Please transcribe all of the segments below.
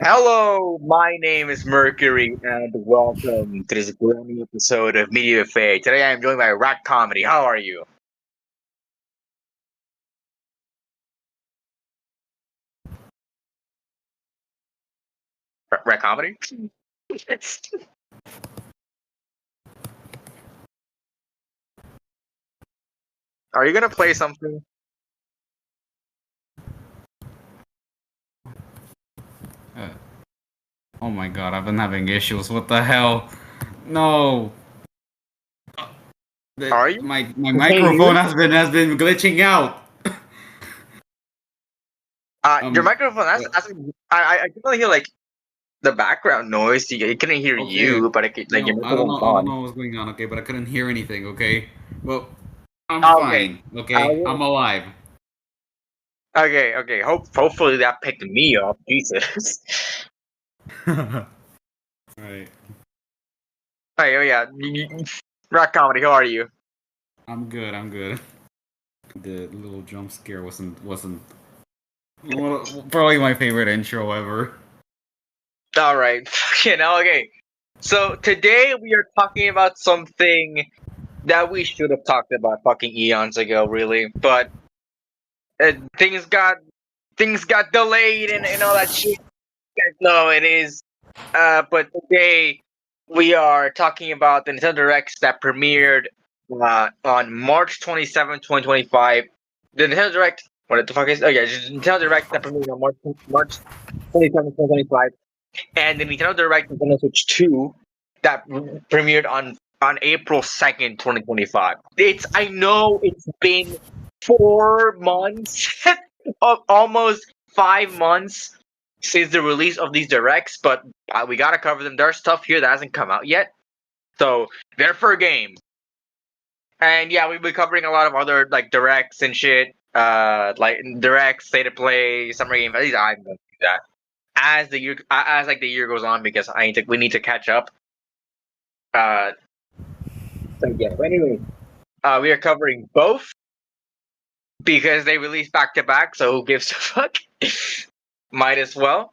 Hello, my name is Mercury, and welcome to this brand new episode of Media Fade. Today I am joined by RAT Comedy. How are you? RAT Comedy? Are you gonna play something? Uh, oh my god, I've been having issues. What the hell? No. Are you? My Can you hear microphone it? has been glitching out. Your Um. microphone. uh, I can only hear like the background noise. I couldn't hear okay. you, but I could, like your No, I don't microphone know. was I don't on. know what's going on. Okay, but I couldn't hear anything. Okay. Well, I'm Okay. fine. Okay, Uh, I'm alive. okay. Hopefully that picked me up. Jesus. Right. Hey, oh yeah. RAT Comedy. How are you? I'm good. I'm good. The little jump scare wasn't probably my favorite intro ever. All right. Okay. So today we are talking about something that we should have talked about fucking eons ago, really. But uh, things got things got delayed and all that shit. You guys know it is. But today we are talking about the Nintendo Directs that premiered on March 27, 2025. The Nintendo Direct. What the fuck is? Oh yeah, just Nintendo Direct that premiered on March 27, 2025, and the Nintendo Direct Nintendo Switch 2 that premiered on April 2nd, 2025. I know it's been 4 months, almost 5 months since the release of these directs, but we gotta cover them. There's stuff here that hasn't come out yet, so they're for a game. And yeah, we'll be covering a lot of other like directs and shit, like directs, state of play, summer game. At least I'm gonna do that as like the year goes on because we need to catch up. Uh, so yeah. But anyway, we are covering both because they release back to back. So who gives a fuck? Might as well.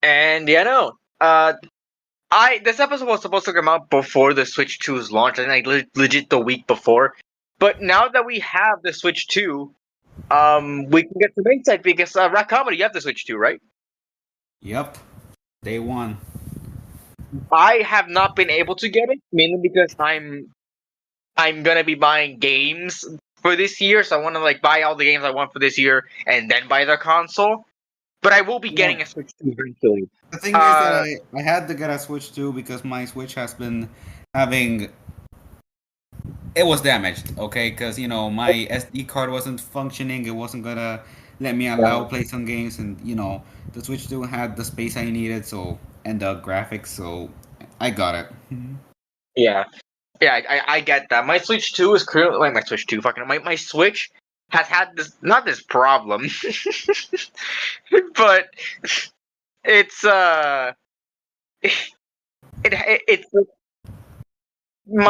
And yeah, no. I this episode was supposed to come out before the Switch 2's launch, and like legit the week before. But now that we have the Switch 2, we can get some insight because Rack Comedy, you have the Switch 2, right? Yep. Day one. I have not been able to get it mainly because I'm gonna be buying games for this year, so I want to like buy all the games I want for this year and then buy the console. But I will be getting a Well, Switch 2 eventually. the thing is that Uh, I had to get a Switch too because my Switch has been having it was damaged, okay? Because my SD card wasn't functioning. It wasn't gonna let me yeah, allow play some games, and the Switch 2 had the space I needed, so and the graphics, so I got it. yeah, I get that. My Switch 2 is currently like my Switch 2. Fucking my Switch has had this not this problem, but it's it's Hmm.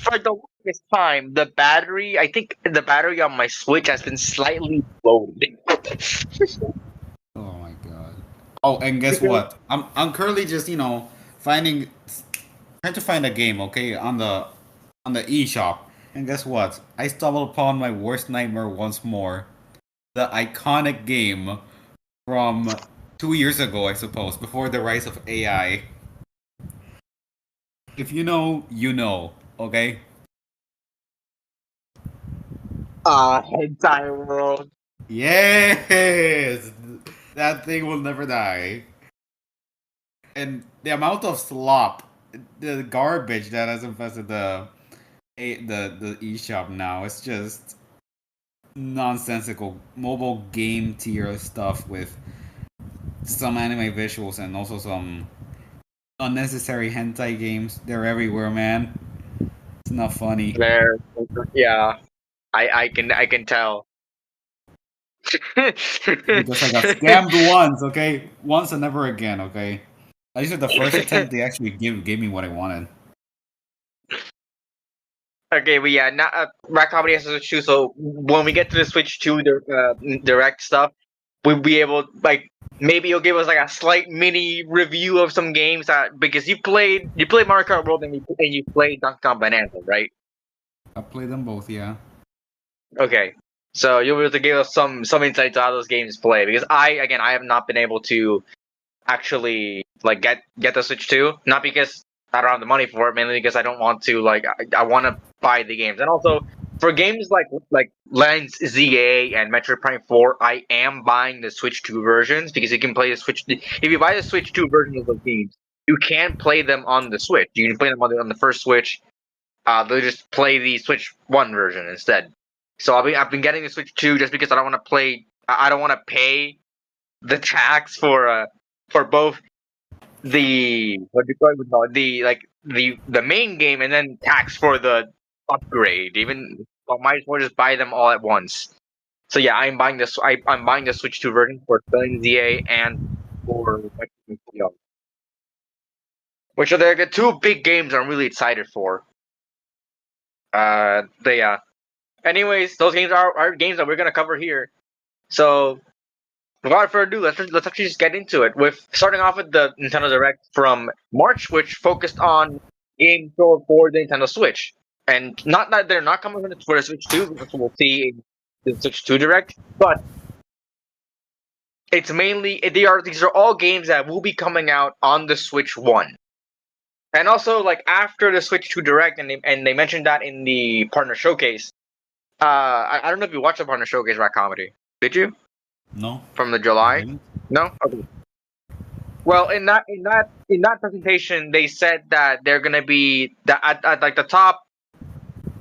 for the longest time the battery. I think the battery on my Switch has been slightly loaded. Oh my god. Oh, and guess Because what? I'm currently just finding trying to find a game, okay, on the eShop. And guess what? I stumbled upon my worst nightmare once more. The iconic game from 2 years ago, I suppose, before the rise of AI. If you know, you know. Okay. entire world. Yes, that thing will never die. And the amount of slop, the garbage that has infested the eShop now, it's just nonsensical mobile game tier stuff with some anime visuals and also some unnecessary hentai games. They're everywhere, man. It's not funny. There, yeah, I can tell. Because I got scammed once, okay? Once and never again, okay? At least at the first attempt, they actually gave me what I wanted. Okay, but yeah, not Rack Comedy has a Switch 2, so when we get to the Switch 2 direct stuff, we'll be able maybe you'll give us like a slight mini review of some games because you played Mario Kart World and you played Donkey Kong Bonanza, right? I play them both, yeah. Okay. So you'll be able to give us some insight to how those games play because I have not been able to actually like get the Switch 2. Not because I don't have the money for it, mainly because I don't want to I want to buy the games. And also for games like Lens ZA and Metroid Prime 4, I am buying the Switch 2 versions because you can play the Switch. If you buy the Switch 2 version of those games, you can play them on the Switch. You can play them on the first Switch. They'll just play the Switch 1 version instead. So I've been getting the Switch 2 just because I don't want to play. I don't want to pay the tax for both the what do you call it, the main game and then tax for the upgrade. Even I might as well just buy them all at once. So yeah, I'm buying this. I'm buying the Switch 2 version for Spelling ZA and for which are the two big games I'm really excited for. They Anyways, those games are games that we're gonna cover here. So without further ado, let's actually just get into it. With starting off with the Nintendo Direct from March, which focused on games for the Nintendo Switch, and not that they're not coming for the Switch 2, because we'll see in the Switch 2 Direct, but it's mainly these are all games that will be coming out on the Switch 1. And also, like after the Switch 2 Direct, and they mentioned that in the partner showcase. I don't know if you watched the partner showcase RAT Comedy. Did you? No. From the July? No? Okay. Well, in that presentation, they said that they're gonna be at like the top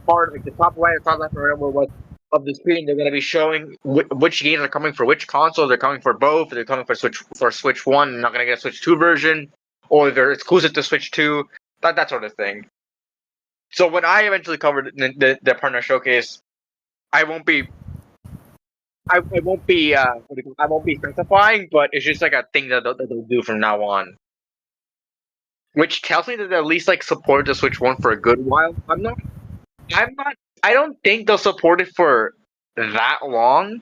part, like the top right or top left or whatever was of the screen. They're gonna be showing which games are coming for which console. They're coming for both. They're coming for Switch 1. They're not gonna get a Switch 2 version, or they're exclusive to Switch 2. That sort of thing. So when I eventually covered the partner showcase, I won't be I won't be I won't be specifying, but it's just like a thing that they'll do from now on. Which tells me that they at least like support the Switch 1 for a good while. I don't think they'll support it for that long.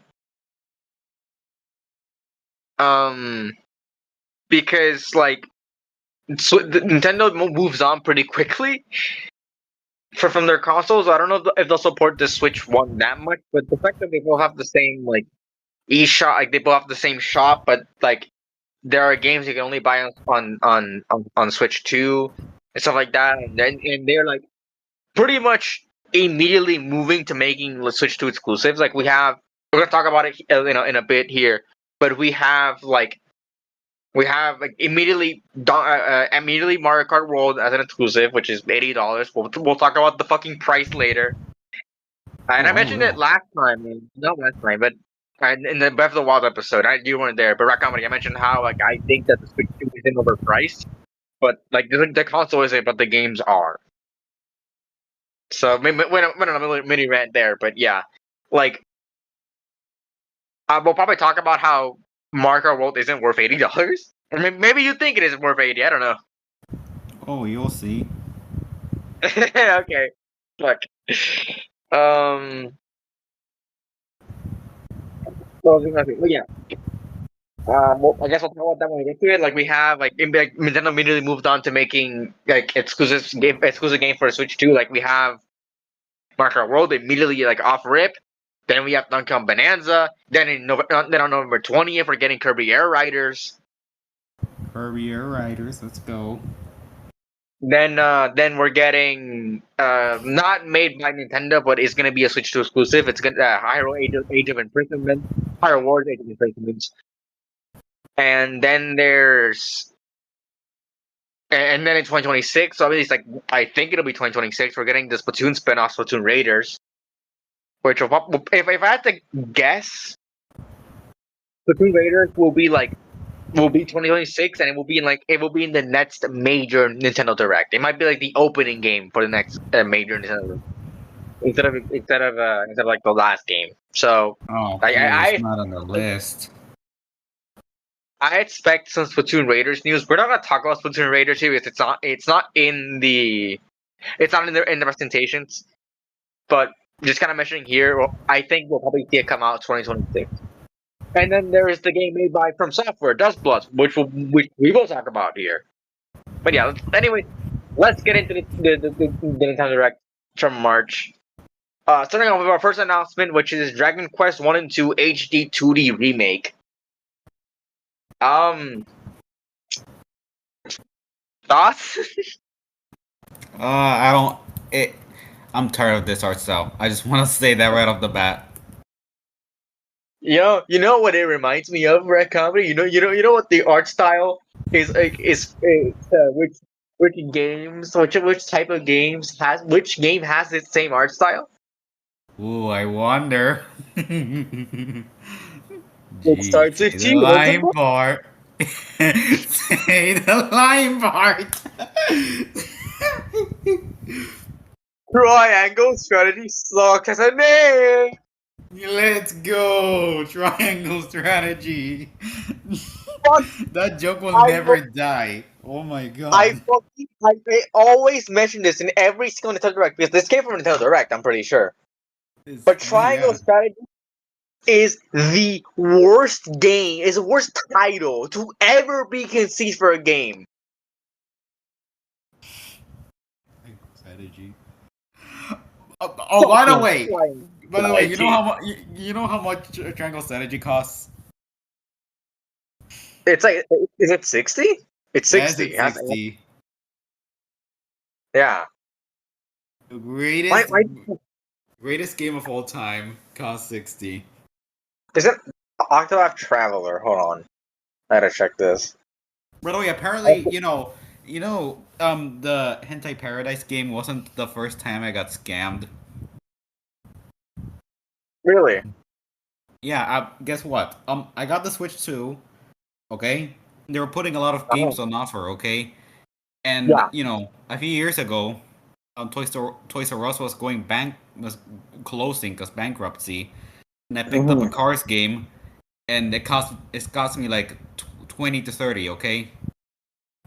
Because like Nintendo moves on pretty quickly from their consoles. I don't know if they'll support the Switch 1 that much, but the fact that they both have the same like eShop, like they both have the same shop, but like there are games you can only buy on Switch 2 and stuff like that, and they're like pretty much immediately moving to making the Switch 2 exclusives. Like we're gonna talk about it in a bit here, but we have immediately Mario Kart World as an exclusive, which is $80. We'll talk about the fucking price later. And I mentioned it last time, not last time, but in the Breath of the Wild episode. You weren't there, but RAT Comedy, I mentioned how like I think that the Switch 2 isn't overpriced, but like the console isn't, but the games are. So went on a mini rant there, but yeah, like we'll probably talk about how Mario Kart World isn't worth $80, or maybe you think it isn't worth 80. I don't know. Oh, you'll see. Okay, look. So yeah. Well, I guess I'll talk about that when we get to it. Like we have Nintendo immediately moved on to making like exclusive game for Switch 2. Like we have Mario Kart World immediately like off rip. Then we have Donkey Kong Bonanza. Then on November 20th, we're getting Kirby Air Riders. Kirby Air Riders, let's go. Then we're getting not made by Nintendo, but it's gonna be a Switch 2 exclusive. It's gonna Hyrule Age of Imprisonment, Hyrule Wars Age of Imprisonment. And then there's, and then in 2026, so at least like I think it'll be 2026. We're getting the Splatoon spin-off, Splatoon Raiders, which if I had to guess, Splatoon Raiders will be 2026, and it will be in the next major Nintendo Direct. It might be like the opening game for the next major Nintendo Direct. Instead of like the last game. So it's not on the list. I expect some Splatoon Raiders news. We're not gonna talk about Splatoon Raiders here because it's not in the presentations. But just kind of mentioning here, I think we'll probably see it come out 2026. And then there is the game made by From Software, Dust Plus, which we will talk about here. But yeah, anyway, let's get into the Nintendo Direct from March. Starting off with our first announcement, which is Dragon Quest 1 and 2 HD 2D remake. Thoughts? I don't. I'm tired of this art style. I just want to say that right off the bat. You know what it reminds me of, RAT Comedy. You know what the art style is like which games, which type of games has which game has its same art style? Ooh, I wonder. It Gee, starts say with the T, doesn't line it? part. Say the line part. Triangle strategy sucks as a name. Let's go! Triangle strategy. Fuck, That joke will I never die. Oh my I god. fucking I always mention this in every single Nintendo Direct because this came from Nintendo Direct, I'm pretty sure. It's, But Triangle yeah. Strategy is the worst game, is the worst title to ever be conceived for a game. Strategy. Oh, by the Fucking way, Triangle you know Strategy. how much you know how much Triangle Strategy costs? It's like, is it 60? It's Yes, 60. it's 60. Yeah. The Why, greatest why, greatest game of all time costs 60. is it Octopath Traveler? Hold on. I gotta check this. By the way, apparently, the Hentai Paradise game wasn't the first time I got scammed. Really? Yeah, guess what? I got the Switch 2, okay? They were putting a lot of Oh, games on offer, okay? And, yeah. a few years ago, Toys R Us was closing because bankruptcy. And I picked up a Mhm. Cars game, and it cost me like 20 to 30, okay?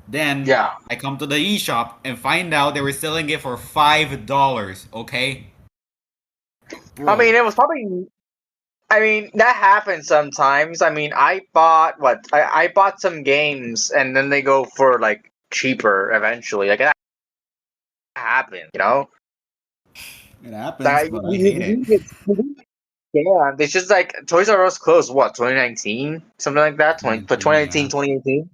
Then Yeah. I come to the eShop and find out they were selling it for $5, okay? I mean, Bro, it was probably. I mean, that happens sometimes. I mean, I bought what? I bought some games and then they go for like cheaper eventually. Like that happens, you know? it happens, That but I hate it. yeah, it's just like Toys R Us closed what, 2019? Something like that? 2019, Yeah. 2018.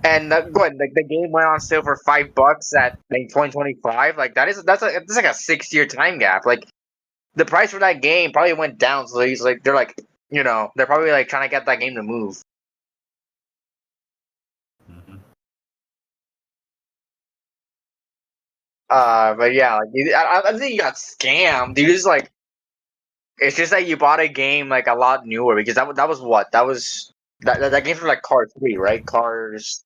And good, like the game went on sale for $5 at like 2025. Like that's like a 6 year time gap. Like the price for that game probably went down. So they're like, they're probably like trying to get that game to move. Mhm. But yeah, like I think you got scammed. You just like it's just that you bought a game like a lot newer because that was what that game for like Cars 3, right? Cars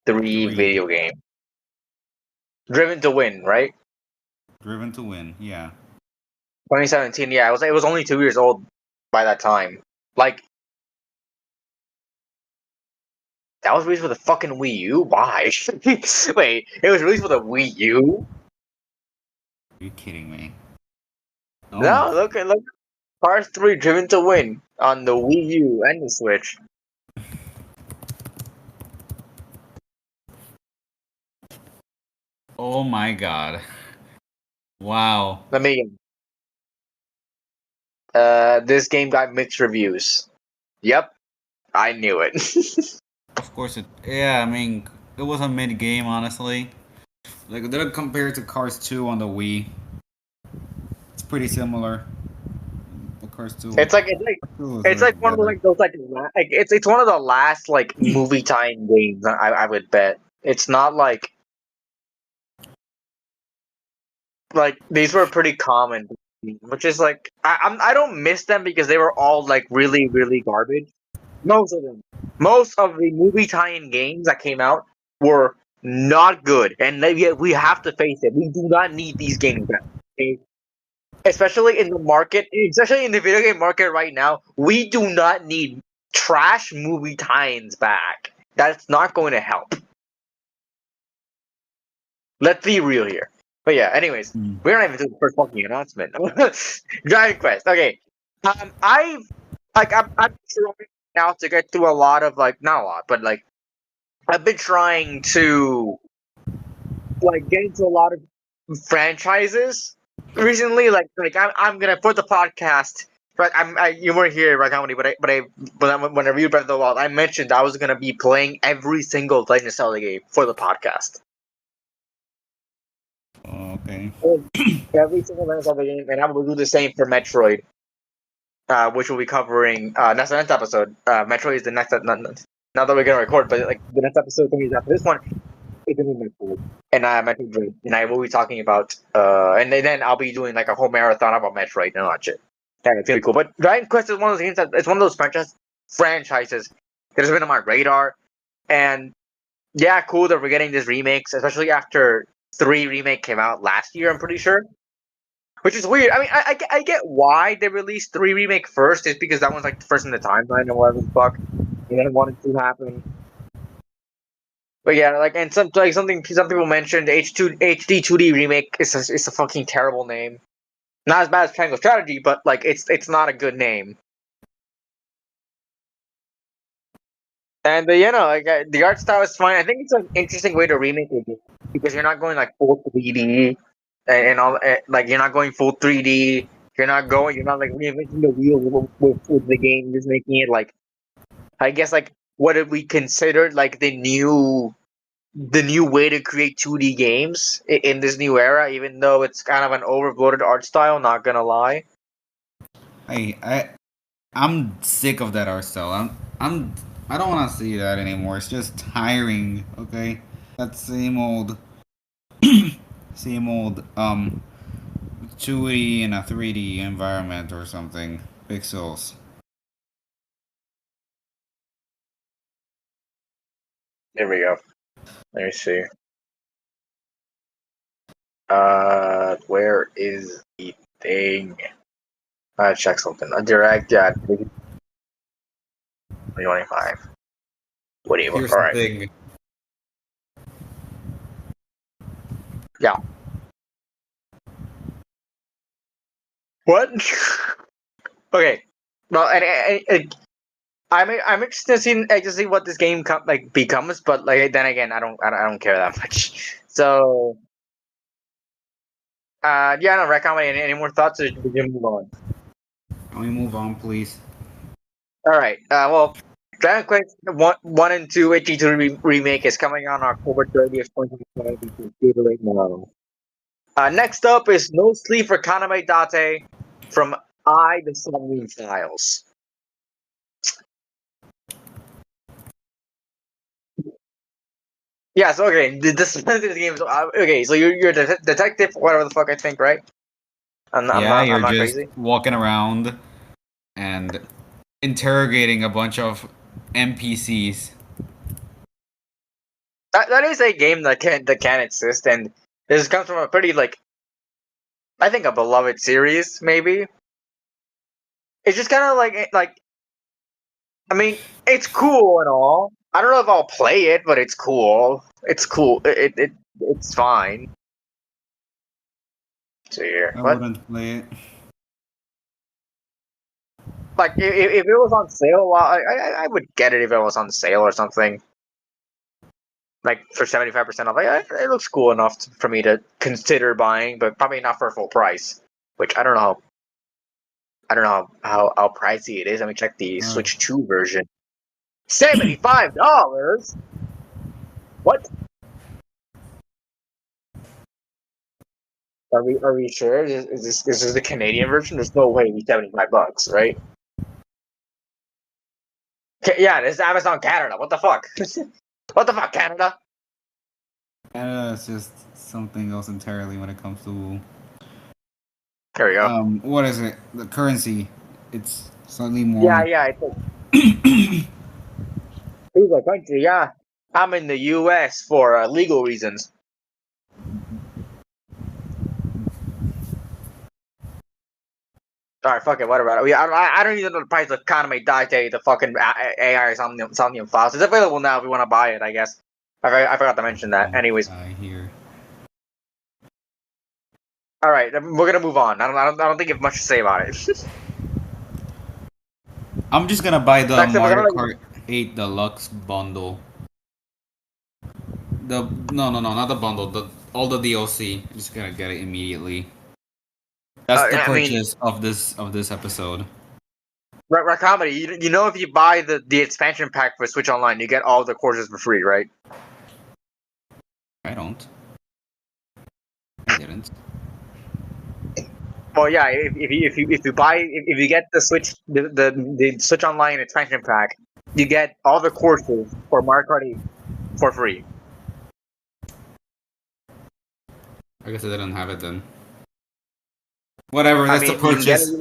3 3. video game, Driven to Win, right? Driven to Win, yeah. 2017. Yeah, it was only 2 years old by that time. Like that was released for the fucking Wii U. Why? Wait, it was released for the Wii U. Are you kidding me? Oh, No, look, Cars 3 Driven to Win on the Wii U and the Switch. oh my god. Wow. Let me. This game got mixed reviews. Yep, I knew it. Of course yeah, I mean, it was a mid game, honestly. Like, did it compare to Cars 2 on the Wii? It's pretty similar. The Cars 2 it's like it's like was it's like one of the, better. like those like it's one of the last like movie time games. I would bet it's not like these were pretty common, which is like I don't miss them because they were all like really garbage. Most of them, most of the movie tie-in games that came out were not good, and yet we have to face it. We do not need these games back. Okay? Especially in the market, especially in the video game market right now, we do not need trash movie tie-ins back. That's not going to help. Let's be real here. But yeah, anyways, we're not even doing the first fucking announcement. Dragon Quest. Okay. I've like I'm trying now to get through a lot of like not a lot, but like I've been trying to like get into a lot of franchises recently. Like I'm gonna put the podcast. But you weren't here, right, comedy? When I reviewed Breath of the Wild, I mentioned I was gonna be playing every single Legend of Zelda game for the podcast. Okay. Every single Legend of Zelda game, and I will do the same for Metroid, which we'll be covering. That's the next episode. Metroid is the next. Not that we're gonna record, but like the next episode coming after this one is gonna be Metroid, and Metroid Dread, and I will be talking about. And then I'll be doing like a whole marathon about Metroid and all that shit. Yeah, it's gonna be cool. But Dragon Quest is one of those games that it's one of those franchises that has been on my radar, and yeah, cool that we're getting this remakes, especially after 3 remake came out last year. I'm pretty sure. Which is weird. I mean, I get why they released 3 remake first, is because that one's like the first in the timeline or whatever the fuck. And then 1 and 2 happened. But yeah, like and some like some people mentioned H2 HD 2D remake is a fucking terrible name. Not as bad as Triangle Strategy, but like it's not a good name. And like the art style is fine. I think it's an interesting way to remake a game because you're not going like full 3D and all. Like you're not going full 3D. You're not like reinventing the wheel with the game. You're just making it like I guess like what we considered like the new way to create 2D games in this new era. Even though it's kind of an overbloated art style, not gonna lie. I'm sick of that art style. I don't want to see that anymore. It's just tiring. Okay, that same old 2D in a 3D environment or something. Pixels. There we go. Let me see. Where is the thing? Check something. A direct, yeah, 2025. What do you want? Here's All the right. thing. Yeah. What? Okay. Well, and I'm interested to see what this game becomes, but like then again, I don't care that much. So, yeah, no, recommend any more thoughts, or should we move on? Can we move on, please? All right. Well, Dragon Quest 1 and 2 HD2 remake is coming on October 30th, 2025 right now. Next up is No Sleep for Kaname Date from the Submarine Files. Yeah, so okay, this game is okay. So you're a detective, whatever the fuck I think, right? Yeah, I'm you're not just crazy. walking around and interrogating a bunch of NPCs. That is a game that can exist, and this comes from a pretty like I think a beloved series, maybe. It's just kind of like I mean, it's cool and all. I don't know if I'll play it, but it's cool. It's cool. It's fine. Let's see here, I what? wouldn't play it. Like if it was on sale, well, I would get it if it was on sale or something. Like for 75% off, it looks cool enough for me to consider buying, but probably not for full price. Which I don't know. I don't know how pricey it is. Let me check the Switch 2 version. $75. What? Are we sure? Is this the Canadian version? There's no way it's $75, right? Yeah, this is Amazon Canada. What the fuck? What the fuck, Canada? It's just something else entirely when it comes to There we go. what is it? The currency. It's slightly Yeah, more. yeah. Who's a country? Yeah, I'm in the U.S. for legal reasons. Alright, fuck it, whatever. I don't even know the price of Kaname Date, the fucking AI Somnium Files. It's available now if you want to buy it, I guess. I forgot to mention that. Anyways, I hear. alright, we're gonna move on. I don't think you have much to say about it. I'm just gonna buy the Except Mario Persona, Kart 8 Deluxe bundle. No, not the bundle. The all the DLC. I'm just gonna get it immediately. That's the I mean, purchase of this episode. RAT Comedy. You know, if you buy the expansion pack for Switch Online, you get all the courses for free, right? I don't. I didn't. Well, yeah. If you buy if you get the the Switch Online expansion pack, you get all the courses for Mario Kart 8 for free. I guess I didn't have it then. Whatever. I That's the mean, you can get purchase.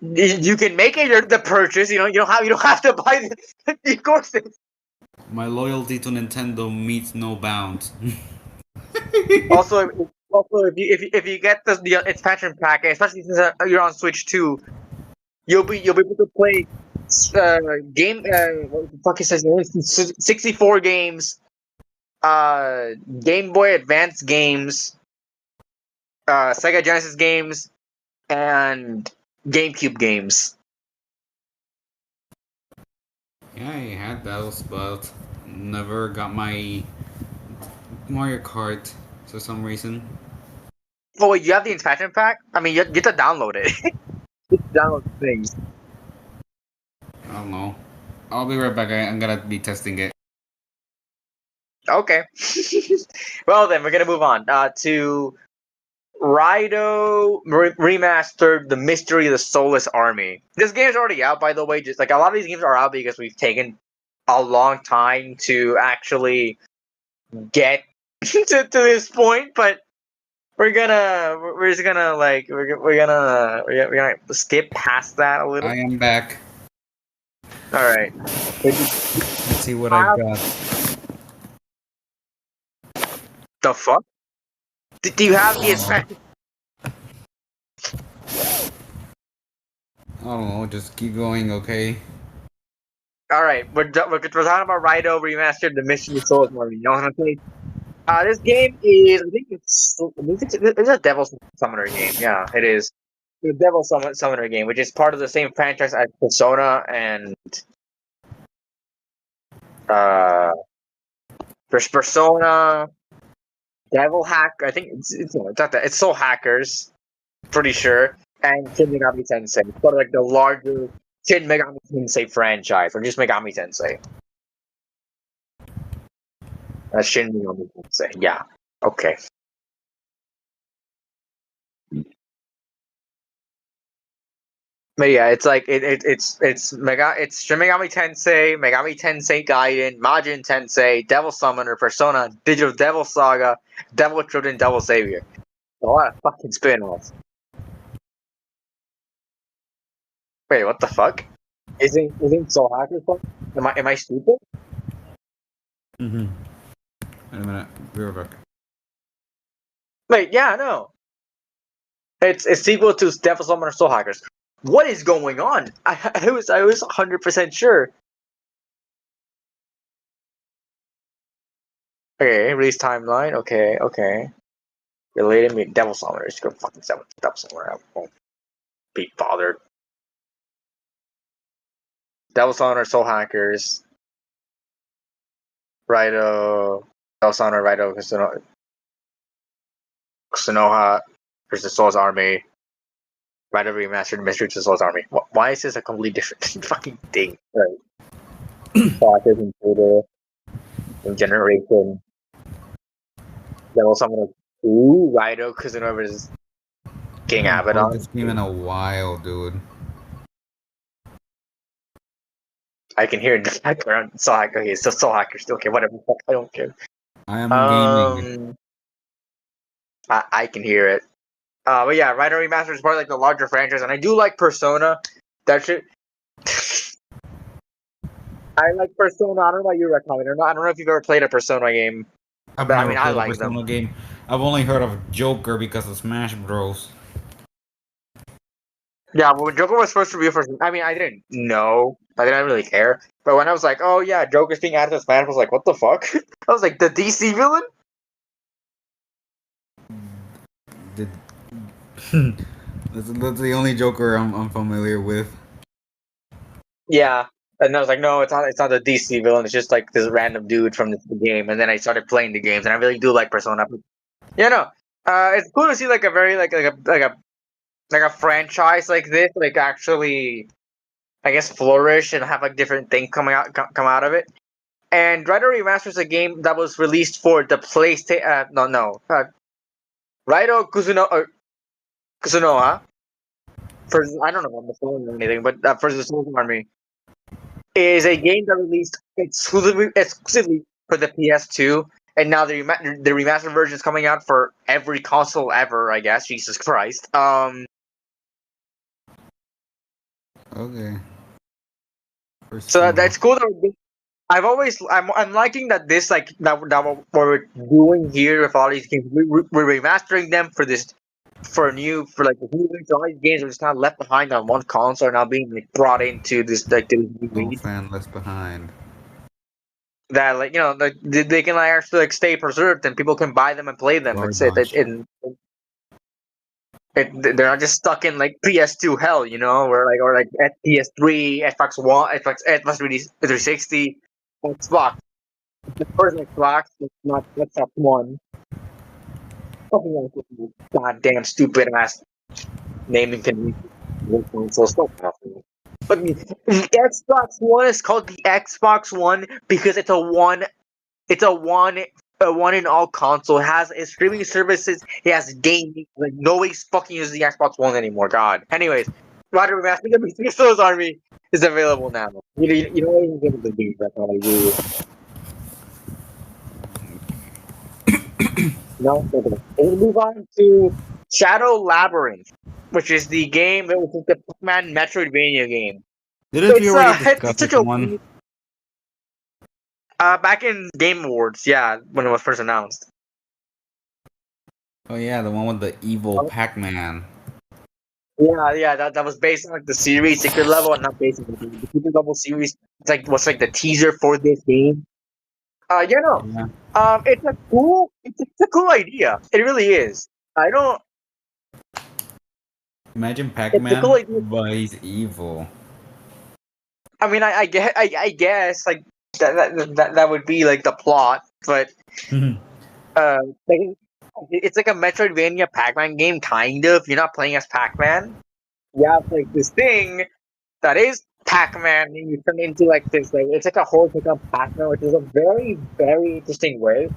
it. You can make it the purchase. You don't have to buy the courses. My loyalty to Nintendo meets no bounds. Also, if you get the expansion pack, especially since you're on Switch too, you'll be able to play game what the fuck is his name? 64 games, Game Boy Advance games, Sega Genesis games, and GameCube games. Yeah, I had those, but never got my Mario Kart for some reason. Oh wait, you have the expansion pack? I mean, you get to download it. You download things. I don't know. I'll be right back. I'm gonna be testing it. Okay. Well then, we're gonna move on to Raido Remastered: The Mystery of the Soulless Army. This game's already out, by the way. Just like a lot of these games are out because we've taken a long time to actually get to this point, but we're just gonna like we're gonna skip past that a little. I am back. All right. Let's see what I've got. The fuck? Do you have the expansion? I don't know. Just keep going, okay? All right, we're talking about Raido Remastered: The Mystery of the Soulless Army. You know what I'm saying? This game is, I think it's a Devil Summoner game. Yeah, it is. The Devil Summoner game, which is part of the same franchise as Persona and uh, there's Persona, Devil Hack. I think it's not that. It's Soul Hackers, pretty sure, and Shin Megami Tensei. It's sort of like the larger Shin Megami Tensei franchise, or just Megami Tensei. Shin Megami Tensei. Yeah. Okay. But yeah, it's like it's Shin Megami Tensei, Megami Tensei Gaiden, Majin Tensei, Devil Summoner, Persona, Digital Devil Saga, Devil Children, Devil Savior. A lot of fucking spin-offs. Wait, what the fuck? Isn't Soul Hacker fun? Am I stupid? Mm-hmm. Wait a minute. Be right back. Wait, yeah, no. It's sequel to Devil Summoner Soul Hackers. What is going on? I was 100% sure. Okay, release timeline. Okay. Related me Devil Summoner. Just go fucking Devil Summoner. I won't be bothered. Devil Summoner, Soul Hackers, Raido, Devil Summoner, Raido, Konoha versus Soul's Army, Raido Remastered, Mystery to Soul's Army. Why is this a completely different fucking thing? Right. Soul Hackers and Buddha, in Generation, Devil Summoner 2, Raido, Konoha versus I King haven't played Abaddon. this game in a while, dude. I can hear in the background. Soul Hacker. Okay, so Soul Hackers. Okay, whatever. I don't care. I am gaming. I can hear it. But yeah, Raido Remastered is part of like the larger franchise, and I do like Persona. That shit. I like Persona. I don't know about you, Recommend or not. I don't know if you've ever played a Persona game, I've but I never mean, I played a like them. Persona game. I've only heard of Joker because of Smash Bros. Yeah, but when Joker was first revealed for, I mean, I didn't know. I didn't really care. But when I was like, oh yeah, Joker's being added to Smash, I was like, what the fuck? I was like, the DC villain? Did that's the only Joker I'm familiar with. Yeah. And I was like, no, it's not the DC villain. It's just like this random dude from the game. And then I started playing the games, and I really do like Persona. Yeah, no. It's cool to see like a very like a franchise like this like actually I guess flourish and have like different things come out of it. And Raido Remaster is a game that was released for the PlayStation. Raido Kuzunoha for I don't know on the phone or anything, but for the Souls Army is a game that released exclusively for the PS2, and now the remastered version is coming out for every console ever. I guess Jesus Christ. Okay. So Persona. that's cool. I'm liking that this like that what we're doing here with all these games. We're remastering them for this for new for like the new release. All these games are just kind of left behind on one console are now being like brought into this like the new No release fan left behind. that like like they can like actually like stay preserved and people can buy them and play them. It's it, Garbage. they're not just stuck in like PS2 hell, where like or like at PS3, Xbox One, Xbox 360, Xbox. The first Xbox, it's not Xbox One. Goddamn stupid ass naming convention. So stop talking. But the Xbox One is called the Xbox One because it's a one in all console. It has its streaming services, it has gaming. Like nobody's fucking using the Xbox One anymore. God. Anyways, Roger Remastered of the Souls Army is available now. You know what you get the game, that's all I do. No, okay. We'll move on to Shadow Labyrinth, which is the game that was the Pac-Man Metroidvania game. Didn't we already discuss It's such this a one? back in Game Awards, yeah, when it was first announced. Oh yeah, the one with the evil Oh, Pac-Man. yeah, that was based on like the series Secret Level, and not based on the game. The Secret Level series, was like the teaser for this game. Yeah, no, Yeah. it's a cool idea. It really is. I don't. Imagine It's a cool Pac-Man, idea. but he's evil. I mean, I guess like that would be like the plot, but uh, like, it's like a Metroidvania Pac-Man game, kind of. You're not playing as Pac-Man. You have like this thing that is Pac-Man, and you turn into like this like it's like a whole pickup Pac-Man, which is a very very interesting way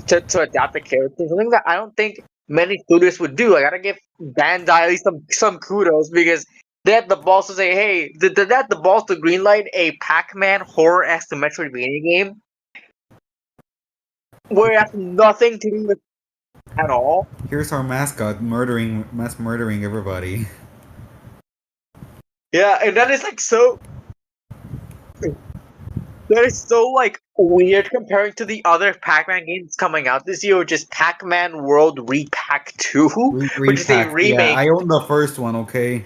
to adapt the character. Something that I don't think many studios would do. I gotta give Bandai at least some kudos because they had the balls to say, "Hey, they had the balls to greenlight a Pac-Man horror-esque Metroidvania game where it has nothing to do with at all." Here's our mascot mass murdering everybody. Yeah, and that is like so. That is so like weird comparing to the other Pac-Man games coming out this year, which is Pac-Man World Repack 2, which is a Repack. Yeah, remake. I own the first one. Okay.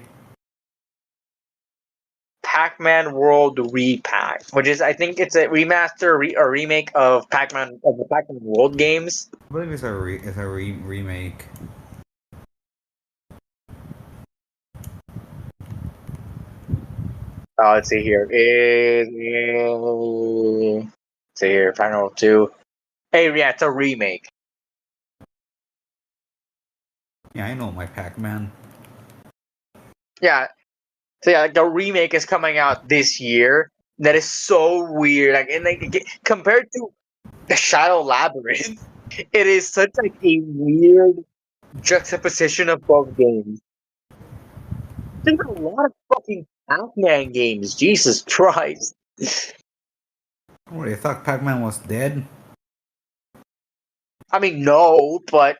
Pac-Man World Repack, which is I think it's a remaster or remake of the Pac-Man World games. I believe it's a remake. Let's see here. Let's see here. Final 2. Hey, yeah, it's a remake. Yeah, I know my Pac-Man. Yeah, so yeah, like the remake is coming out this year. That is so weird. Like, and like compared to the Shadow Labyrinth, it is such like a weird juxtaposition of both games. There's a lot of fucking Pac-Man games. Jesus Christ. Oh, I thought Pac-Man was dead. I mean, no, but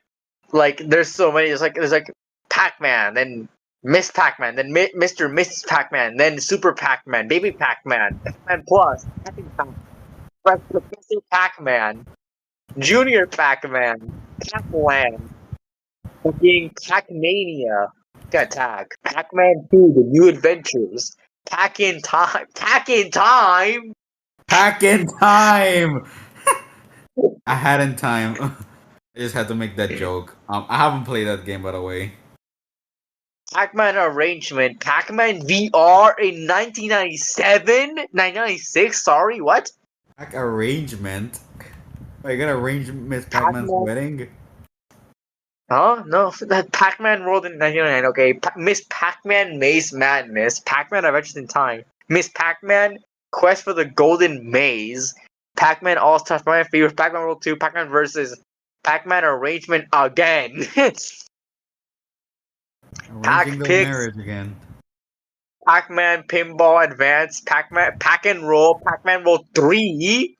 like, there's so many. There's like Pac-Man, then Miss Pac-Man, then Mr. and Mrs. Pac-Man, then Super Pac-Man, Baby Pac-Man, Pac-Man Plus, Happy Pac-Man, Professor Pac-Man, Junior Pac-Man, Pac-Land, fucking Pac-Mania, Attack, Pac-Man 2, The New Adventures, Pack in Time, Pack in Time. Pack in time. I had in time. I just had to make that joke. I haven't played that game by the way. Pac-Man arrangement, Pac-Man VR in 1997, 1996. Sorry, what? Pac arrangement. Are you gonna arrange Miss Pac-Man's Pac-Man. wedding? Huh? No, that Pac-Man World in 1999. Okay, Miss Pac-Man Maze Madness, Pac-Man Adventures in Time, Miss Pac-Man Quest for the Golden Maze, Pac-Man All-Stars, my favorite, Pac-Man World 2, Pac-Man versus Pac-Man arrangement again. Arranging Pac those Pix, marriage again. Pac-Man Pinball Advance, Pac-Man Pac and Roll, Pac-Man Roll 3,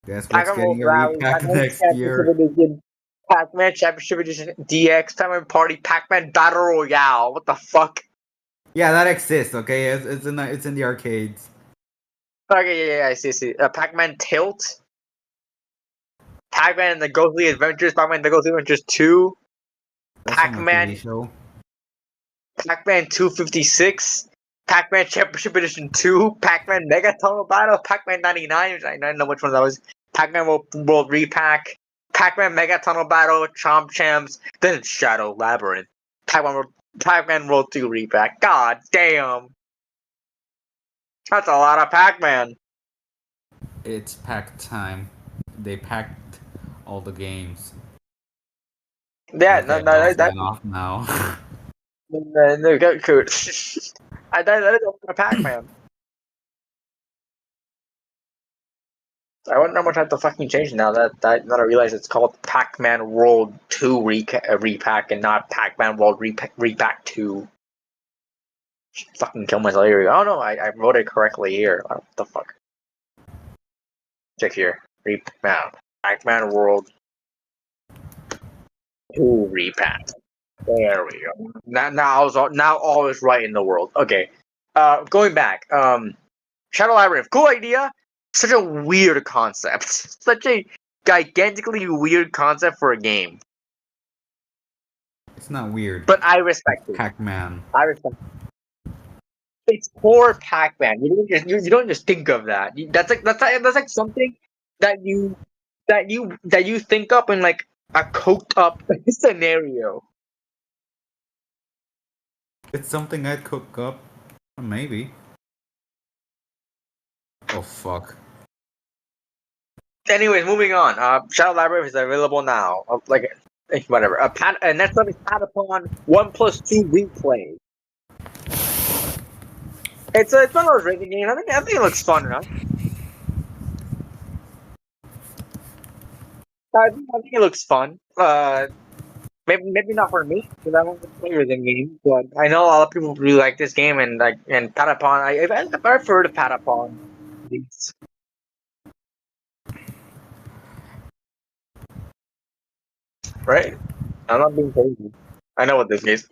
Guess what's Pac-Man Roll getting a Rally, repack Pac-Man next Championship year? Edition, Pac-Man Championship Edition DX, Pac-Man Party, Pac-Man Battle Royale. What the fuck? Yeah, that exists. Okay, it's in the arcades. Okay, yeah, I see. Pac-Man Tilt, Pac-Man and the Ghostly Adventures, Pac-Man and the Ghostly Adventures 2, That's from a TV Pac-Man, show. Pac-Man 256, Pac-Man Championship Edition 2, Pac-Man Mega Tunnel Battle, Pac-Man 99, which I don't know which one that was, Pac-Man World Repack, Pac-Man Mega Tunnel Battle, Chomp Champs, then Shadow Labyrinth, Pac-Man World 2 Repack. God damn. That's a lot of Pac-Man. It's pack time. They packed all the games. Yeah, Okay, no, I'll that sign off now. no, go cool. That is a lot of Pac-Man. I wonder how much I have to fucking change now that I realize it's called Pac-Man World 2 Repack and not Pac-Man World Repack 2. Fucking kill myself here. Oh no, I wrote it correctly here. What the fuck? Check here. Pac-Man World 2 Repack. There we go. Now all is right in the world. Okay. Going back. Shadow Labyrinth. Cool idea. Such a weird concept. Such a gigantically weird concept for a game. It's not weird. But I It's respect it. Pac-Man. I respect it. It's core Pac-Man. You don't just think of that. That's like something that you think up in like a coked up scenario. It's something I'd cook up. Maybe. Oh fuck. Anyways, moving on. Shadow Labyrinth is available now. Whatever. Next up is Patapon 1+2 Replay. It's one of those racing games. I think it looks fun enough. I think it looks fun. Maybe not for me because I don't play rhythm games, but I know a lot of people really like this game and Patapon. I prefer to Patapon. Right? I'm not being crazy. I know what this is.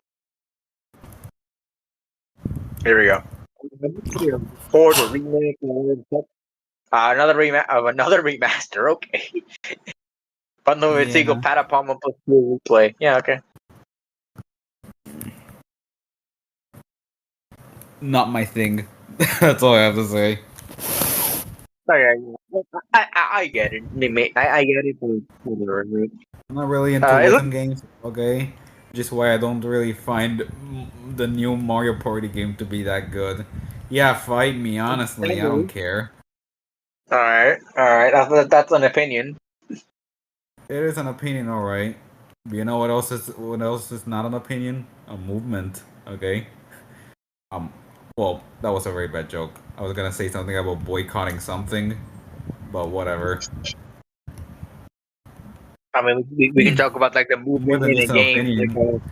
Here we go. Forward or remake. Another remaster. Okay. Bundle with Seagull Yeah. Patapon 1+2 Replay. Yeah. Okay. Not my thing. That's all I have to say. Okay. I get it. I get it. I'm not really into It looks rhythm games, okay? Just why I don't really find the new Mario Party game to be that good. Yeah, fight me, honestly, I don't care. all right. All right. That's an opinion. It is an opinion, alright. But you know what else is not an opinion? A movement, okay? Um well, that was a very bad joke. I was gonna say something about boycotting something, but whatever. I mean, we can talk about like the More movement than in a just an game, like opinion.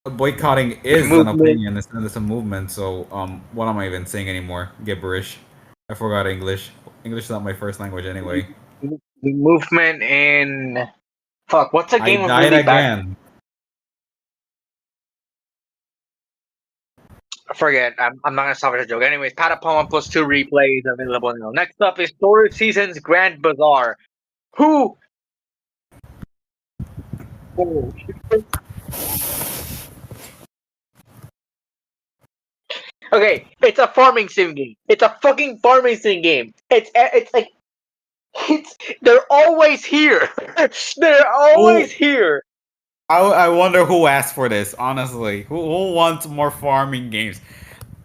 Boycotting the is an movement, opinion, it's not just a movement, so what am I even saying anymore? Gibberish. I forgot English. English is not my first language anyway. the movement in fuck. What's a I game of died really bad? again. Forget. I'm not gonna stop at a joke. Anyways, Patapon 1+2 Replay is available now. Next up is Storage Seasons Grand Bazaar. Who? Oh, okay, it's a farming sim game. It's a fucking farming sim game. It's like they're always here. They're Oh, always here. I wonder who asked for this. Honestly, who wants more farming games?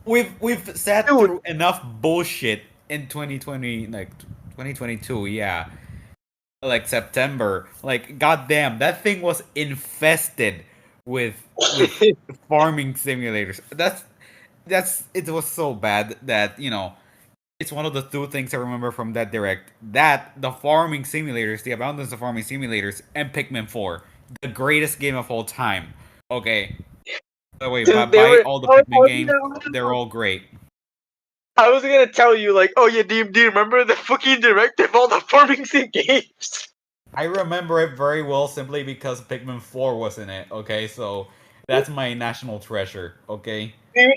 We've sat Dude, through enough bullshit in 2020, like 2022. Yeah, like September. Like goddamn, that thing was infested with farming simulators. That's it was so bad that it's one of the two things I remember from that direct. That the farming simulators, the abundance of farming simulators, and Pikmin 4, the greatest game of all time. Okay. By the way, dude, they buy were. all the I Pikmin was games. They're all great. I was gonna tell you, like, oh yeah, do you remember the fucking direct of all the farming sim games? I remember it very well simply because Pikmin 4 was in it. Okay, so that's my national treasure. Okay. Dude,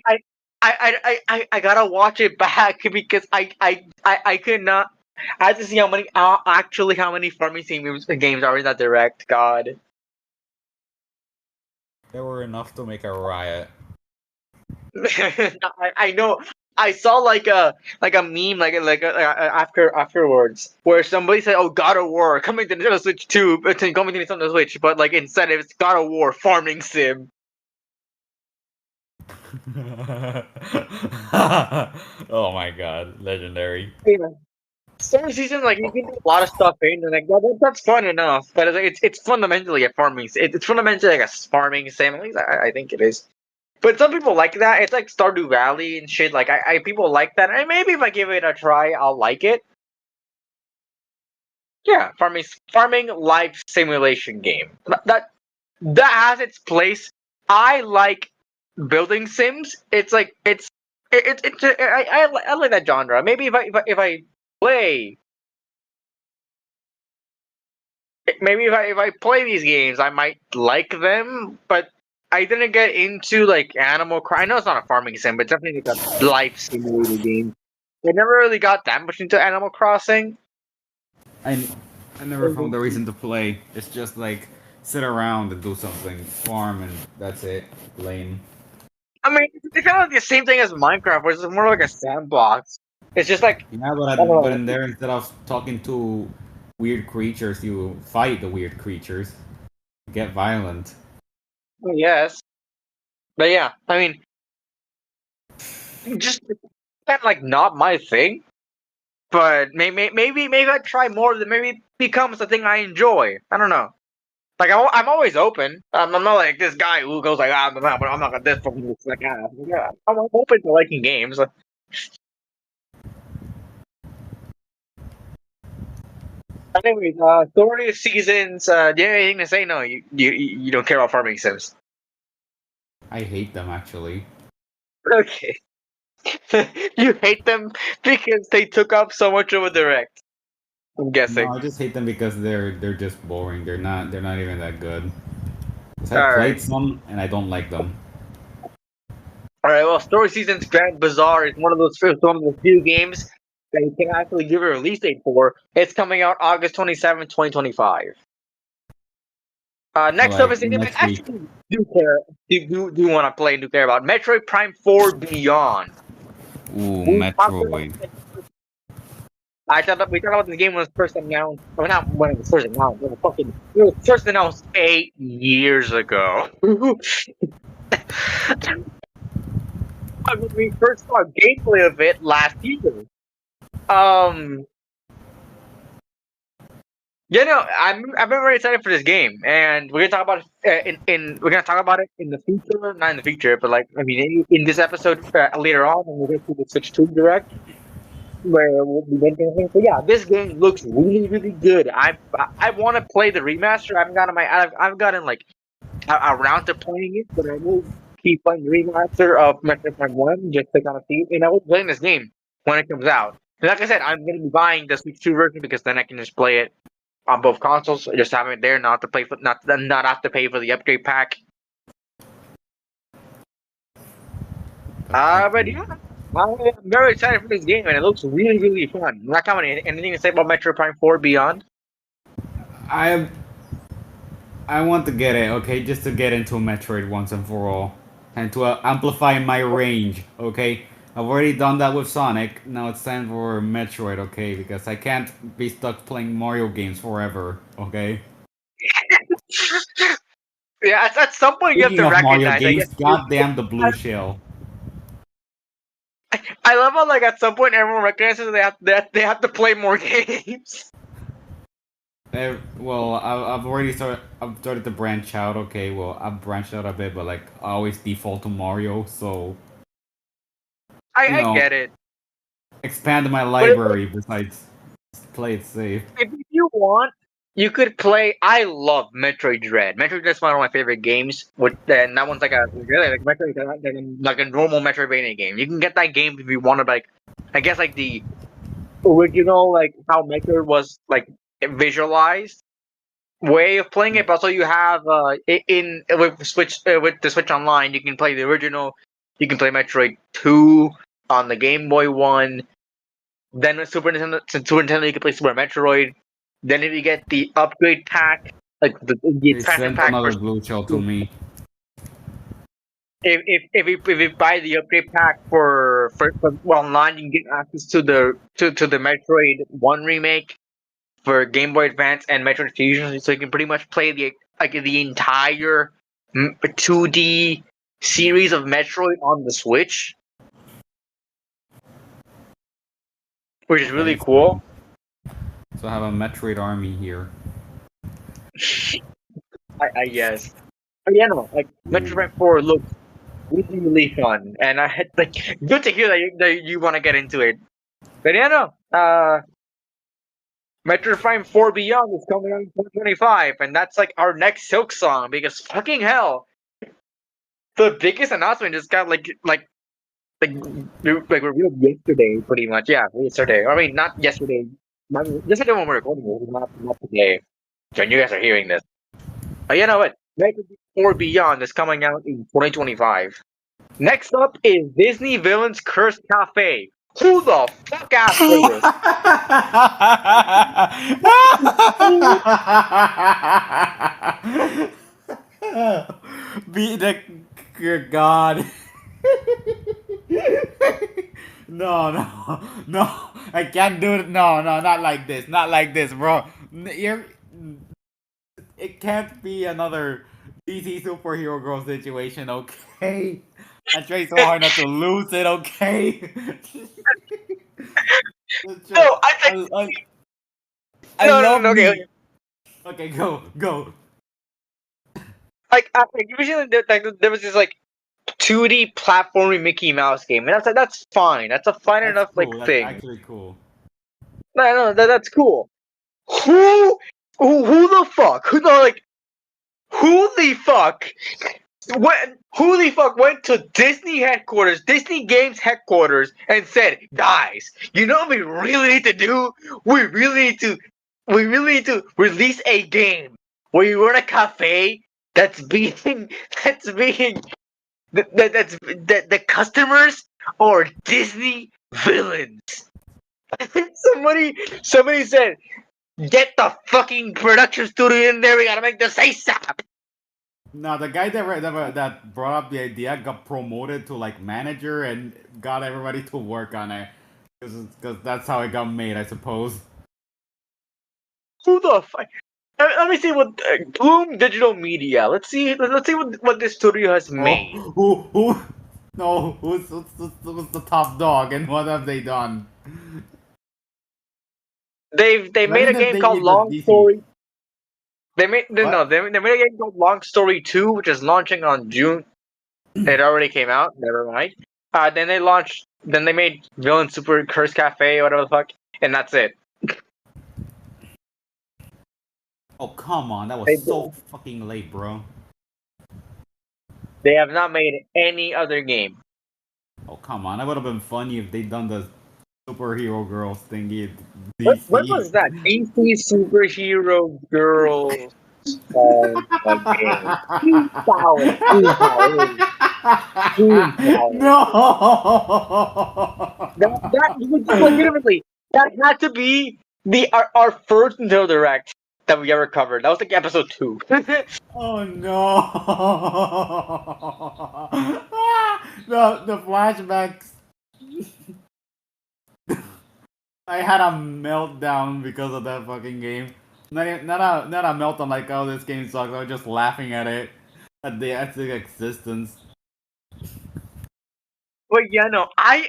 I gotta watch it back because I could not. I had to see how many actually how many farming sim games are in that direct. God. There were enough to make a riot. I know. I saw like a meme afterwards where somebody said, "Oh, God of War coming to Nintendo Switch 2, coming to Nintendo Switch," but like instead it's God of War farming sim. Oh my god, legendary. Yeah. Story season, like you can do a lot of stuff in, and like that's fun enough. But it's fundamentally a farming. It's fundamentally like a farming sim. At least I think it is. But some people like that. It's like Stardew Valley and shit. Like I people like that. And maybe if I give it a try, I'll like it. Yeah, farming life simulation game. That has its place. I like building sims. It's like I like that genre. Maybe if I play if I play these games, I might like them. But I didn't get into like Animal Crossing. I know it's not a farming sim, but definitely like a life simulator game. I never really got that much into Animal Crossing. I I never found a reason to play. It's just like sit around and do something, farm, and that's it. Lame. I mean, it's kind of like the same thing as Minecraft, which is more like a sandbox. It's just like Yeah, I don't but know. in there, instead of talking to weird creatures, you fight the weird creatures. Get violent. Yes, but yeah, I mean, just kind of like not my thing. But maybe I try more. That maybe it becomes a thing I enjoy. I don't know. Like I'm always open. I'm not like this guy who goes like I'm not gonna this fucking like yeah. I'm open to liking games. Anyways, story seasons. Do you have anything to say? No, you don't care about farming sims. I hate them actually. Okay. You hate them because they took up so much of a direct. I'm No, guessing. I just hate them because they're just boring. They're not even that good. 'Cause I All right. played some and I don't like them. All right. Well, Story Seasons Grand Bazaar is one of those few games that you can actually give a release date for. It's coming out August 27th, 2025. All Next up right, is I next week. actually do care. Do want to play and do care about Metroid Prime 4 Beyond. Ooh, We talked about Metroid. it. We talked about this game when it was first announced. Well, not when it was first announced. It was first announced 8 years ago. I mean, we first saw gameplay of it last year. Um, I've been very excited for this game, and we're gonna talk about it in we're gonna talk about it in the future, not in the future, but like I mean, in this episode later on, when we get to the Switch 2 Direct, where we'll be making things. So yeah, this game looks really, really good. I want to play the remaster. I've gotten like around to playing it, but I will keep playing the remaster of Metroid Prime One just to kind of see. And I will play this game when it comes out. And like I said, I'm gonna be buying the Switch 2 version because then I can just play it on both consoles. Just have it there, not to play for not have to pay for the upgrade pack. But yeah, I'm very excited for this game, and it looks really, really fun. Not coming anything to say about Metro Prime 4 Beyond? I I want to get it, okay, just to get into Metroid once and for all, and to amplify my range, okay. I've already done that with Sonic. Now it's time for Metroid, okay, because I can't be stuck playing Mario games forever, okay. Yeah, at some point you have Speaking to of Mario recognize. I games, guess goddamn the blue shell. I love how like at some point everyone recognizes they have to play more games. Well, I've already started. I've started to branch out. Okay, well, I've branched out a bit, but like I always default to Mario, so you I know, get it, expand my but library besides play it safe. if you want, you could play. I love Metroid Dread. Metroid Dread is one of my favorite games. And that one's like a really like Metroid, like a normal Metroidvania game. You can get that game if you wanted, like I guess like the original, like how Metroid was like visualized way of playing it. But also you have in with the Switch Online, you can play the original. You can play Metroid 2 on the Game Boy One. Then with Super Nintendo, you can play Super Metroid. Then if you get the upgrade pack, like the They expansion sent pack for another blue shell to me. if you buy the upgrade pack for online, you can get access to the Metroid One remake for Game Boy Advance and Metroid Fusion, so you can pretty much play the entire 2D series of Metroid on the Switch, which is really Okay, cool. so I have a Metroid army here. I guess. But yeah, no, like Metroid Ooh. Prime 4 looks really, really fun, and I had like good to hear that you want to get into it. But yeah, no, Metroid Prime 4 Beyond is coming out in 2025, and that's like our next Silk song because fucking hell, the biggest announcement just got like like revealed yesterday, pretty much. Yeah, yesterday. I mean, not yesterday. Yesterday when we're recording it, not today. When you guys are hearing this. But you know what? Metroid 4 Beyond is coming out in 2025. Next up is Disney Villains Cursed Cafe. Who the fuck asked for this? Be the God. No, no, no! I can't do it. No, no, not like this. Not like this, bro. You're, it can't be another DC superhero girl situation, okay? I tried so hard not to lose it, okay? No, I think I, I no, love okay, me. okay. Okay, go. Like usually there was this like 2D platforming Mickey Mouse game, and that's fine. That's a fine That's enough like cool. That's thing. actually cool. No, that's cool. Who, who the fuck? Who the fuck? Who the fuck went to Disney headquarters, Disney Games headquarters, and said, "Guys, you know what we really need to do? We really need to release a game where you run a cafe that's being that's being that the customers are Disney villains." Somebody said, "Get the fucking production studio in there. We gotta make this ASAP." No, the guy that brought up the idea got promoted to like manager and got everybody to work on it because that's how it got made, I suppose. Who the fuck? Let me see what Bloom Digital Media. Let's see what this studio has made. Oh, no, who's the top dog and what have they done? They made When a did game they called even Long DC? Story. They made no, What? they made a game called Long Story 2, which is launching on June. It already came out. Never mind. Then they launched. Then they made Villain Super Curse Cafe, whatever the fuck, and that's it. Oh, come on, that was They so fucking late, bro. they have not made any other game. Oh, come on, that would have been funny if they'd done the superhero girls thingy at What DC. was that? DC Superhero Girls game. Team Power. Team Power. Team Power. That legitimately, that had to be our first Nintendo Direct that we ever covered. That was like episode 2. Oh no! The flashbacks. I had a meltdown because of that fucking game. Not a meltdown like, oh, this game sucks. I was just laughing at it. at the actual existence. But yeah, no, I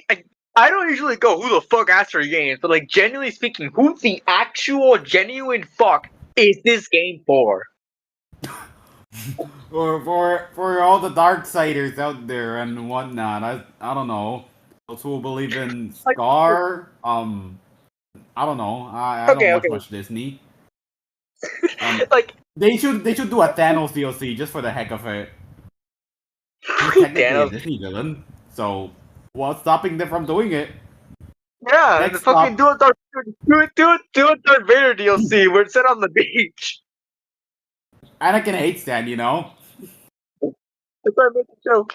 don't usually go who the fuck asked for games, but like genuinely speaking, who the actual genuine fuck is this game for? Or for all the darksiders out there and whatnot. I don't know. Those who believe in Like, Scar. I don't know. I don't okay, watch okay, much Disney. Um, like they should do a Thanos DLC just for the heck of it. He's technically a Thanos. Disney villain, so what's stopping them from doing it? Yeah, the Next fucking up, do a Darth Vader DLC where it's set on the beach. Anakin hates that, you know. That's why I made the joke.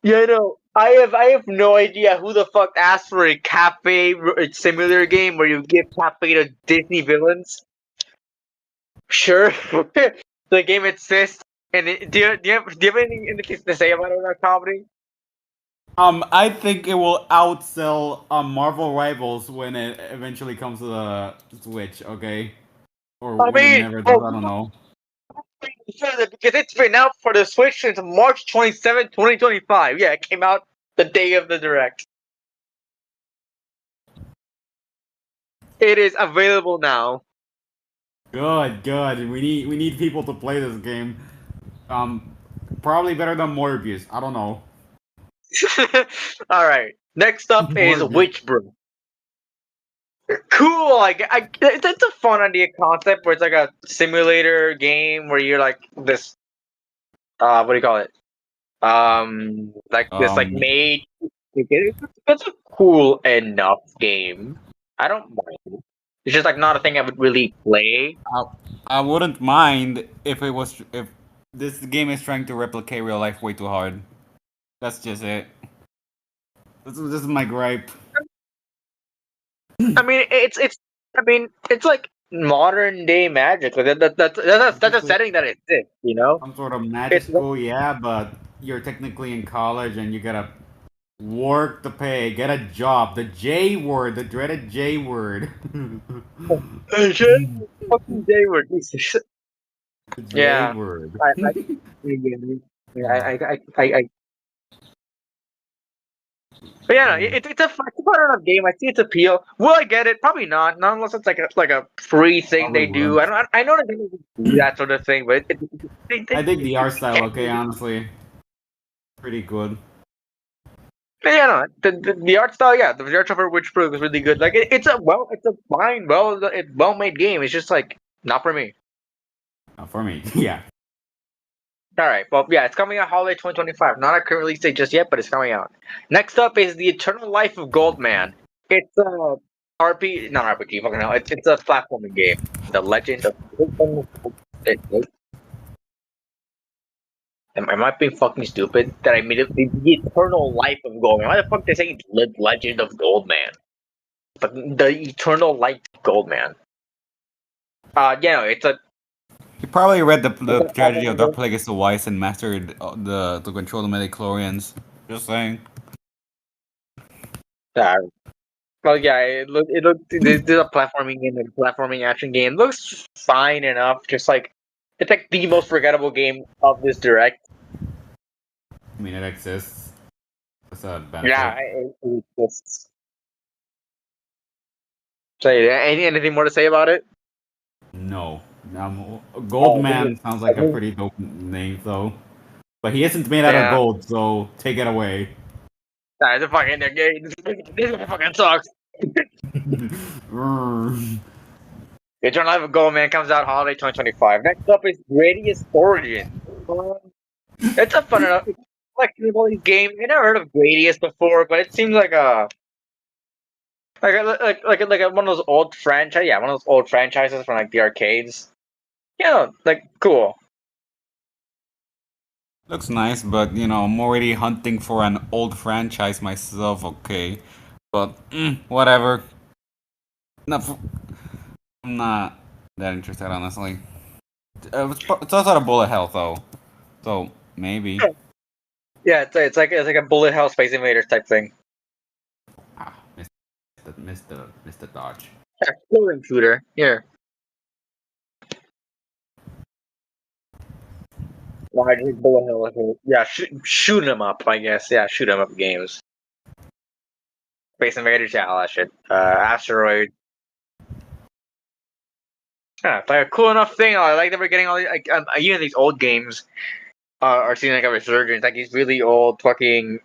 Yeah, I know. I have no idea who the fuck asked for a cafe simulator game where you give cafe to Disney villains. Sure, the game exists. And do you have anything to say about it on comedy? I think it will outsell Marvel Rivals when it eventually comes to the Switch. Okay, or I when it mean, never does. I well, don't know. because it's been out for the Switch since March 27th, 2025. Yeah, it came out the day of the direct. It is available now. Good, good. We need people to play this game. Probably better than Morbius. I don't know. All right. Next up is Morbius. Witchbrew. Cool. It's a fun idea concept where it's like a simulator game where you're like this. What do you call it? Like this like Um, maid. It's a cool enough game. I don't mind. It's just like not a thing I would really play. I, I wouldn't mind if this game is trying to replicate real life way too hard. That's just it. This is my gripe. I mean, it's like modern day magic. Like that's a It's setting that exists. You know, some sort of magic it's school, yeah, but you're technically in college and you gotta work to pay, get a job. The J word, the dreaded J word. fucking day word. The J Yeah, word. I, I, yeah, I. But yeah, no, it's a fun enough game. I see its appeal. Will I get it? Probably not. Not unless it's like a free thing Probably they do. wouldn't. I know they don't do that sort of thing, but I think the art style, can't okay, do it. honestly, pretty good. But yeah, no, the art style, yeah, the art style for Witch Brew is really good. Like it's a fine, well made game. It's just like not for me. For me, yeah. All right, well, yeah, it's coming out holiday 2025. Not a current release date just yet, but it's coming out. Next up is the Eternal Life of Goldman. It's a not RPG, fucking hell. It's a platforming game. The Legend of. Am I being fucking stupid? That I made it the Eternal Life of Goldman. Why the fuck they saying Legend of Goldman? But the Eternal Life of Goldman. Yeah, no, He probably read it's the a tragedy of platforming Dark game. Plagueis twice and mastered the to control the midichlorians. Just saying. Yeah, well, yeah, this is a platforming game, a platforming action game. It looks fine enough. Just like it's like the most forgettable game of this direct. I mean, it exists. That's a Yeah, benefit. it just say anything more to say about it? No. Oh, this is Goldman sounds like a this- pretty dope name, though. But he isn't made out of yeah. gold, so take it away. Nah, it's a fucking game. This fucking sucks. Eternal Life of Gold Man comes out holiday 2025. Next up is Gradius Origin. It's a fun enough. It's like all these games. I never heard of Gradius before, but it seems like one of those old franchise. Yeah, one of those old franchises from like the arcades. Yeah, like cool. Looks nice, but I'm already hunting for an old franchise myself. Okay, but whatever. No, I'm not that interested, honestly. It's also a bullet hell, though. So maybe. Yeah, it's like a bullet hell Space Invaders type thing. Ah, missed the dodge. Yeah, exploring shooter. Here. Bullet Hell. Yeah, shoot 'em up, I guess. Yeah, shoot 'em up games. Space Invaders, yeah, all that shit. Asteroid. Yeah, it's like a cool enough thing. I like that we're getting all these, like, even these old games are seeing like a resurgence. Like these really old fucking.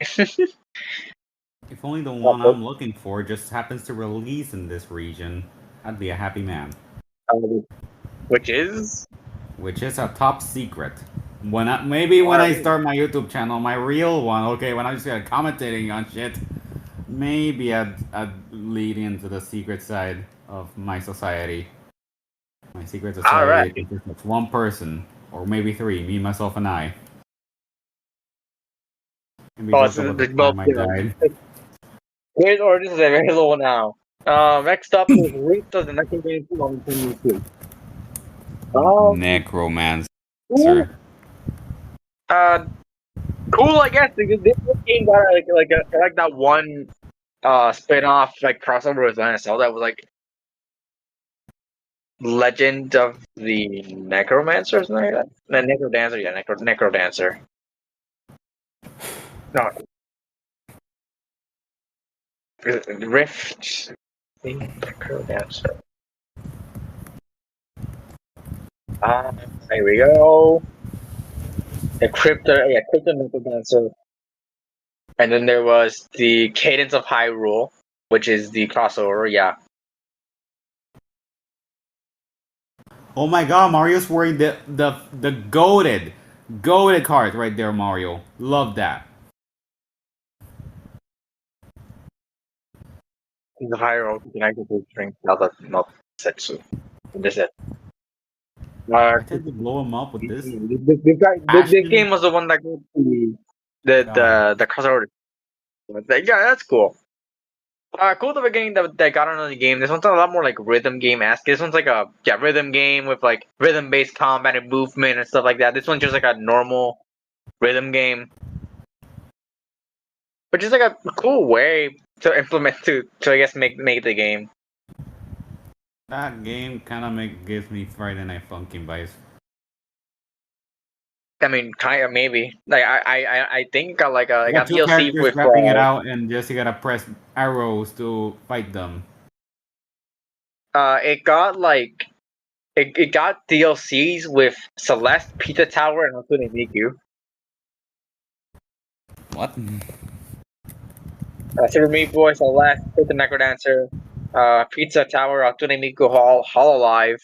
If only the one I'm looking for just happens to release in this region, I'd be a happy man. Which is? Which is a top secret. When I start my YouTube channel, my real one, okay, when I'm just commentating on shit, maybe I'd lead into the secret side of my society. My secret society consists of one person, or maybe three, me, myself, and I. This is the both. Great Origins is available now. Next up is Rift of the Necromancer on 2022. Necromancer. Cool, I guess, because this game got like that one spin-off like crossover with NSL that was like Legend of the Necromancer or something like that. The Necrodancer, yeah, Necrodancer. No. Rift the Necrodancer. Here we go. The Crypto Necrodancer. And then there was the Cadence of Hyrule, which is the crossover, yeah. Oh my god, Mario's wearing the goated card right there, Mario. Love that. The Hyrule connected to the string. Not Setsu. This is it. I tend to blow him up with this. This game was the one that got the crossover. Yeah, that's cool. Cool that we're getting that got another game. This one's a lot more like rhythm game-esque. This one's like a rhythm game with like rhythm-based combat and movement and stuff like that. This one's just like a normal rhythm game, which is like a cool way to implement to I guess make the game. That game kind of gives me Friday Night Funkin' vibes. I mean, kind of maybe. Like I think got like a two DLC characters with grabbing it out, and just you gotta press arrows to fight them. It got like it got DLCs with Celeste, Pizza Tower, and Hatsune Miku. What? Super Meat Boy, Celeste, the Necrodancer, Pizza Tower, Hatsune Miku, Hololive,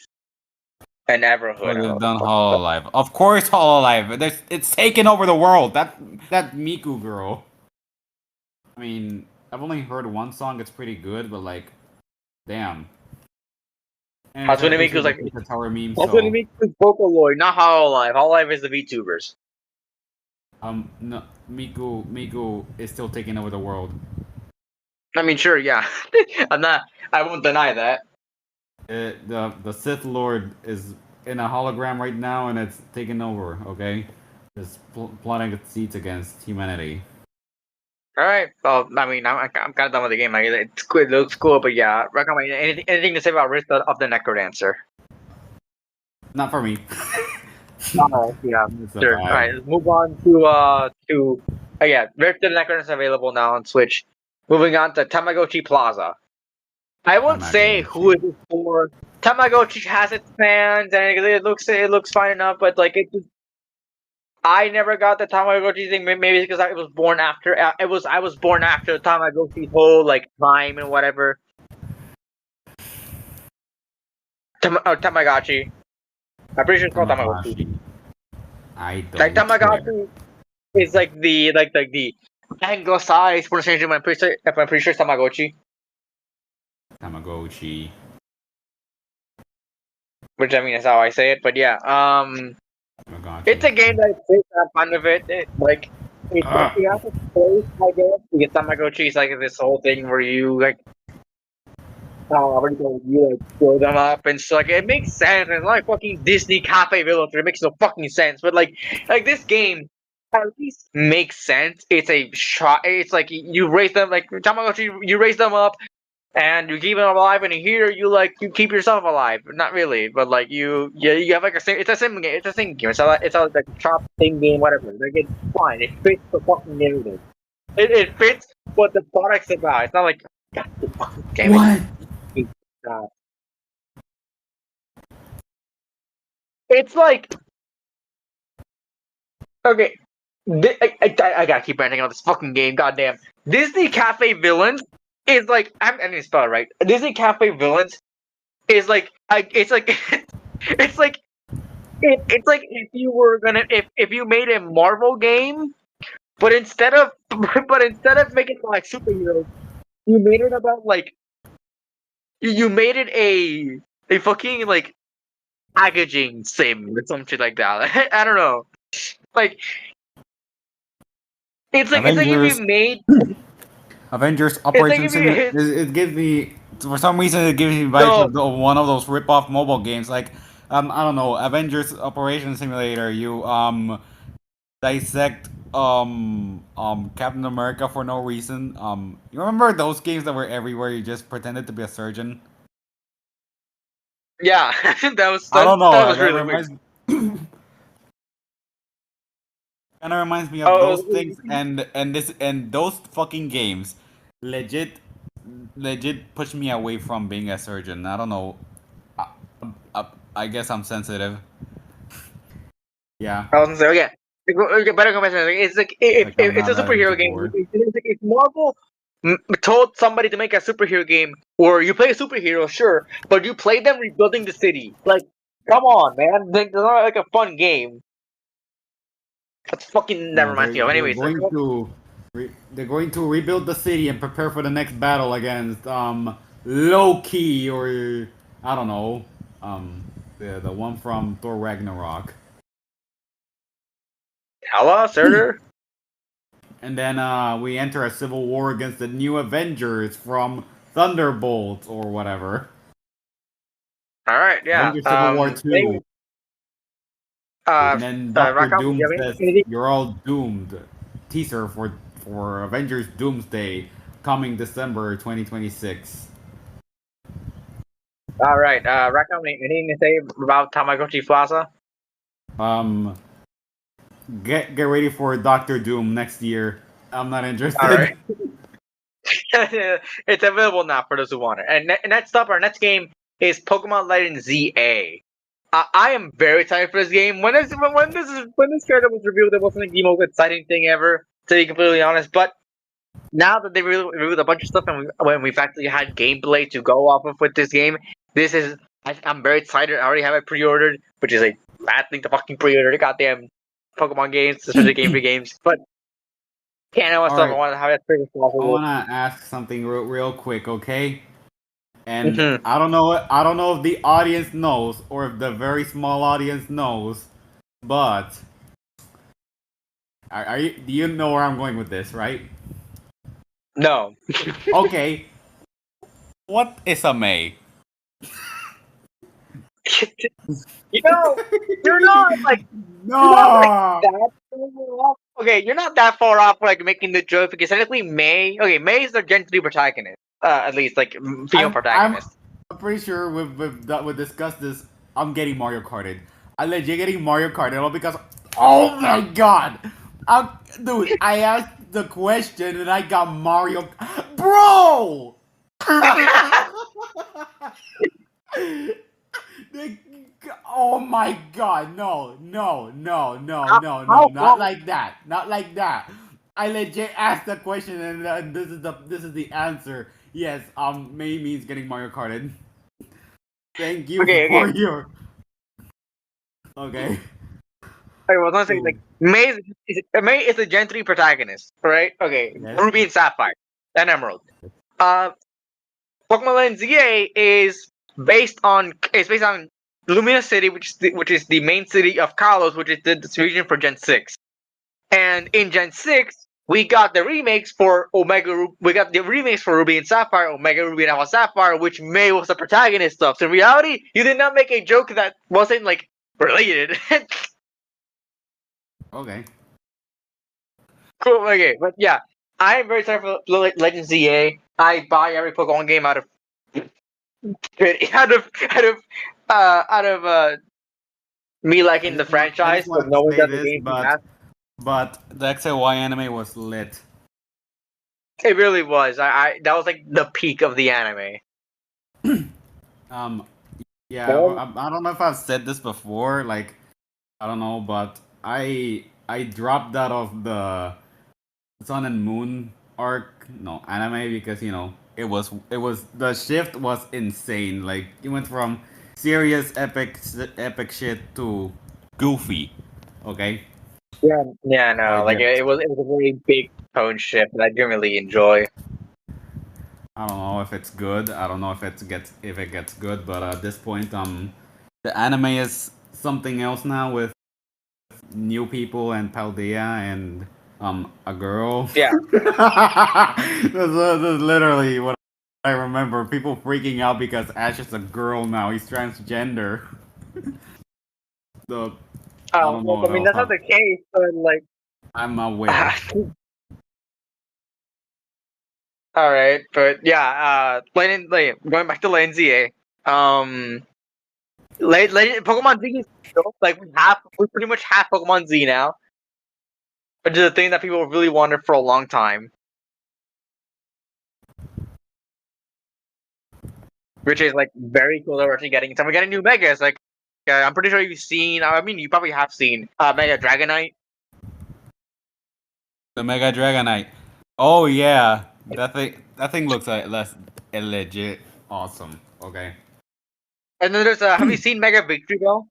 and Everhood. They've done Hololive. Of course, Hololive. It's taken over the world. That Miku girl. I mean, I've only heard one song. It's pretty good, but like, damn. And Hatsune Miku's like Pizza Tower meme. Hatsune Miku's Vocaloid, not Hololive. Hololive is the VTubers. No, Miku is still taking over the world. I mean, sure, yeah. I won't deny that. The Sith Lord is in a hologram right now, and it's taking over. Okay, just plotting its seats against humanity. All right. Well, I mean, I'm kind of done with the game. Like, it's cool, it looks cool, but yeah, recommend anything to say about Rift of the Necrodancer? Not for me. Yeah, sure. All right, let's move on to Rift of the Necrodancer is available now on Switch. Moving on to Tamagotchi Plaza. I won't say who it is for. Tamagotchi has its fans, and it looks fine enough, but like I never got the Tamagotchi thing. Maybe because I was born after. I was born after Tamagotchi's whole like time and whatever. Tamagotchi. I'm pretty sure it's called Tamagotchi. I don't like Tamagotchi is like the anglicized pronunciation. I'm pretty sure it's Tamagotchi. Tamagotchi. Which I mean is how I say it, but yeah. It's a game that takes that fun of it. You have to play, I guess. You get Tamagotchi. It's like this whole thing where you like, grow them up and so like it makes sense. It's like fucking Disney Cafe Village. It makes no fucking sense. But like this game at least makes sense. It's a shot. It's like you raise them like Tamagotchi. You raise them up, and you keep it alive. And here you keep yourself alive. Not really, but like you have like it's a sim game. It's a sim game. It's a like shop sim game, whatever. Like it's fine. It fits the fucking narrative. It fits what the product's about. It's not like God damn What? it. It's like okay. I gotta keep ranting on this fucking game. Goddamn. Disney Cafe Villains is like I didn't spell it right. Disney Cafe Villains is like it's like it's like it's like if you were gonna if you made a Marvel game, but instead of making it like superheroes, you made it about like you made it a fucking like packaging sim or some shit like that. I don't know. Like it's like if you Avengers made Avengers it's like Operation if you Simulator. It gives me, for some reason, it gives me vibes no of one of those rip-off mobile games. Like, I don't know, Avengers Operation Simulator. You dissect Captain America for no reason. You remember those games that were everywhere? You just pretended to be a surgeon. yeah I don't know. that was That really weird. reminds. Kind of reminds me of Oh those things and those fucking games legit push me away from being a surgeon. I don't know. I, I guess I'm sensitive. Yeah, I was gonna say okay. Better go back to it's like like I'm it's not a that into superhero game. gore. It's like if Marvel told somebody to make a superhero game, or you play a superhero, sure, but you play them rebuilding the city. Like, come on, man! Like, it's not like a fun game. That's fucking that No, reminds me of. they're Anyways, going to they're going to rebuild the city and prepare for the next battle against Loki or I don't know the one from Thor Ragnarok. hello, sir. And then we enter a civil war against the new Avengers from Thunderbolts or whatever. All right, yeah. Avengers Civil War 2. Anyway, And then Doctor Rakan, do Doom you have says, anything? "You're all doomed." Teaser for Avengers Doomsday coming December 2026. All right, Rakan, anything to say about Tamagotchi Plaza? Um, get ready for Doctor Doom next year. I'm not All interested. right. It's available now for those who want it. And next up, our next game is Pokemon Legends ZA. I am very excited for this game. When this trailer was revealed, it wasn't like the most exciting thing ever, to be completely honest. But now that they revealed a bunch of stuff and when we've actually had gameplay to go off of with this game, this is I'm very excited. I already have it pre-ordered, which is a bad thing to fucking pre-order the goddamn Pokemon games, especially Game Freak games. But can't know All myself. I right, want to have it pretty I possible. wanna ask something real quick, okay? And Mm-hmm. I don't know if the audience knows or if the very small audience knows, but are you do you know where I'm going with this, right? No. Okay. What is a May? You know, you're not like No. that far off. Okay, you're not that far off like making the joke because technically May. Okay, May is the Gen 3 protagonist. At least like female I'm protagonist. pretty sure we discussed this. I'm getting Mario Karted. I'm legit getting Mario Karted all because oh my god, dude! I asked the question and I got Mario, bro. The- oh my god, no, How not come? like that, not like that. I legit asked the question and this is the answer. Yes, May means getting Mario Karted. Thank you Okay, for okay. your okay. I was gonna say like Dude, May is the Gen 3 protagonist, right? Okay, yes. Ruby and Sapphire and Emerald. Uh, Pokemon Legends ZA is based on Lumina City, which is the main city of Kalos, which is the region for Gen 6. And in Gen 6, we got the remakes for we got the remakes for Ruby and Sapphire, Omega Ruby and Alpha Sapphire, which May was the protagonist of. So in reality, you did not make a joke that wasn't like related. Okay. Cool. Okay, but yeah. I am very sorry for Legends ZA. I buy every Pokemon game out of out of me I liking the just want I just franchise, but wanted to knowing say that the this, games we have, but the XY anime was lit. it really was. I that was like the peak of the anime. Um, yeah, Well, I don't know if I've said this before. Like, I don't know, but I dropped out of the Sun and Moon arc, no anime, because it was the shift was insane. Like, you went from serious epic shit to goofy. Okay, yeah, no, I like get. it was a very big tone shift that I didn't really enjoy. I don't know if it's good. I don't know if it gets good, but at this point, the anime is something else now with new people and Paldea and a girl. Yeah. That's literally what I remember. People freaking out because Ash is a girl now. He's transgender. So I don't know Well, I what mean else. that's not the case, but like, I'm aware. all right, but yeah, going back to Lane ZA, Pokemon Z is still, like we pretty much have Pokemon Z now, which is a thing that people really wanted for a long time. Which is like very cool that we're actually getting. So we're getting new megas. Like, I'm pretty sure you've seen. I mean, you probably have seen Mega Dragonite. The Mega Dragonite. Oh yeah, that thing looks like less legit awesome. Okay. And then there's have you seen Mega Victory Bell?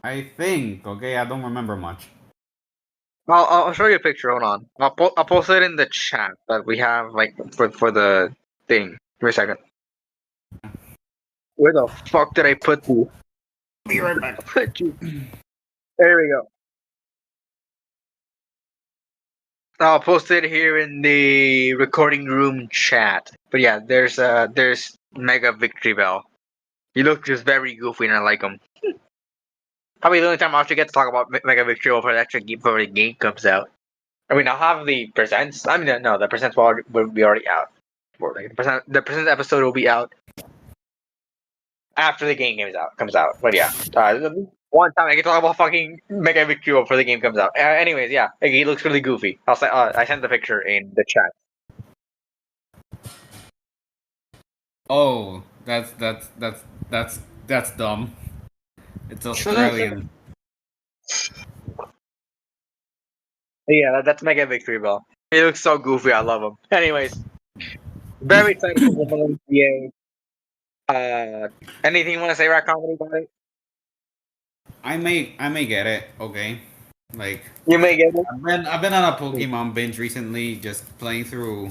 I think. Okay, I don't remember much. I'll show you a picture. Hold on. I'll post it in the chat that we have like for the thing. Give me a second. Where the fuck did I put you? Be right back. Put you. There we go. I'll post it here in the recording room chat. But yeah, there's Mega Victory Bell. He looks just very goofy, and I like him. Probably the only time I'll actually get to talk about Mega Victory before the actual game, before the game comes out. I mean, I'll have the presents. I mean, no, the presents will be already out. Like, the present episode will be out after the game comes out. But yeah, one time I get to talk about fucking Mega Victory before the game comes out. Anyways, yeah, like, he looks really goofy. I'll say I sent the picture in the chat. Oh, that's dumb. It's Australian. Yeah, that's Mega Victory Bell. He looks so goofy. I love him. Anyways, very excited for the NBA. Anything you want to say, Rat Comedy, about it? I may get it. Okay, like You may get it. I've been on a Pokemon binge recently, just playing through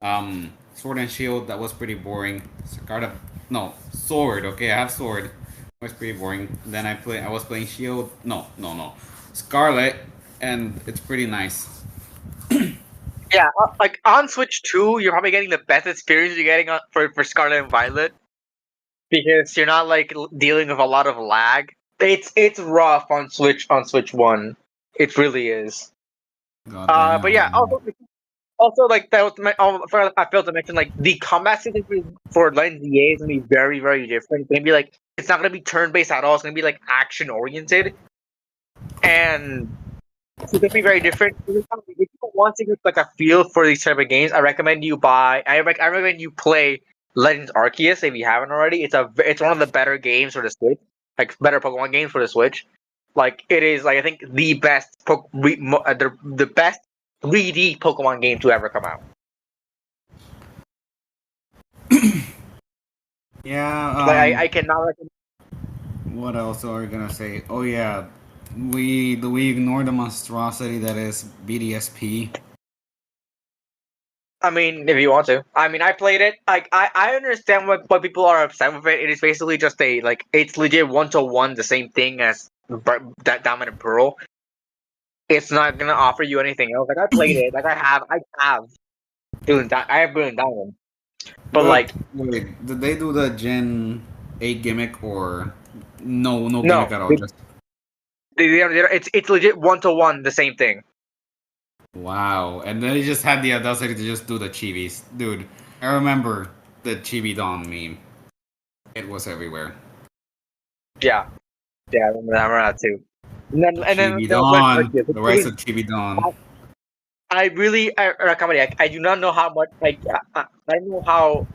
Sword and Shield. That was pretty boring. No, Sword. Okay, I have Sword. It was pretty boring. Then I was playing Shield. No, Scarlet, and it's pretty nice. Yeah, like on Switch 2, you're probably getting the best experience you're getting for Scarlet and Violet because you're not like dealing with a lot of lag. It's rough on Switch 1. It really is. God damn. But yeah, also like that was I failed to mention like the combat system for Legends EA is gonna be very very different. It's gonna be like it's not gonna be turn based at all. It's gonna be like action oriented, and it's gonna be very different. If you want to get like a feel for these type of games, I recommend you I recommend you play Legends Arceus if you haven't already. It's one of the better games for the Switch, like better Pokemon games for the Switch. Like it is like I think the best the best 3D Pokemon game to ever come out. Yeah. Like I cannot recommend. What else are we gonna say? Oh yeah, we ignore the monstrosity that is BDSP. I mean, if you want to. I mean, I played it. Like, I understand what people are upset with it. It is basically just it's legit 1-to-1, the same thing as that Dominant Pearl. It's not gonna offer you anything else. Like, I played it. Like, I have Brilliant Diamond. But But like, wait, did they do the Gen 8 gimmick or no no, gimmick at all? Just it's legit 1-to-1, the same thing. Wow. And then he just had the audacity to just do the chibis. Dude, I remember the chibi don meme. It was everywhere. Yeah, yeah, I remember that too. And then Chibi the Red don. Arceus. The rise of chibi don. I really, comedy. I do not know how much. Like, I don't know how.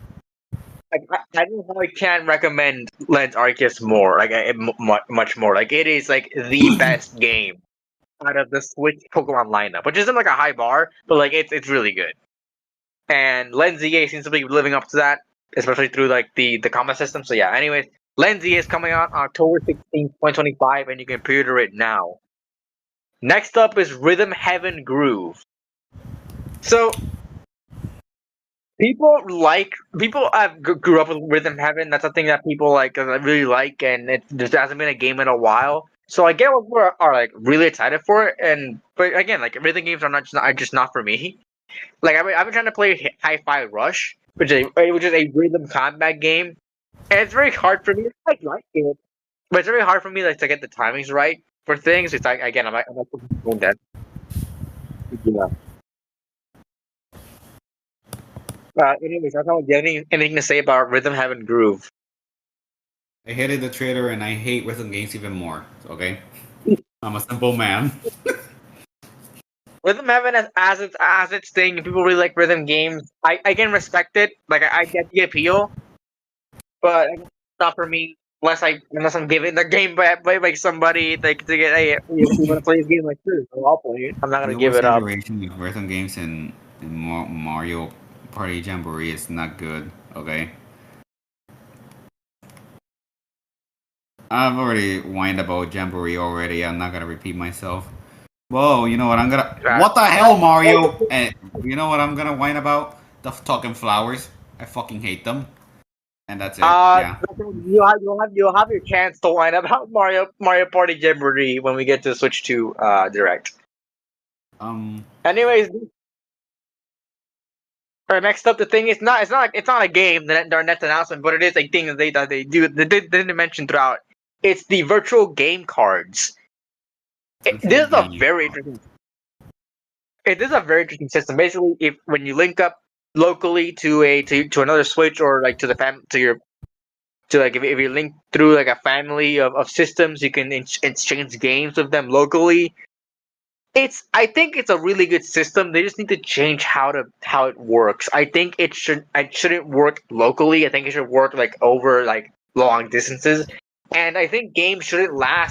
Like, I don't know how I can recommend Lens Arceus more. Like, much more. Like, it is like the best game out of the Switch Pokemon lineup, which isn't like a high bar, but like it's really good. And Lens ZA seems to be living up to that, especially through like the combat system. So yeah. Anyways, Lens ZA is coming out October 16th, 2025, and you can pre-order it now. Next up is Rhythm Heaven Groove. So people have grew up with Rhythm Heaven. That's a thing that people like really like, and there hasn't been a game in a while. So I get what people are like really excited for it, but again, like rhythm games are just not for me. Like I've been trying to play Hi-Fi Rush, which is a rhythm combat game, and it's very hard for me. I like it, but it's very hard for me like to get the timings right for things. It's like again, I'm like going dead. Yeah. Anyways, I don't have anything to say about Rhythm Heaven Groove. I hated the trailer and I hate rhythm games even more. Okay? I'm a simple man. Rhythm Heaven as its thing, and people really like rhythm games. I can respect it. Like I get the appeal, but it's not for me unless I'm giving the game by like somebody like to get hey you want to play this game like sure, so I'll play it. I'm not The gonna give it up. oversaturation of rhythm games in Mario Party Jamboree is not good. Okay? I've already whined about Jamboree already. I'm not gonna repeat myself. Whoa, you know what I'm gonna. Uh, What the hell, Mario? And you know what I'm gonna whine about? The talking flowers. I fucking hate them. And that's it. Yeah. you'll have your chance to whine about Mario Party Jamboree when we get to Switch 2 Direct. Um. Anyways, next up, the thing is it's not a game their next announcement, but it is a thing that they do they didn't mention throughout. It's the virtual game cards. Virtual game. This is a very interesting system. Basically, if when you link up locally to another Switch or like to the fam to your to like if you link through like a family of systems, you can exchange games with them locally. I think it's a really good system. They just need to change how it works. I think it shouldn't work locally. I think it should work like over like long distances. And I think games shouldn't like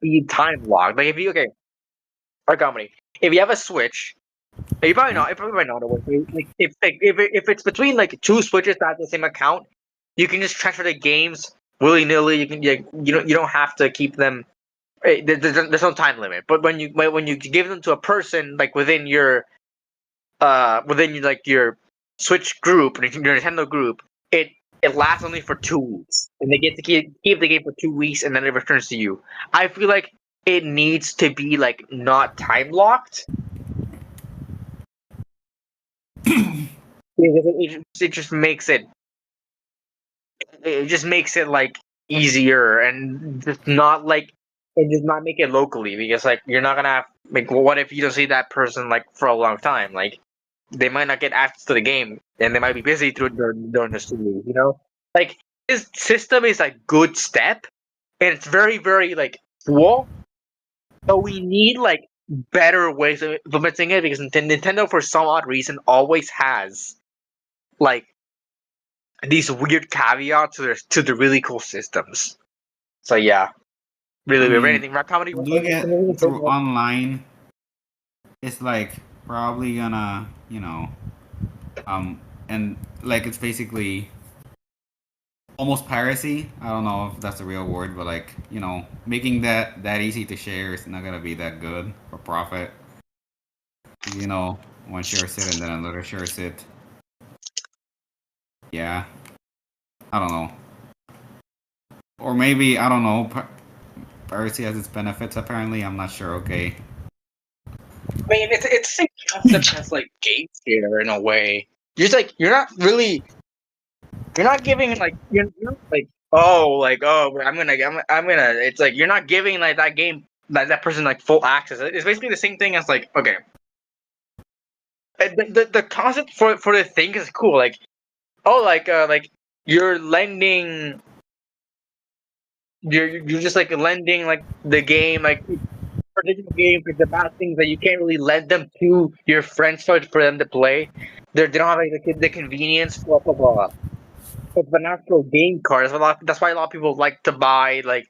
be time locked. Like if you okay, our company. If you have a Switch, Yeah. you probably know the way. If it's between like two Switches that have the same account, you can just transfer the games willy nilly. You don't have to keep them. There's no time limit. But when you give them to a person like within your Switch group, your Nintendo group, it lasts only for 2 weeks, and they get to keep the game for 2 weeks, and then it returns to you. I feel like it needs to be like not time locked. Because it just makes it like easier and just not like and just not make it locally because like you're not gonna have like well, what if you don't see that person like for a long time like they might not get access to the game and they might be busy during the studio, like this system is a good step and it's very very like cool, but we need like better ways of implementing it because Nintendo for some odd reason always has like these weird caveats to the really cool systems. So yeah, I really weird. mean, Anything, Rock Comedy? doing it through online is like probably gonna, and like it's basically almost piracy. I don't know if that's a real word, but like, making that easy to share is not gonna be that good for profit. You know, one shares it and then another shares it. Yeah, I don't know. Or maybe I don't know. Piracy has its benefits. Apparently, I'm not sure. Okay. I mean, it's the same concept as like game share in a way. You're not giving like you're not like I'm gonna. It's like you're not giving like that game that person like full access. It's basically the same thing as like okay. the concept for the thing is cool. Like, oh, like you're lending, you're just like lending like the game, like particular game, like the bad things that you can't really lend them to your friends for them to play. They don't have like the convenience of an actual game card. That's why a lot of people like to buy like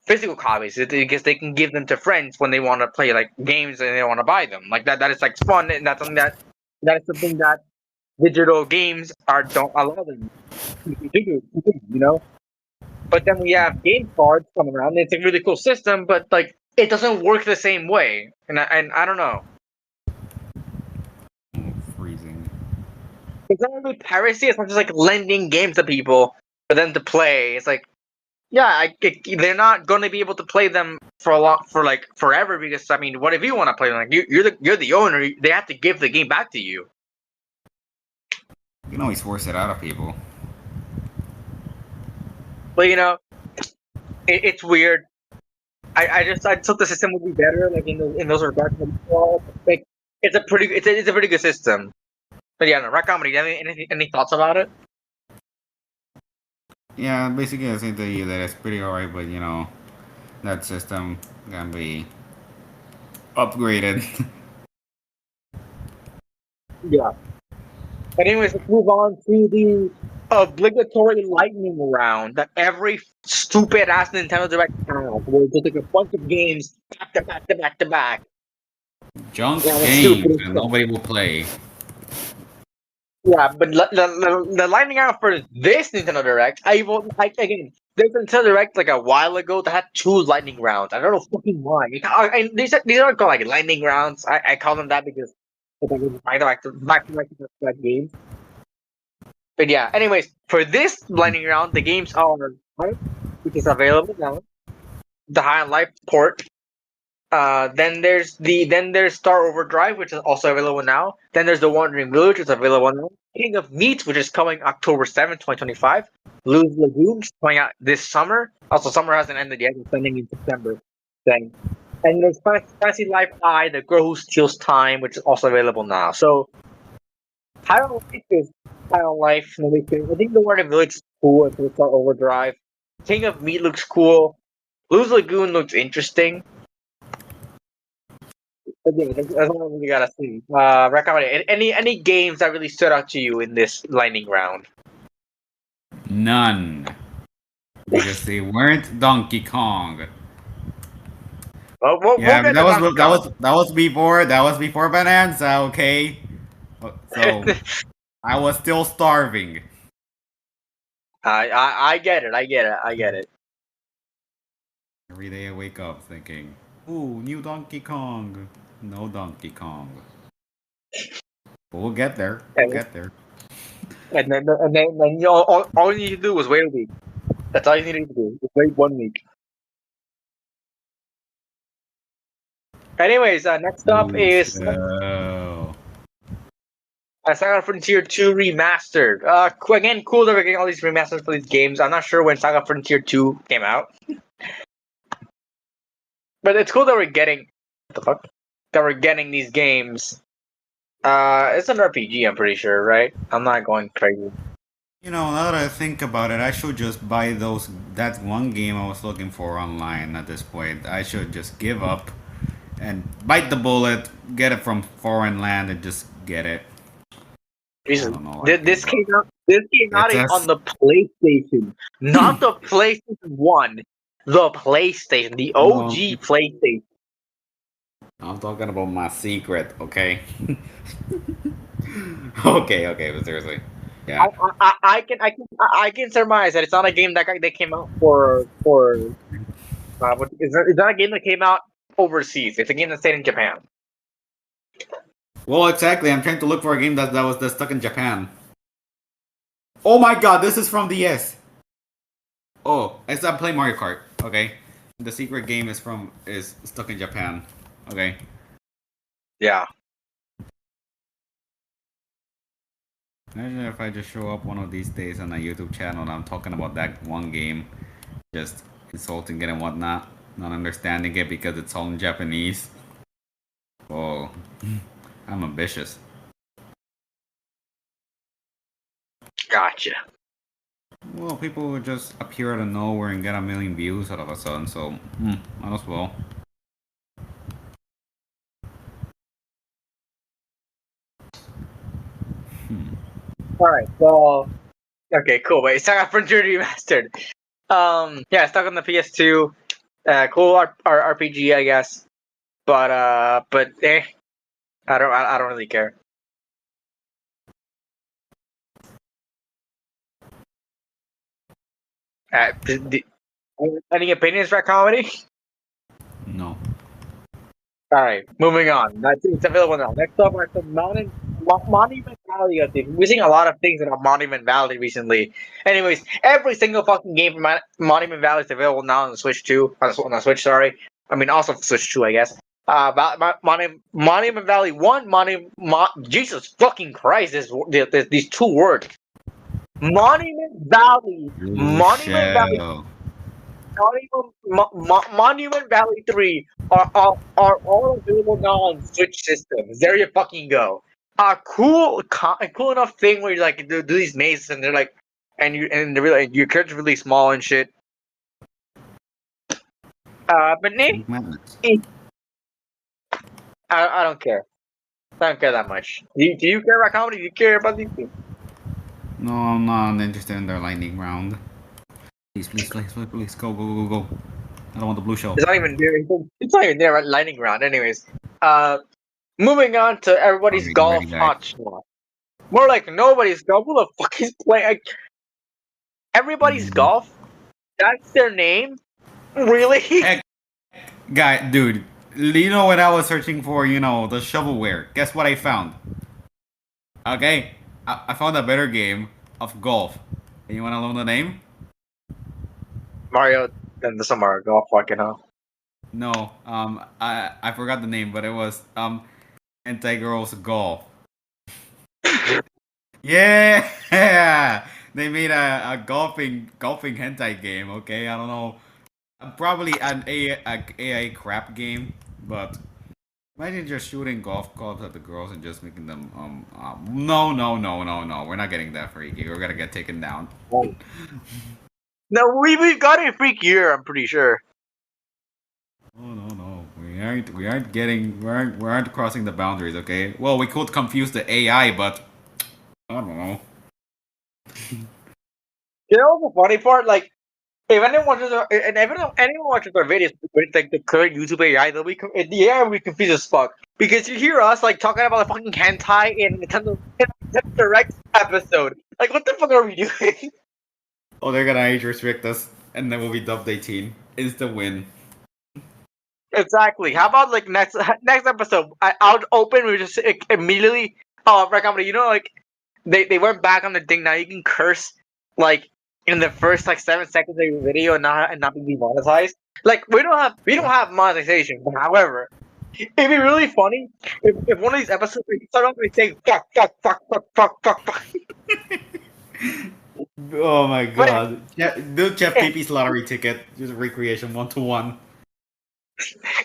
physical copies because they can give them to friends when they want to play like games and they want to buy them. Like that is like fun, and that's something that is something that digital games are don't allow them to do. You know. But then we have game cards coming around. And it's a really cool system, but like it doesn't work the same way, and I don't know. Freezing. It's not really piracy. It's not just like lending games to people for them to play. It's like, yeah, they're not going to be able to play them for like forever because I mean, what if you want to play them? Like you're the owner. They have to give the game back to you. You can always force it out of people. But you know, it's weird. I thought the system would be better, like in those regards. Like it's a pretty good system. But yeah, no, RAT Comedy. Do you have any thoughts about it? Yeah, basically I say to you that it's pretty alright, but you know, that system can be upgraded. Yeah. But anyways, let's move on to the obligatory lightning round that every stupid ass Nintendo Direct has, where it's just like a bunch of games back to back to back to back. Junk Yeah, that's stupid games as and fuck. nobody will play. Yeah, but the lightning round for this Nintendo Direct, again, there's a Nintendo Direct like a while ago that had two lightning rounds. I don't know fucking why. These aren't called like lightning rounds. I call them that because it's like back to back games. But yeah, anyways, for this lightning round, the games are Hype, which is available now. The High on Life port. Then there's Star Overdrive, which is also available now. Then there's the Wandering Village, which is available now. King of Meat, which is coming October 7th, 2025. Lose Lagoon, which is coming out this summer. Also, summer hasn't ended yet; it's ending in September. Then, and there's Fantasy Life I, The Girl Who Steals Time, which is also available now. So High on Life is High on Life. I think the Wandering Village is cool. It's Star Overdrive. King of Meat looks cool. Blues Lagoon looks interesting. But yeah, that's all we gotta see. Recommend any games that really stood out to you in this lightning round? None. Because they weren't Donkey Kong. Well, we'll Yeah, but get to Donkey Kong. that was before Bonanza, okay? So I was still starving. I get it. I get it. I get it. Every day I wake up thinking, ooh, new Donkey Kong. No Donkey Kong. But we'll get there. We'll And, get there. and then you know, all you need to do was wait a week. That's all you needed to do. Just wait 1 week. Anyways, next up Ooh, is so... Saga Frontier 2 Remastered. Again, cool that we're getting all these remasters for these games. I'm not sure when Saga Frontier 2 came out, but it's cool that we're getting. What the fuck? That we're getting these games. It's an RPG, I'm pretty sure, right? I'm not going crazy. You know, now that I think about it, I should just buy those. That one game I was looking for online at this point. I should just give up and bite the bullet, get it from foreign land, and just get it. I don't know. I This give up. came out. This came out It's a. on the PlayStation, not the PlayStation One. The PlayStation, the No, OG PlayStation. I'm talking about my secret, okay? Okay, but seriously. Yeah. I can surmise that it's not a game that came out for. It's not a game that came out overseas. It's a game that stayed in Japan. Well, exactly. I'm trying to look for a game that's stuck in Japan. Oh my god, this is from DS. Oh, I'm playing Mario Kart. Okay, the secret game is stuck in Japan. Okay. Yeah. Imagine if I just show up one of these days on a YouTube channel and I'm talking about that one game, just insulting it and whatnot, not understanding it because it's all in Japanese. Oh, I'm ambitious. Gotcha. Well, people would just appear out of nowhere and get a million views out of a sudden, so might as well. All right. Well. Okay. Cool. Wait. Saga Frontier Remastered. Yeah. Stuck on the PS2. Cool RPG, I guess. But I don't really care. Any opinions for comedy? No. All right, moving on. It's available now. Next up, are some Monument Valley updates. We're seeing a lot of things in Monument Valley recently. Anyways, every single fucking game from Monument Valley is available now on the Switch 2. On the Switch, sorry. I mean, also Switch 2, I guess. Monument Valley 1, Jesus fucking Christ, these two words. Monument Valley. Monument Valley. Shell. Monument Valley 3 are all available now on Switch systems. There you fucking go. A cool enough thing where you like do these mazes and they're like, and they're really, your character's really small and shit. But I don't care. I don't care that much. Do you care about comedy? Do you care about these things? No, I'm not interested in their lightning round. Please, go. I don't want the blue shell. It's not even there. It's not even there at lightning round. Anyways, moving on to everybody's golf hotshot. More like nobody's golf. Who the fuck is playing? Like, everybody's golf. That's their name. Really? Heck, guy, dude. You know when I was searching for, the shovelware, guess what I found? Okay, I found a better game of golf. And you want to know the name? Mario and the Summer golf fucking hell. No, I forgot the name, but it was Anti-Girls Golf. Yeah, they made a golfing hentai game. Okay, I don't know, probably an AI crap game, but imagine just shooting golf clubs at the girls and just making them no, we're not getting that freaky. We're gonna get taken down. No, we've got a freak year. I'm pretty sure. Oh no, we aren't crossing the boundaries. Okay, well, we could confuse the AI, but I don't know. You know the funny part? Like, if anyone watches our videos with like the current YouTube AI, the AI will be confused as fuck. Because you hear us like talking about the fucking hentai in Nintendo Direct episode. Like, what the fuck are we doing? Oh, they're gonna age restrict us, and then we'll be dubbed 18. Instant win. Exactly. How about like next episode? I'll open. We just immediately. Oh, right, comedy. You know, like they went back on the thing. Now you can curse like in the first like 7 seconds of your video and not be demonetized. Like we don't have monetization. But however, it'd be really funny if one of these episodes we start off with saying fuck. Oh my god. Do Jeff Pepe's lottery ticket. Just recreation 1-to-1.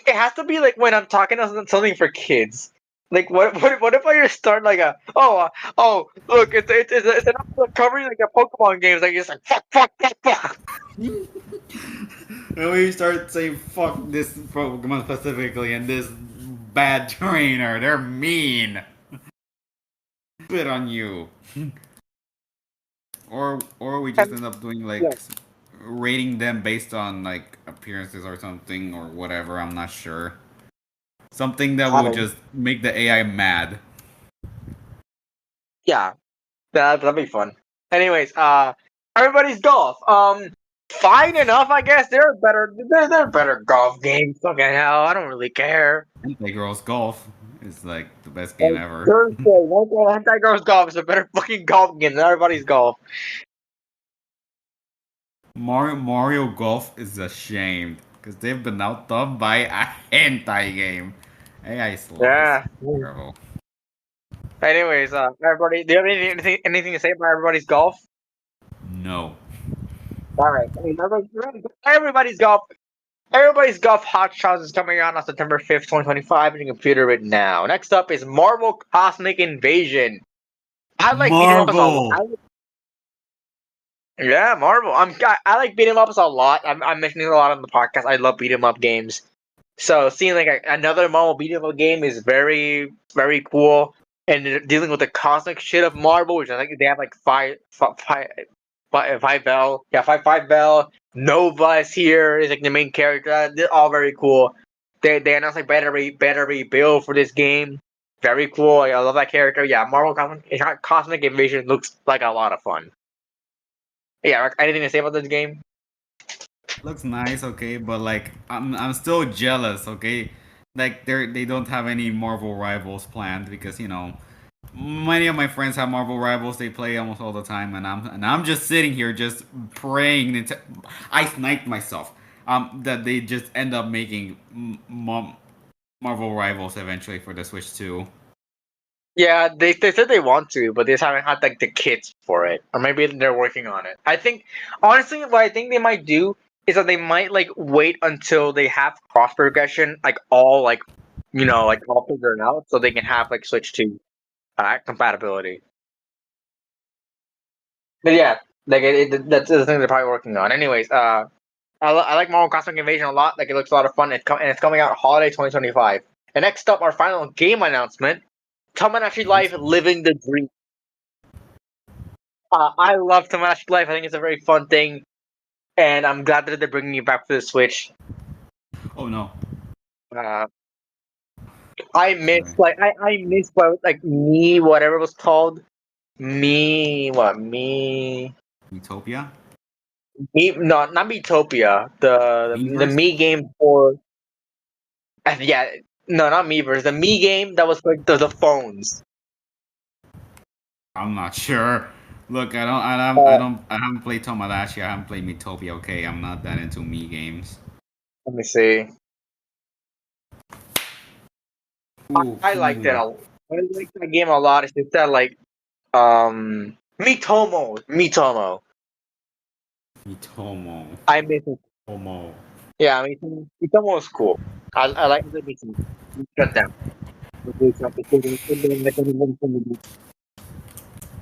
It has to be like when I'm talking about something for kids. Like what if I just start like a look it's an episode covering like a Pokemon games like it's like fuck. And we start saying fuck this Pokemon specifically and this bad trainer. They're mean. Spit on you. Or we just end up doing like rating them based on like appearances or something or whatever. I'm not sure. Something that will just make the AI mad. Yeah, that'd be fun. Anyways, everybody's golf. Fine enough, I guess. They're better golf games. Fucking hell, I don't really care. Anti-Girls Golf is like the best game ever. Thursday, Anti-Girls Golf is a better fucking golf game than everybody's golf. Mario Golf is ashamed because they've been outdone by a hentai game. AI slow. Yeah. Terrible. Anyways, everybody, do you have anything to say about everybody's golf? No. All right. I mean, everybody's golf. Everybody's golf hot shots is coming out on September 5th, 2025, and you can computer it now. Next up is Marvel Cosmic Invasion. Marvel. Yeah, Marvel. I like beat 'em ups a lot. I'm mentioning it a lot on the podcast. I love beat 'em up games. So seeing like another Marvel beat 'em up game is very cool. And they're dealing with the cosmic shit of Marvel, which I think they have like five Bell. Yeah, five Bell. Nova is here. Is like the main character. They're all very cool. They announced like battery build for this game. Very cool. Like, I love that character. Yeah, Marvel Cosmic Invasion looks like a lot of fun. Yeah, anything to say about this game? Looks nice, okay, but like I'm still jealous, okay. Like they don't have any Marvel rivals planned because many of my friends have Marvel rivals. They play almost all the time, and I'm just sitting here just praying. I sniped myself. That they just end up making Marvel rivals eventually for the Switch too. Yeah, they said they want to, but they just haven't had like the kits for it, or maybe they're working on it. I think honestly, what I think they might do is that they might like wait until they have cross progression, like like all figured out, so they can have like Switch 2 compatibility. But yeah, like that's the thing they're probably working on. Anyways, I like Marvel Cosmic Invasion a lot. Like it looks a lot of fun. It's coming out holiday 2025. And next up, our final game announcement: Tomodachi Life Living the Dream. I love Tomodachi Life. I think it's a very fun thing, and I'm glad that they're bringing it back to the Switch. Oh no. Uh, I miss Sorry. I miss like me whatever it was called, me what Utopia? me no not Metopia, the Miiverse? me game for yeah, no, not Miiverse, the me game that was like the phones. I'm not sure. Look, Uh, I haven't played Tomodachi. I haven't played Miitopia. Okay, I'm not that into me games. Let me see. Ooh, I liked it cool. a I liked that game a lot. It's just that like Mitomo. Mitomo. I miss it. Tomo. Yeah, Mitomo was cool. I like the Mitomo. Shut down.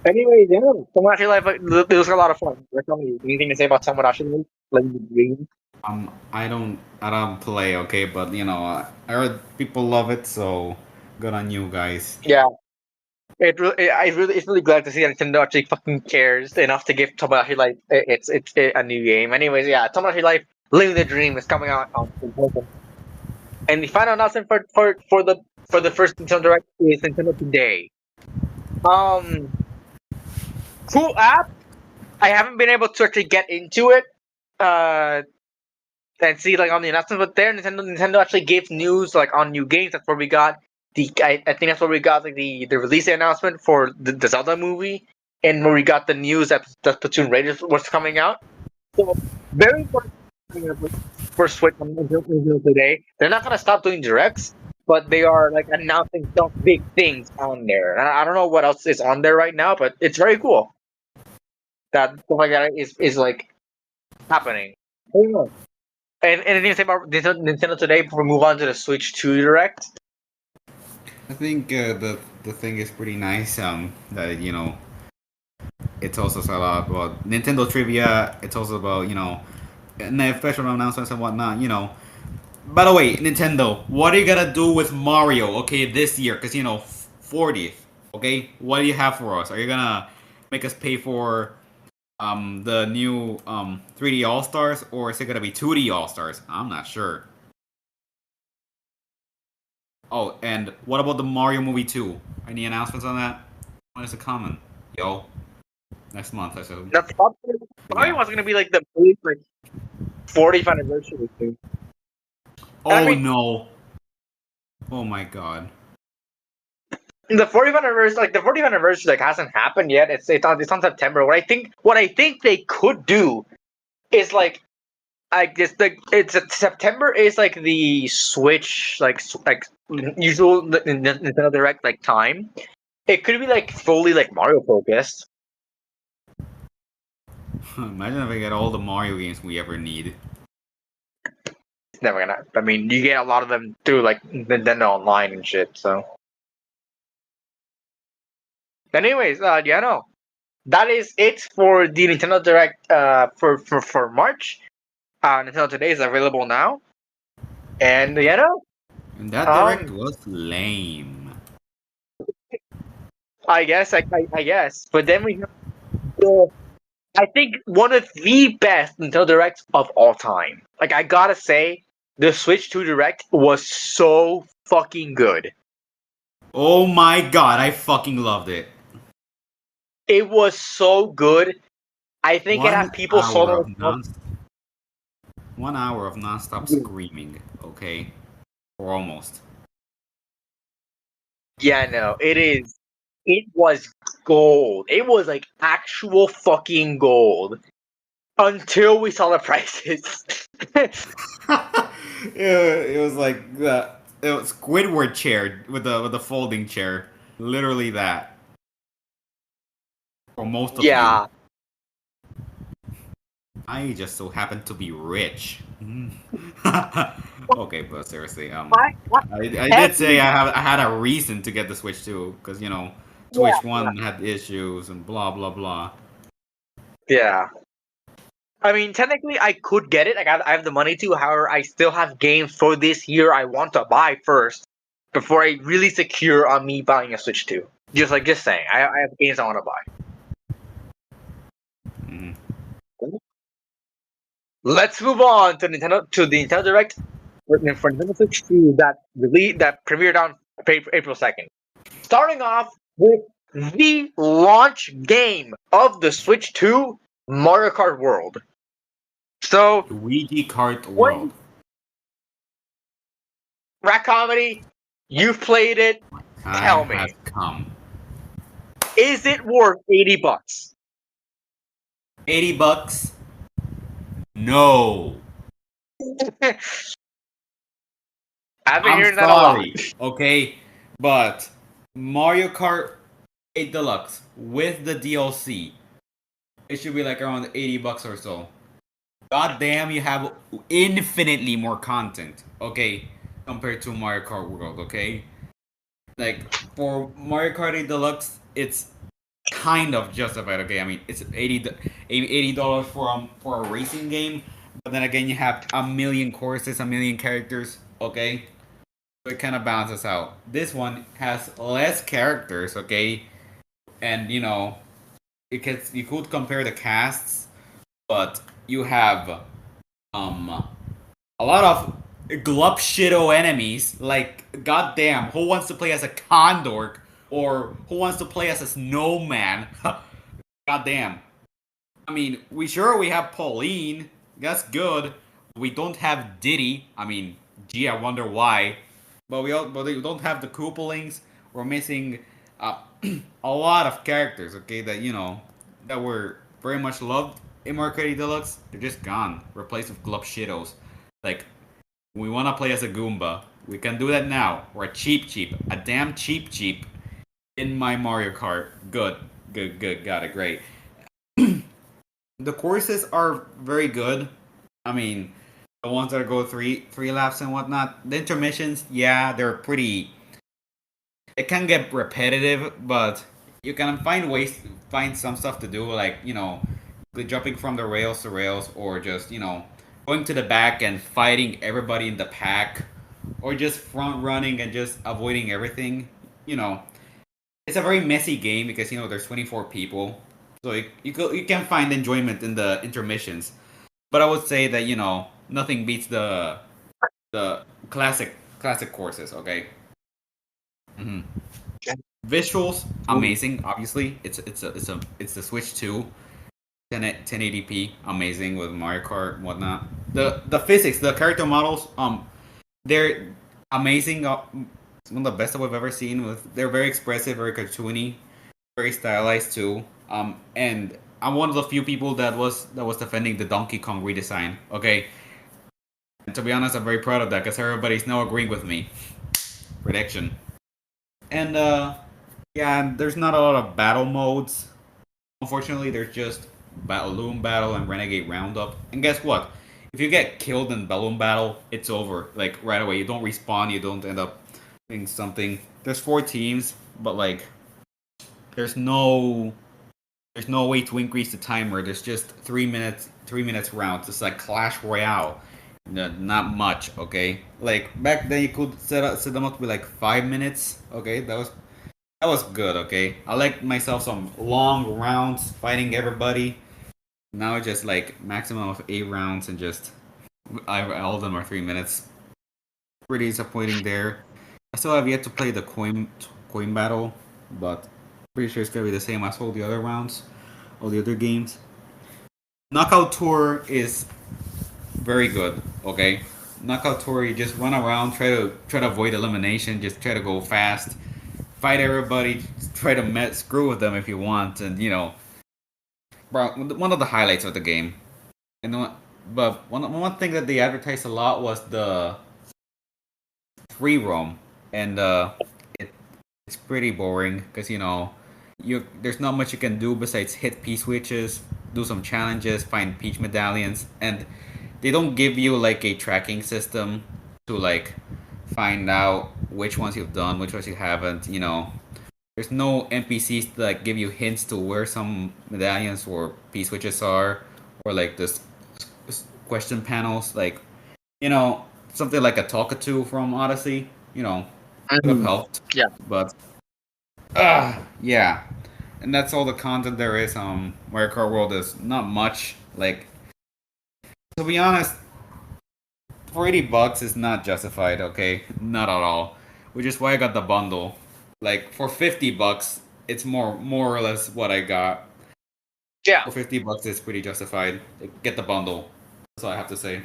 Anyways, yeah, Tomodachi Life it was a lot of fun. Tell me anything to say about Tomodachi Life? Like the dream. I don't play. Okay, but I heard people love it, so good on you guys. Yeah, it's really glad to see that Nintendo actually fucking cares enough to give Tomodachi Life it's a new game. Anyways, yeah, Tomodachi Life Living the Dream is coming out on Nintendo. And the final announcement for the first Nintendo Direct is Nintendo Today. Um, cool app. I haven't been able to actually get into it. And see like on the announcement, but there Nintendo actually gave news like on new games. That's where we got I think that's where we got like the release announcement for the Zelda movie, and where we got the news that Splatoon Raiders was coming out. So very important for Switch on Nintendo Today. They're not gonna stop doing directs, but they are like announcing some big things on there. And I don't know what else is on there right now, but it's very cool that stuff like that is like happening. I don't know. And anything to say about Nintendo Today before we move on to the Switch 2 Direct? I think the thing is pretty nice. That it's also a lot about Nintendo trivia. It's also about and the special announcements and whatnot. By the way, Nintendo, what are you gonna do with Mario? Okay, this year, because 40th. Okay, what do you have for us? Are you gonna make us pay for the new 3D All Stars, or is it gonna be 2D All Stars? I'm not sure. Oh, and what about the Mario movie 2? Any announcements on that? When is it coming? Yo, next month, I said. That's probably Yeah. was gonna be like the big like 40th anniversary thing. I Oh mean, no. Oh my god. the 40th anniversary like hasn't happened yet. It's on September. What I think they could do is like I guess like it's September is like the Switch like usual Nintendo Direct like time. It could be like fully like Mario focused. Imagine if I get all the Mario games we ever need. It's never gonna. I mean, you get a lot of them through like Nintendo Online and shit. So, anyways, yeah, no. that is it for the Nintendo Direct for March. Nintendo Today is available now, and And that direct um, was lame. I guess, but then we have the, I think one of the best Nintendo Directs of all time. Like I gotta say, the Switch 2 Direct was so fucking good. Oh my god, I fucking loved it. It was so good. I think it had One people so hour much of fun. non 1 hour of non-stop Yeah, screaming, okay? Or almost. yeah, no, it is. It was gold. It was like actual fucking gold until we saw the prices. it was like the it was Squidward chair with the folding chair. Literally that. For most of you. Yeah, I just so happen to be rich. Okay, but seriously, I I did say every I had a reason to get the Switch 2 because yeah, Switch yeah, 1 had issues and blah blah blah. yeah. I mean, technically, I could get it. I have the money to. However, I still have games for this year I want to buy first before I really secure on me buying a Switch 2. Just saying, I have games I want to buy. Mhm. Let's move on to the Nintendo Direct for Nintendo Switch 2 that premiered on April 2nd. Starting off with the launch game of the Switch 2, Mario Kart World. So, Luigi Kart when World. RAT Comedy, you've played it. Time Tell has me, come. is it worth $80? 80 bucks? No. I've been I'm hearing that a lot. sorry. Okay, but Mario Kart 8 Deluxe with the DLC, it should be like around 80 bucks or so. God damn, you have infinitely more content, okay, compared to Mario Kart World, okay? Like, for Mario Kart 8 Deluxe, it's kind of justified, okay? I mean, it's $80 for a racing game, but then again, you have a million courses, a million characters, okay? So it kind of balances out. This one has less characters, okay? And, you could compare the casts, but you have um a lot of glup shitto enemies. Like, goddamn, who wants to play as a condor or who wants to play as a snowman? Goddamn. I mean, we have Pauline. That's good. We don't have Diddy. I mean, gee, I wonder why. But we don't have the Koopalings. We're missing uh, a lot of characters. Okay, that were very much loved in Mercury Deluxe. They're just gone, replaced with Glup Shittos. Like, we want to play as a Goomba. We can do that now. We're a a damn cheap in my Mario Kart. Good, got it, great. The courses are very good. I mean, the ones that go three laps and whatnot. The intermissions, yeah, they're pretty. It can get repetitive, but you can find some stuff to do, like jumping from the rails to rails, or just going to the back and fighting everybody in the pack, or just front running and just avoiding everything. You know, it's a very messy game because there's 24 people, so you can find enjoyment in the intermissions. But I would say that nothing beats the classic courses. Okay. hmm Visuals amazing. Obviously, it's the Switch 2 1080p amazing with Mario Kart and whatnot. The physics, the character models, they're amazing. One of the best that we've ever seen. They're very expressive, very cartoony, very stylized too. And I'm one of the few people that was defending the Donkey Kong redesign. Okay, and to be honest, I'm very proud of that because everybody's now agreeing with me. Prediction. And yeah, and there's not a lot of battle modes. Unfortunately, there's just Balloon Battle and Renegade Roundup. And guess what? If you get killed in Balloon Battle, it's over. Like right away, you don't respawn. You don't end up doing something. There's 4 teams, but like there's no there's no way to increase the timer. There's just 3 minutes rounds. It's like Clash Royale. No, not much, okay? Like back then you could set them up to be like 5 minutes. Okay, that was good, okay? I like myself some long rounds fighting everybody. Now it's just like maximum of 8 rounds and just all of them are 3 minutes. Pretty disappointing there. I still have yet to play the coin battle, but pretty sure it's gonna be the same as all the other rounds, all the other games. Knockout Tour is very good. Okay, Knockout Tour, you just run around, try to avoid elimination, just try to go fast, fight everybody, try to screw with them if you want, and bro, one of the highlights of the game. And but one thing that they advertised a lot was the free roam, and it, it's pretty boring because there's not much you can do besides hit P switches, do some challenges, find peach medallions, and they don't give you like a tracking system to like find out which ones you've done, which ones you haven't. There's no NPCs that like, give you hints to where some medallions or P switches are, or like this question panels, like something like a Talkatoo from Odyssey. Could have helped, Yeah. but yeah, and that's all the content there is. Mario Kart World is not much. Like, to be honest, for $80 is not justified. Okay, not at all. Which is why I got the bundle. Like for $50, it's more or less what I got. Yeah. For $50, it's pretty justified. Get the bundle. That's all I have to say.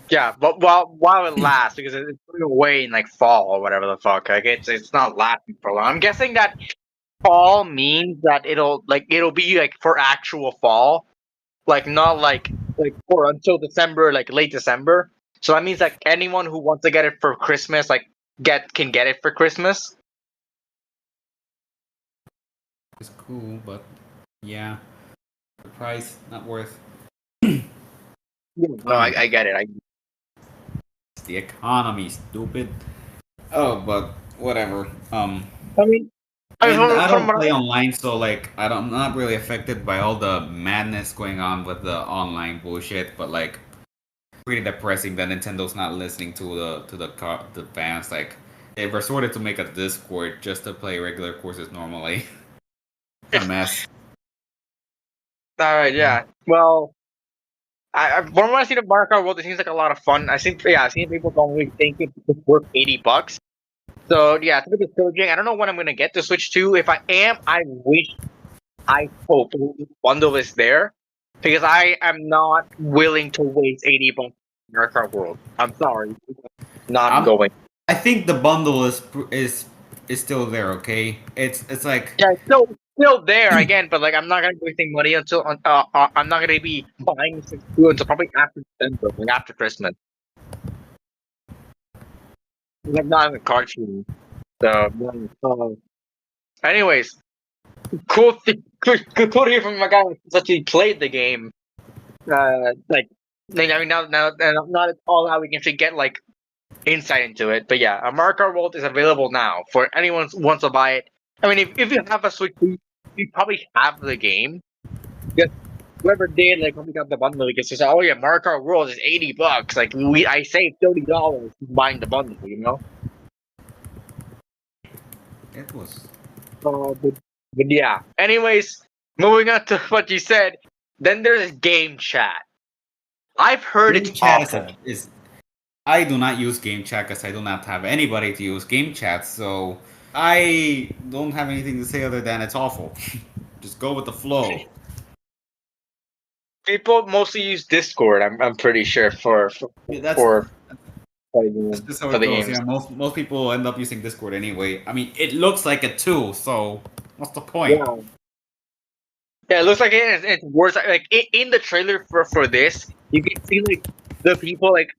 Yeah, but while it lasts, because it's going away in like fall or whatever the fuck. Like it's not lasting for long. I'm guessing that fall means that it'll be like for actual fall, like not like for until December, like late December. So that means like anyone who wants to get it for Christmas, like can get it for Christmas. It's cool, but yeah, the price not worth. No, I get it. It's the economy, stupid. Oh, but whatever. I mean, And I from don't what play online, so like I'm not really affected by all the madness going on with the online bullshit. But like, pretty depressing that Nintendo's not listening to the fans. Like, they've resorted to make a Discord just to play regular courses normally. It's a mess. all right, yeah. Well, from what I see the Mario Kart World, it seems like a lot of fun. I've seen people don't really think it's worth $80. So yeah, it's a bit discouraging. I don't know when I'm gonna get the Switch 2. If I am, I hope the bundle is there because I am not willing to waste $80 on Mario Kart World. I'm sorry, not I'm, going. I think the bundle is still there. Okay, it's like Yeah, it's still there again, but like I'm not gonna be wasting money until I'm not gonna be buying Switch 2 until probably after December, like after Christmas. Like not in the card shooting. So, anyways, cool to hear from my guy who actually played the game. Like I mean, now not all how we can actually get like insight into it. But yeah, a Mario Kart World is available now for anyone who wants to buy it. I mean, if you have a Switch, you probably have the game. Because whoever did like probably got the bundle because they said, "Oh yeah, Mario Kart World is $80. Like I saved $30 buying the bundle." it was. But yeah. Anyways, moving on to what you said. Then there's game chat. I've heard Game it's chat awful. is I do not use game chat because I do not have anybody to use game chat, so I don't have anything to say other than it's awful. Just go with the flow. People mostly use Discord. I'm pretty sure Yeah, that's for that's just how for it the goes. games. Yeah, most people end up using Discord anyway. I mean, it looks like it too, so what's the point? Yeah. Yeah, it looks like it's worse. Like in the trailer for this, you can see like the people like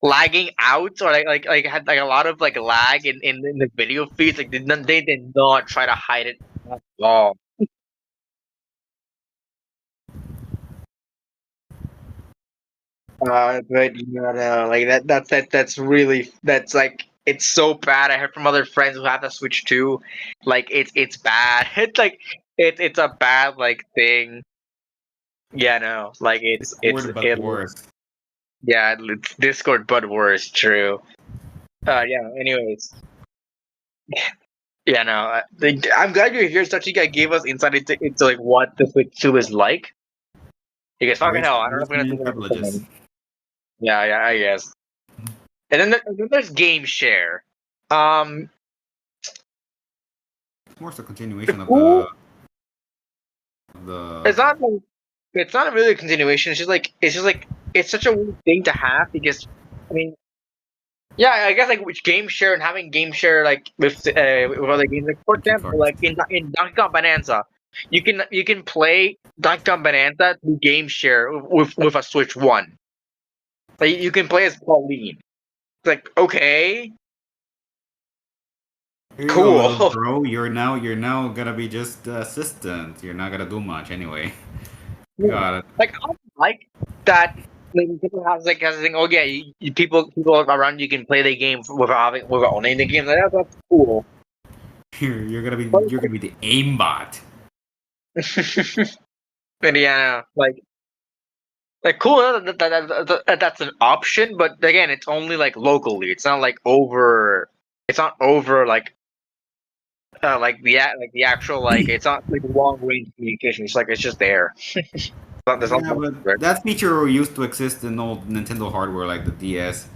lagging out or like had like a lot of like lag in the video feeds. Like they did not try to hide it at all. But no, like that's really that's like it's so bad. I heard from other friends who have the Switch too, like it's bad. It's like it's a bad like thing. Yeah, no, like Discord, but worse. yeah, it's Discord, but worse. True. Yeah. Anyways, yeah, no. I'm glad you're here. Such guy gave us insight into like what the Switch 2 is like. Because fucking hell, I don't know if we're gonna Rich think about this privileges. again. Yeah, I guess. And then there's game share. Um, It's more so continuation of cool. the. It's not like it's not really a continuation. It's just like it's such a weird thing to have because I mean, yeah, I guess like which game share and having game share like with other games. Like for Keep example, talking. like in Donkey Kong Bonanza, you can play Donkey Kong Bonanza through game share with a Switch One. Like you can play as Pauline. It's like okay, Here you go, little cool. bro. You're now gonna be just the assistant. You're not gonna do much anyway. Yeah. Got it. Like I like that. Like people have like has a thing. Oh yeah, people around you can play the game without owning the game. Like, that's cool. You're gonna be the aimbot. And yeah, like cool. That's an option, but again, it's only like locally. It's not like over. It's not over like the actual like it's not like long range communication. It's just there. There's Yeah, not but that feature used to exist in old Nintendo hardware like the DS.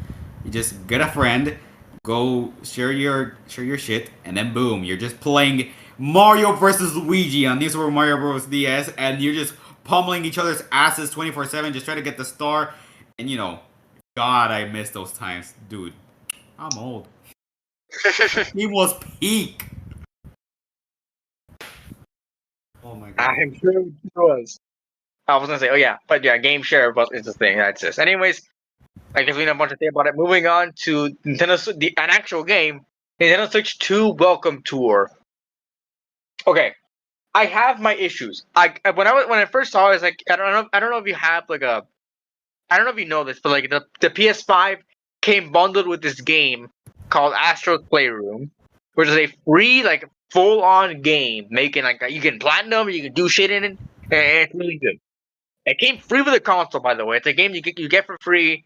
You just get a friend, go share your shit, and then boom, you're just playing Mario versus Luigi on New Super Mario Bros. DS, and you're just pummeling each other's asses 24/7, just trying to get the star. And God, I miss those times, dude. I'm old. He was peak. Oh my god. I'm sure it was. I was gonna say, oh yeah, but yeah, game share, but it's the thing. That's just. Anyways, I guess we know a bunch to say about it. Moving on to an actual game, Nintendo Switch 2 Welcome Tour. Okay, I have my issues. When I first saw it, I was like, I don't know if you have like a, I don't know if you know this, but like the PS5 came bundled with this game called Astro's Playroom, which is a free like full on game, making like you can platinum, you can do shit in it, and it's really good. It came free with the console, by the way. It's a game you get for free,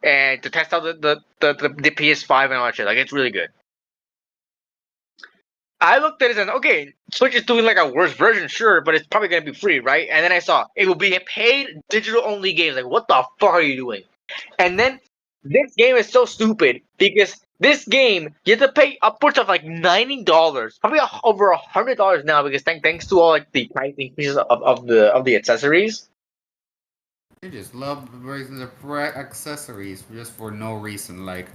and to test out the PS5 and all that shit. Like it's really good. I looked at it and okay, Switch is doing like a worse version, sure, but it's probably gonna be free, right? And then I saw it will be a paid digital only game. Like what the fuck are you doing? And then this game is so stupid because this game you have to pay upwards of like $90, probably over $100 now because thanks to all like the price increases of the accessories. You just love raising the accessories just for no reason. Like,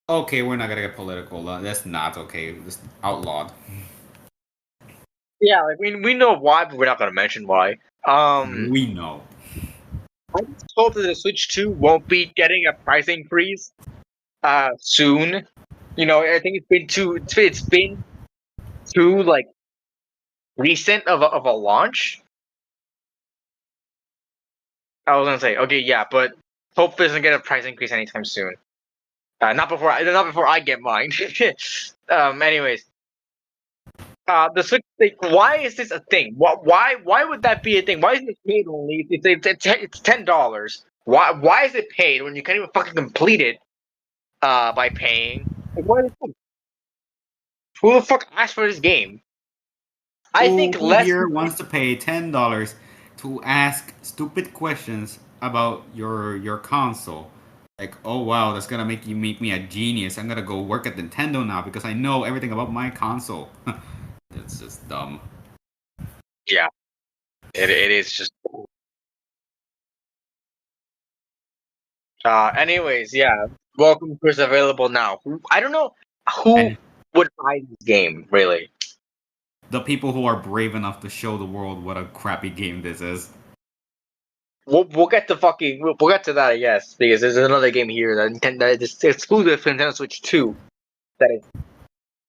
okay, we're not gonna get political. That's not okay. It's outlawed. Yeah, like we know why, but we're not gonna mention why. We know. I just hope that the Switch 2 won't be getting a price increase soon. You know, I think it's been too like recent of a launch. I was gonna say, okay, yeah, but hope it doesn't get a price increase anytime soon. Not before I get mine. Anyways, the Switch thing. Why is this a thing? Why would that be a thing? Why is it paid only? It's $10. Why is it paid when you can't even fucking complete it by paying? Like, who the fuck asked for this game? I think Who less. here wants to pay $10 to ask stupid questions about your console? Like, oh wow, that's gonna make me a genius. I'm gonna go work at Nintendo now because I know everything about my console. It's just dumb. Yeah, it is just. Anyways, yeah. Welcome to is available now. I don't know who And would buy this game really. the people who are brave enough to show the world what a crappy game this is. We'll get to we'll get to that, I guess, because there's another game here that is exclusive to Nintendo Switch 2 that is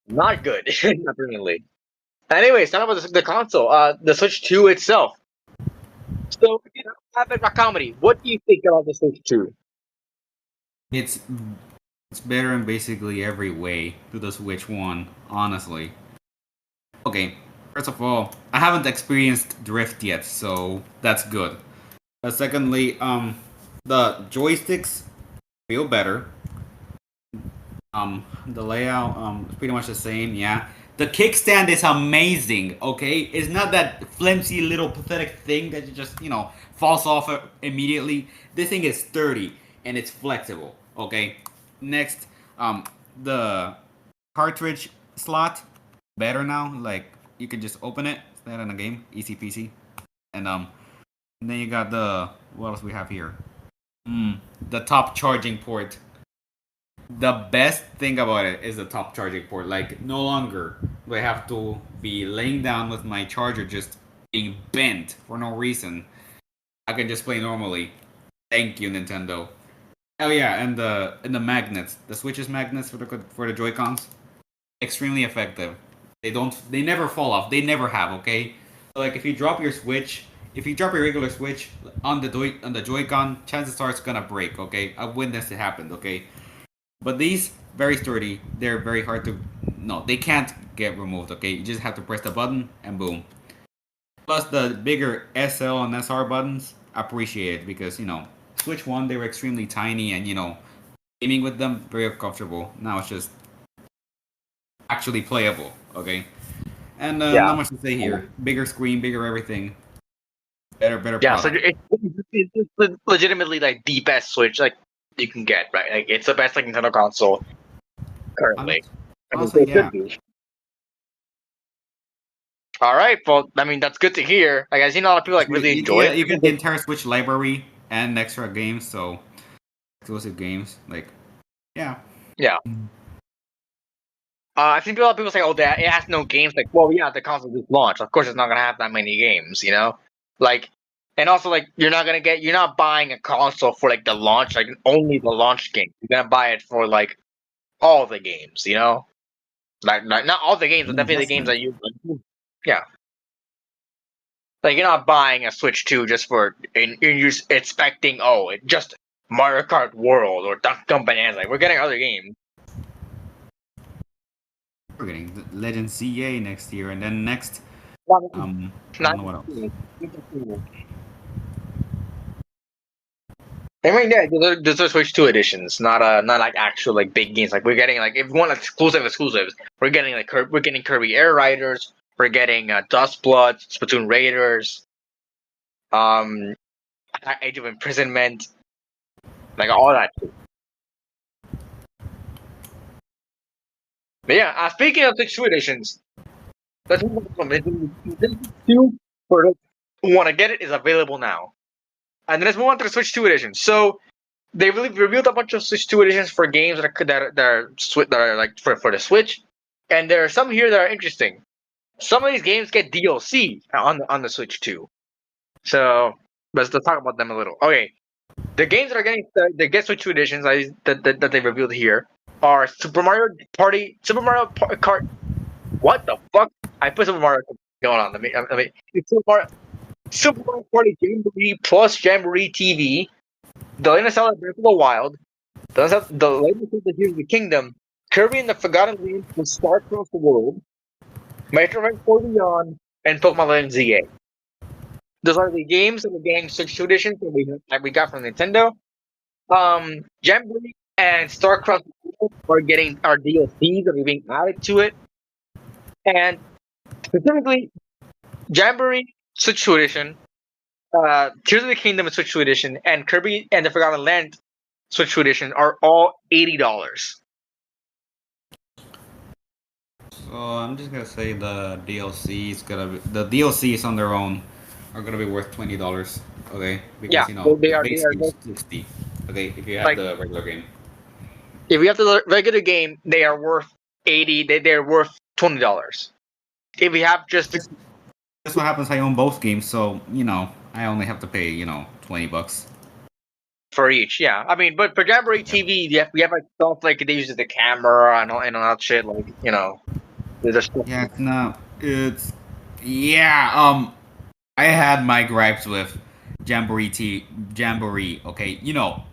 not good, apparently. Anyways, talking about the console, the Switch 2 itself. So, Entertainment RAT Comedy. What do you think about the Switch 2? It's it's better in basically every way to the Switch One, honestly. Okay, First of all, I haven't experienced drift yet, so that's good. But secondly, the joysticks feel better. The layout, is pretty much the same. Yeah, the kickstand is amazing. Okay, it's not that flimsy little pathetic thing that you just falls off immediately. This thing is sturdy and it's flexible. Okay, next, the cartridge slot better now. Like you can just open it, stand in a game, easy peasy. And then you got the what else we have here? The top charging port. The best thing about it is the top charging port. Like no longer do I have to be laying down with my charger just being bent for no reason. I can just play normally. Thank you, Nintendo. Oh yeah, and the magnets, the Switch's magnets for the Joy Cons, extremely effective. They never fall off. They never have. Okay, so like if you drop your Switch, if you drop your regular Switch on the Joy-Con, chances are it's gonna break. Okay, I've witnessed it happen. Okay, but these very sturdy. They're very hard to. No, they can't get removed. Okay, you just have to press the button and boom. Plus the bigger SL and SR buttons, appreciate it because Switch One they were extremely tiny and gaming with them very uncomfortable. Now it's just actually playable. Okay, and Yeah. not much to say here. Bigger screen, bigger everything. Better Yeah, so product. it's legitimately like the best Switch like you can get, right? Like it's the best like Nintendo console currently. I mean, Honestly, it yeah. should be. All right, well, I mean that's good to hear. Like I've seen a lot of people like really enjoy it. You get the entire Switch library and extra games, so exclusive games. Like, yeah. Yeah, I've seen a lot of people say, "Oh, that it has no games." Like, well, yeah, the console just launched. Of course, it's not gonna have that many games, you know. Like, and also like you're not buying a console for like the launch, like only the launch game. You're gonna buy it for like all the games, you know. Like not all the games, but An definitely the games investment. that yeah. Like you're not buying a Switch 2 just for and you're just expecting it just Mario Kart World or Duck Dump Bonanza. Like we're getting other games. We're getting the Legend CA next year, and then next, Not, I not don't know what else. I mean, yeah, those are Switch 2 editions, not like actual like big games. Like we're getting like if we want exclusives, we're getting like we're getting Kirby Air Riders, we're getting Dust Blood, Splatoon Raiders, um, Age of Imprisonment, like all that. But yeah, speaking of Switch 2 editions, let's move on. Switch 2 for those who want to get it is available now, and then let's move on to the Switch 2 edition. So they really revealed a bunch of Switch 2 editions for games that are like for the Switch, and there are some here that are interesting. Some of these games get DLC on the Switch 2. So let's talk about them a little. Okay, the games that are getting the get Switch 2 editions that they revealed here are Super Mario Kart. What the fuck? I put Super Mario going on. Let me. It's Super Mario Party Jamboree plus Jamboree TV. The Legend of Zelda Breath of the Wild. The Legend of the Tears of the Kingdom. Kirby and the Forgotten Land from Star Across the World. Metroid 4 Beyond and Pokemon Legends ZA. Those are the games that we're getting Switch 2 editions that we got from Nintendo. Jamboree and StarCraft are getting our DLCs that are being added to it. And specifically, Jamboree Switch 2 edition, Tears of the Kingdom Switch 2 edition, and Kirby and the Forgotten Land Switch 2 edition are all $80. So I'm just gonna say the DLCs on their own are gonna be worth $20. Okay, Yeah, because they the are. They base are game is 60. Okay, if you have like the regular game. if you have the regular game, they are worth 80. They're worth $20. If you have just That's what happens. I own both games, so I only have to pay $20. for each, yeah. I mean, but for Jamboree Yeah. TV, we have like stuff like they use the camera and all that shit. Like there's just Yeah, no, it's yeah. I had my gripes with Jamboree. Okay,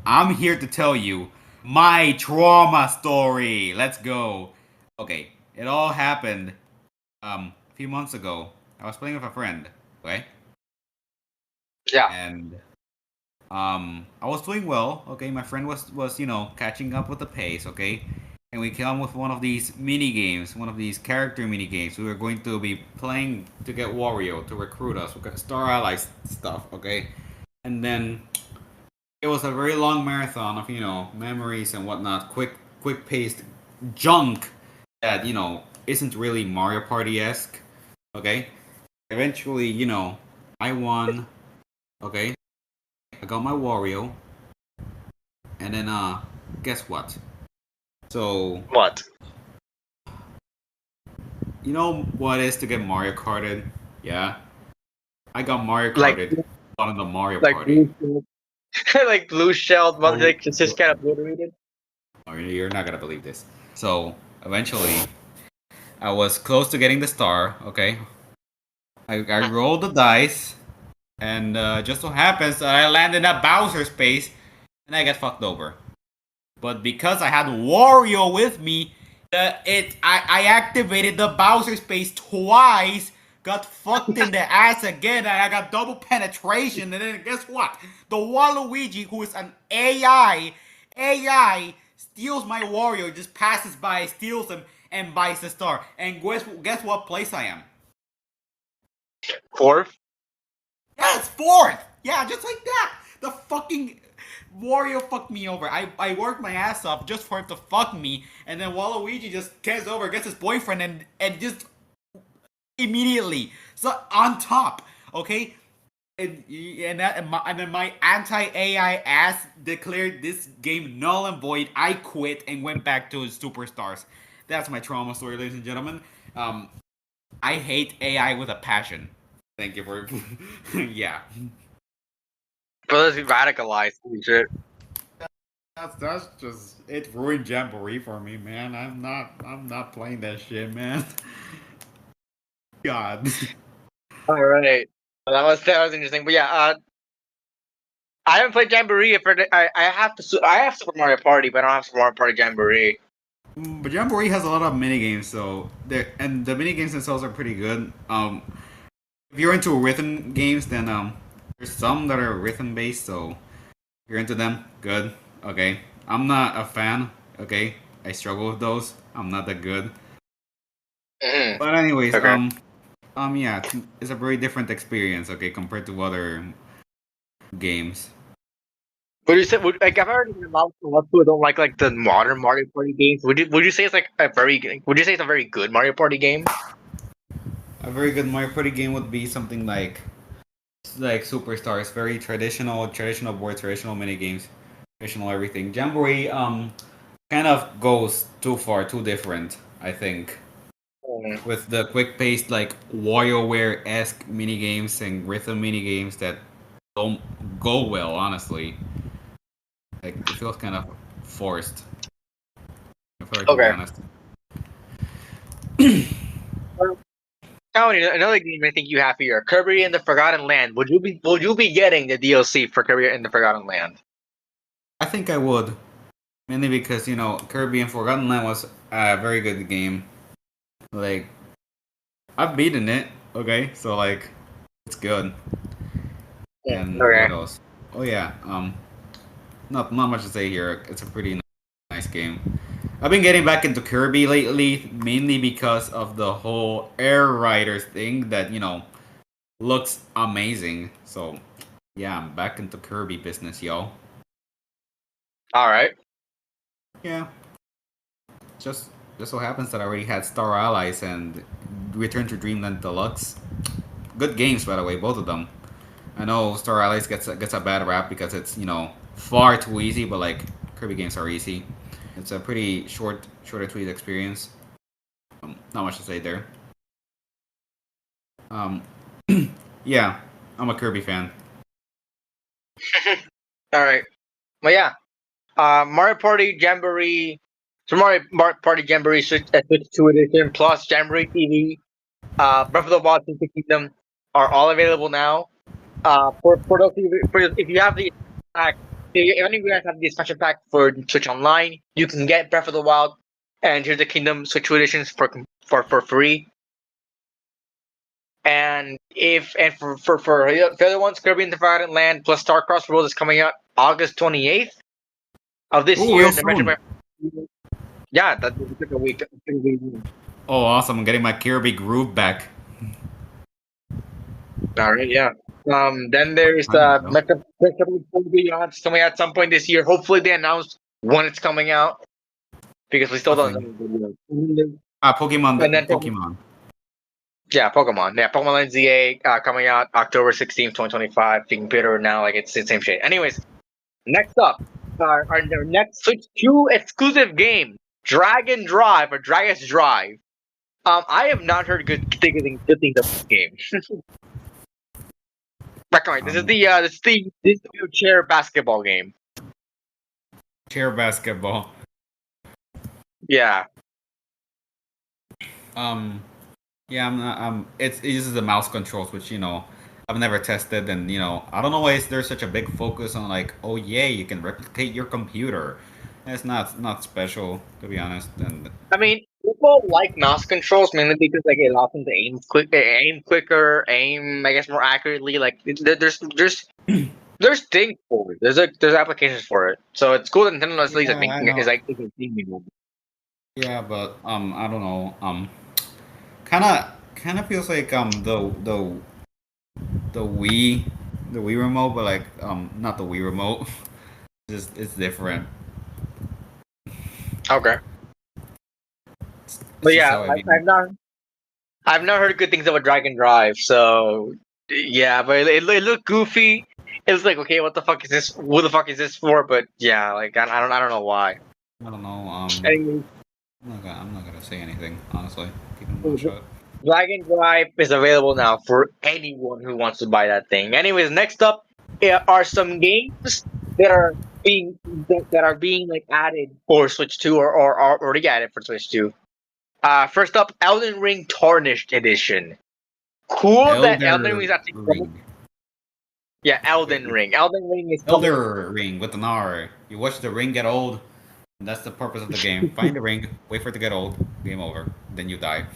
I'm here to tell you my trauma story. Let's go. Okay, it all happened a few months ago, I was playing with a friend, okay? Yeah. And I was doing well, okay? My friend was catching up with the pace, okay? And we came with one of these mini games, one of these character mini games. We were going to be playing to get Wario to recruit us. We got Star Allies stuff, okay? And then it was a very long marathon of memories and whatnot, quick paced junk that isn't really Mario Party esque. Okay, eventually I won. Okay, I got my Wario, and then guess what? So What? you know what it is to get Mario Karted? Yeah, I got Mario Like Karted on the Mario like Party. blue like blue shelled, but So, like it's just kind of obliterated. oh, you're not gonna believe this. So eventually, I was close to getting the star. Okay, I rolled the dice, and just so happens that I land in that Bowser space, and I get fucked over. But because I had Wario with me, I activated the Bowser space twice, got fucked in the ass again, and I got double penetration. And then guess what? The Waluigi, who is an AI, steals my Wario, just passes by, steals him, and buys the star. And guess what place I am? Fourth. Yes, fourth. Yeah, just like that. The fucking Wario fucked me over. I worked my ass off just for him to fuck me, and then Waluigi just gets over, gets his boyfriend, and just immediately so on top. Okay, and then my anti AI ass declared this game null and void. I quit and went back to Superstars. That's my trauma story, ladies and gentlemen. I hate AI with a passion. Thank you for yeah. Brothers be radicalized and shit. That's just it ruined Jamboree for me, man. I'm not playing that shit, man. God. All right. That was interesting. But yeah, I haven't played Jamboree. I have Super Mario Party, but I don't have Super Mario Party Jamboree. But Jamboree has a lot of mini games, so the mini games themselves are pretty good. If you're into rhythm games, then there's some that are rhythm based, so if you're into them, good. Okay. I'm not a fan, okay? I struggle with those. I'm not that good. Mhm. But anyways, Okay. yeah, it's a very different experience, okay, compared to other games. Would you say like I've already been allowed to lot of people don't like the modern Mario Party games? Would you say it's like a would you say it's a very good Mario Party game? A very good Mario Party game would be something like Superstars, very traditional board, traditional mini games, traditional everything. Jamboree kind of goes too far, too different, I think. Mm. With the quick paced like WarioWare esque mini games and rhythm mini games that don't go well, honestly. Like it feels kind of forced, if I were to be Okay. honest. Tony, another game I think you have here, Kirby and the Forgotten Land. Would you be getting the DLC for Kirby and the Forgotten Land? I think I would. Mainly because, Kirby and Forgotten Land was a very good game. Like, I've beaten it, okay? So, like, it's good. Mm, And okay. what else? Oh, yeah, not much to say here. It's a pretty nice game. I've been getting back into Kirby lately, mainly because of the whole Air Riders thing that, looks amazing. So, yeah, I'm back into Kirby business, yo. All right. Yeah, just just so happens that I already had Star Allies and Return to Dreamland Deluxe. Good games, by the way, both of them. I know Star Allies gets a bad rap because it's far too easy, but like Kirby games are easy. It's a pretty short and sweet experience. Not much to say there. Um, yeah, I'm a Kirby fan. All right. Well, yeah. Mario Party Jamboree, Mario Party Jamboree Switch 2 Edition plus Jamboree TV, Breath of the Wild Tears of the Kingdom are all available now. For those of you, if you have the pack, if any of you guys have the expansion pack for Switch Online, you can get Breath of the Wild and Tears of the Kingdom Switch 2 editions for free. And for the other ones, Kirby and the Forgotten Land plus Starcross World is coming out August 28th of this Oh, year. real And the soon. yeah, that's like a week. Oh, awesome! I'm getting my Kirby groove back. All right, yeah. Then there's Finally, though. Metroid Beyond coming out at some point this year. Hopefully, they announce when it's coming out because we still don't Nothing. know. Pokemon. And then Pokemon. yeah, Pokemon. Yeah, Pokemon Legends ZA coming out October 16th, 2025. The computer now, like it's the same shit. Anyways, next up, our next Switch 2 exclusive game, Dragon Drive or Dragon's Drive. I have not heard good things of this game. Right, this is the wheelchair basketball game. Chair basketball. Yeah. Yeah, I'm not. It uses the mouse controls, which I've never tested, and I don't know why there's such a big focus on like, oh yeah, you can replicate your computer. It's not special, to be honest. And I mean, people like mouse controls mainly because like it allows them to aim quicker, aim I guess more accurately. Like there's things for it. There's applications for it. So it's cool that Nintendo is yeah, like I making it is know. like making it. Yeah, but I don't know. Kind of feels like the Wii, the Wii remote, but like not the Wii remote. Just it's different. Okay. It's But just yeah, how I mean. I've not heard good things about Dragon Drive. So yeah, but it looked goofy. It was like, okay, what the fuck is this? What the fuck is this for? But yeah, like I don't know why. I don't know. Anyways, I'm not gonna say anything, honestly. Keep my mouth shut. Dragon Drive is available now for anyone who wants to buy that thing. Anyways, next up are some games that are being like added for Switch 2 or are already added for Switch 2. First up, Elden Ring Tarnished Edition. Cool that Elden Ring Elder is actually coming. Ring. Yeah, Elden Ring. Elden Ring is coming. Elder Ring with an R. You watch the ring get old, and that's the purpose of the game. Find the ring, wait for it to get old, game over. Then you die.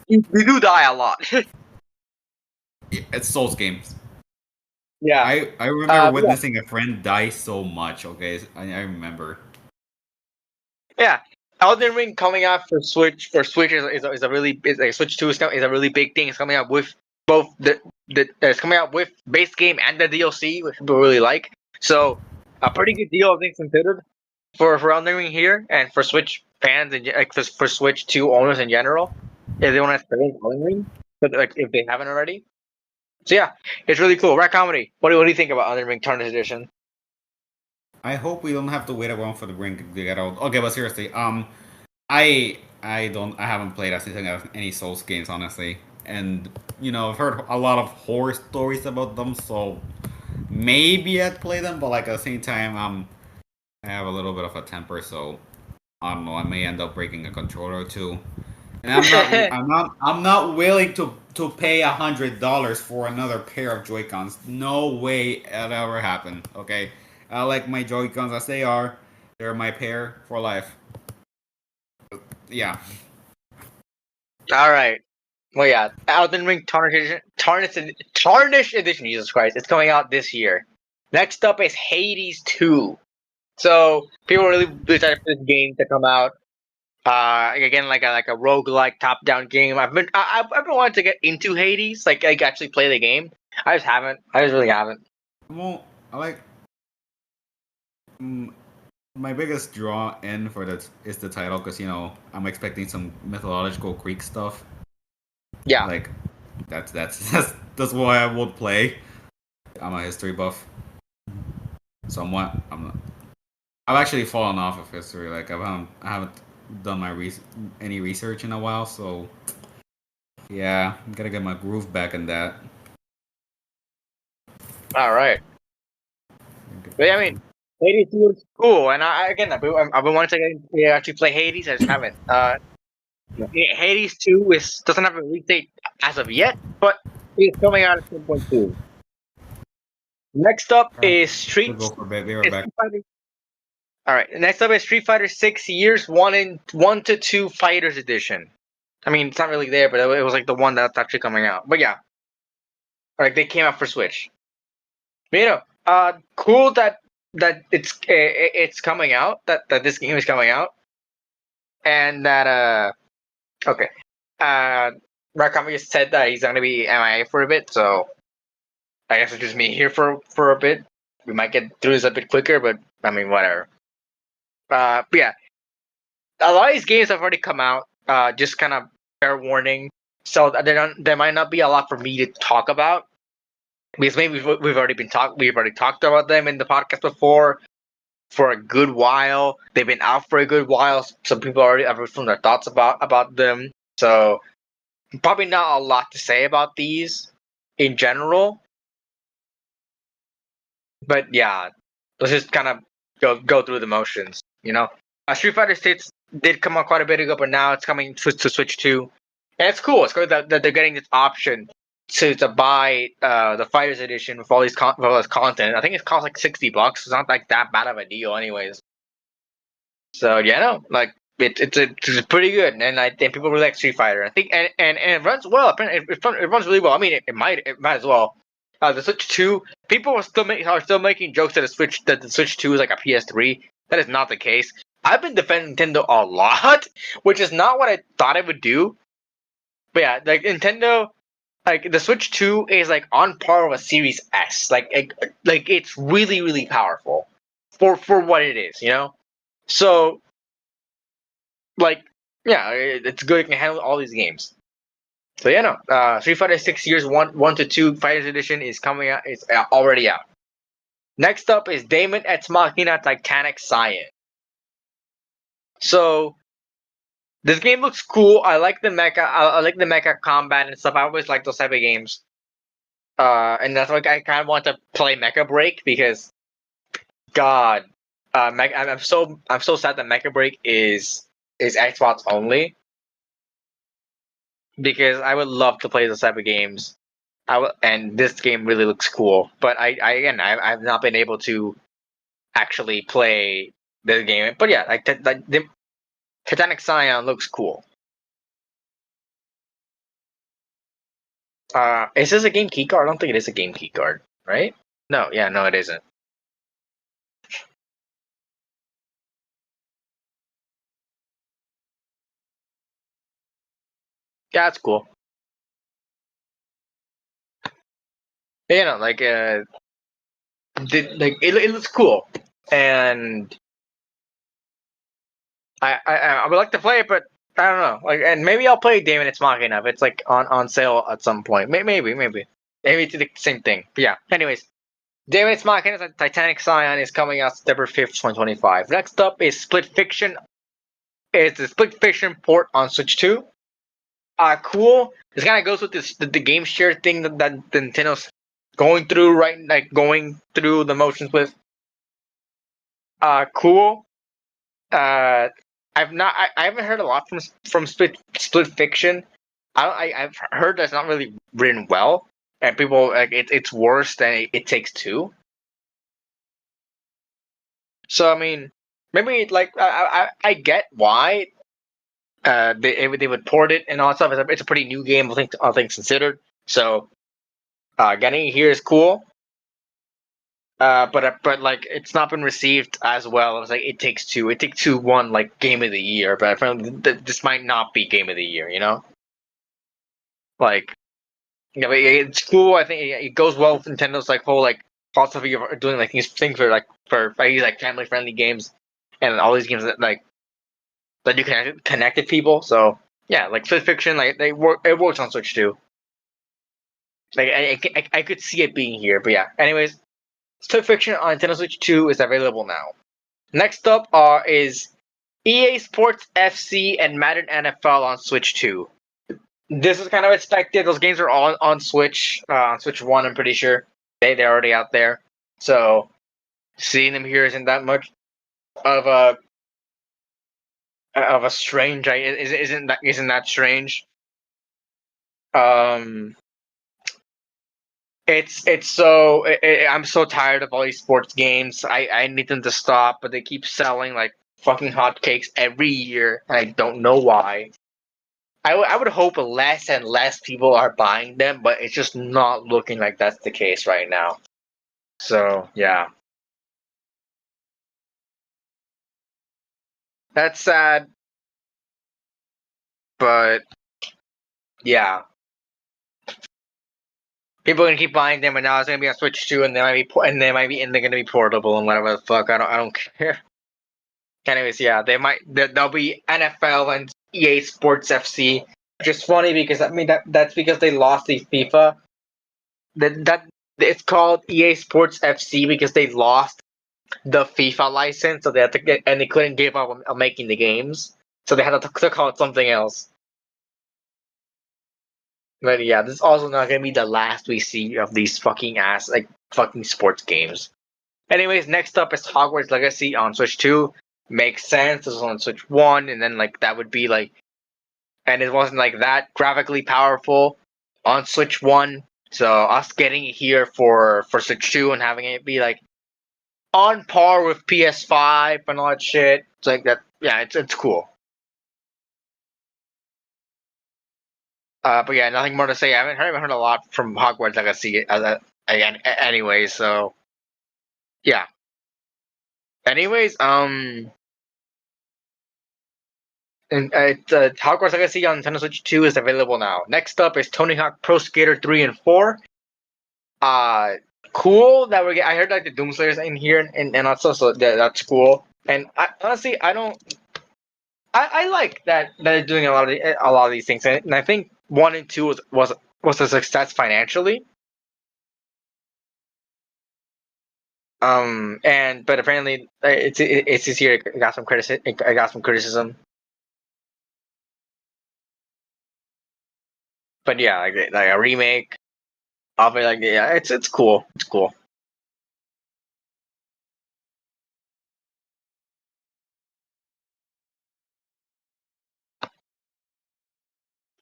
You do die a lot. It's Souls games. Yeah. I remember Yeah. witnessing a friend die so much. Okay, I remember. Yeah. Elden Ring coming out for Switch is a really is like Switch 2 is a really big thing. It's coming out with both it's coming out with base game and the DLC, which people really like. So a pretty good deal, I think, considered for Elden Ring here and for Switch fans and like for Switch 2 owners in general, if they want to experience Elden Ring, but like if they haven't already. So yeah, it's really cool. RAT Comedy. What do you think about Elden Ring Tarnished Edition? I hope we don't have to wait around for the ring to get old. Okay, but seriously, I haven't played any Souls games honestly, and I've heard a lot of horror stories about them, so maybe I'd play them, but like at the same time, I have a little bit of a temper, so I don't know. I may end up breaking a controller or two, and I'm not willing to pay $100 for another pair of Joy Cons. No way it'll ever happen. Okay, I like my Joy Cons as they are. They're my pair for life. Yeah. All right. Well, yeah, Elden Ring Tarnished Edition. Jesus Christ, it's coming out this year. Next up is Hades 2. So people are really excited for this game to come out. Again, like a roguelike top-down game. I've been wanting to get into Hades, like actually play the game. I just haven't. I just really haven't. Well, I like. Mm, my biggest draw in for that is the title because I'm expecting some mythological Greek stuff. Yeah. Like that's why I would play. I'm a history buff, somewhat. I've actually fallen off of history. Like I haven't done any research in a while. So yeah, I'm gonna get my groove back in that. All right. But yeah, I mean, Hades 2 is cool, and I've been wanting to actually play Hades. I just haven't. Hades 2 doesn't have a release date as of yet, but it's coming out at some point soon. Next up is We'll go for a bit. We were back. All right. Next up is Street Fighter 6 Years 1 to 2 Fighters Edition. I mean, it's not really there, but it was like the one that's actually coming out. But yeah, like they came out for Switch. But, cool that it's coming out. That this game is coming out, and that okay, uh, Rakami just said that he's gonna be MIA for a bit, so I guess it's just me here for a bit. We might get through this a bit quicker, but I mean, whatever. But yeah, a lot of these games have already come out. Just kind of fair warning. So there might not be a lot for me to talk about because maybe we've already talked about them in the podcast before for a good while. They've been out for a good while. Some people already have written their thoughts about them. So probably not a lot to say about these in general. But yeah, let's just kind of go through the motions. Street Fighter Six did come out quite a bit ago, but now it's coming to Switch 2. And it's cool. It's good that they're getting this option to buy the Fighters Edition with all this content. I think it costs like $60. It's not like that bad of a deal, anyways. So yeah, no, like it's pretty good, and I think people really like Street Fighter. I think and it runs well. Apparently, it runs really well. I mean, it might as well. The Switch 2, people are still making jokes that the Switch 2 is like a PS3. That is not the case. I've been defending Nintendo a lot, which is not what I thought I would do. But yeah, like Nintendo, like the Switch 2 is like on par with a Series S. Like it's really really powerful for what it is, So like yeah, it's good. It can handle all these games. So yeah, no. Street Fighter 6 Years 1 to 2 Fighters Edition is coming out. It's already out. Next up is Daemon X Machina Titanic Scion. So this game looks cool. I like the mecha. I like the mecha combat and stuff. I always like those type of games. And that's why I kind of want to play Mecha Break because, God, I'm so sad that Mecha Break is Xbox only because I would love to play those type of games. And this game really looks cool. But I've not been able to actually play the game. But yeah, like the Titanic Scion looks cool. Is this a game keycard? I don't think it is a game keycard, right? No, yeah, no, it isn't. Yeah, that's cool. Like it looks cool, and I would like to play it, but I don't know. Like, and maybe I'll play Daemon X Machina if it's like on sale at some point. Maybe it's the same thing. But yeah. Anyways, Daemon X Machina Titanic Scion is coming out September 5th, 2025. Next up is Split Fiction. It's the Split Fiction port on Switch 2. Cool. This kind of goes with the game share thing that Nintendo's going through going through the motions with. Cool. I haven't heard a lot from Split Fiction. I've heard that's not really written well, and people like it's worse than It Takes Two. So I mean, maybe like I get why they would port it and all that stuff. It's a pretty new game, all things considered. So getting it here is cool. But like it's not been received as well. It was like It Takes Two. It Takes Two won like Game of the Year, but apparently this might not be Game of the Year. Like yeah, but it's cool. I think it goes well with Nintendo's like whole like philosophy of doing like these things for these like family friendly games and all these games that you can connect with people. So yeah, like Split Fiction, like it works on Switch too. Like I could see it being here, but yeah. Anyways, Split Fiction on Nintendo Switch 2 is available now. Next up is EA Sports FC and Madden NFL on Switch 2. This is kind of expected. Those games are all on Switch, on Switch 1, I'm pretty sure. They're already out there. So seeing them here isn't that much of a strange. Isn't that strange? I'm so tired of all these sports games. I need them to stop, but they keep selling like fucking hotcakes every year, and I don't know why. I would hope less and less people are buying them, but it's just not looking like that's the case right now. So yeah, that's sad, but yeah, people are gonna keep buying them, and now it's gonna be on Switch 2, and and they're gonna be portable and whatever the fuck. I don't care. Anyways, yeah, there'll be NFL and EA Sports FC, which is funny because I mean that's because they lost the FIFA. That it's called EA Sports FC because they lost the FIFA license, so they had to get and they couldn't give up on making the games, so they had to call it something else. But yeah, this is also not gonna be the last we see of these fucking sports games. Anyways, next up is Hogwarts Legacy on Switch 2. Makes sense. This was on Switch 1, and then like that would be like, and it wasn't like that graphically powerful on Switch 1. So us getting it here for Switch 2 and having it be like on par with PS5 and all that shit. It's like that. Yeah, it's cool. But yeah, nothing more to say. I haven't heard a lot from Hogwarts Legacy again. Anyway, so yeah. Anyways, and Hogwarts Legacy on Nintendo Switch 2 is available now. Next up is Tony Hawk Pro Skater 3 and 4. Uh, cool that I heard like the Doomslayers in here and also so that's cool. And honestly, I like that they're doing a lot of these things, and I think 1 and 2 was a success financially. And but apparently it's this year it got some criticism. But yeah, like a remake of it, like yeah, it's cool. It's cool.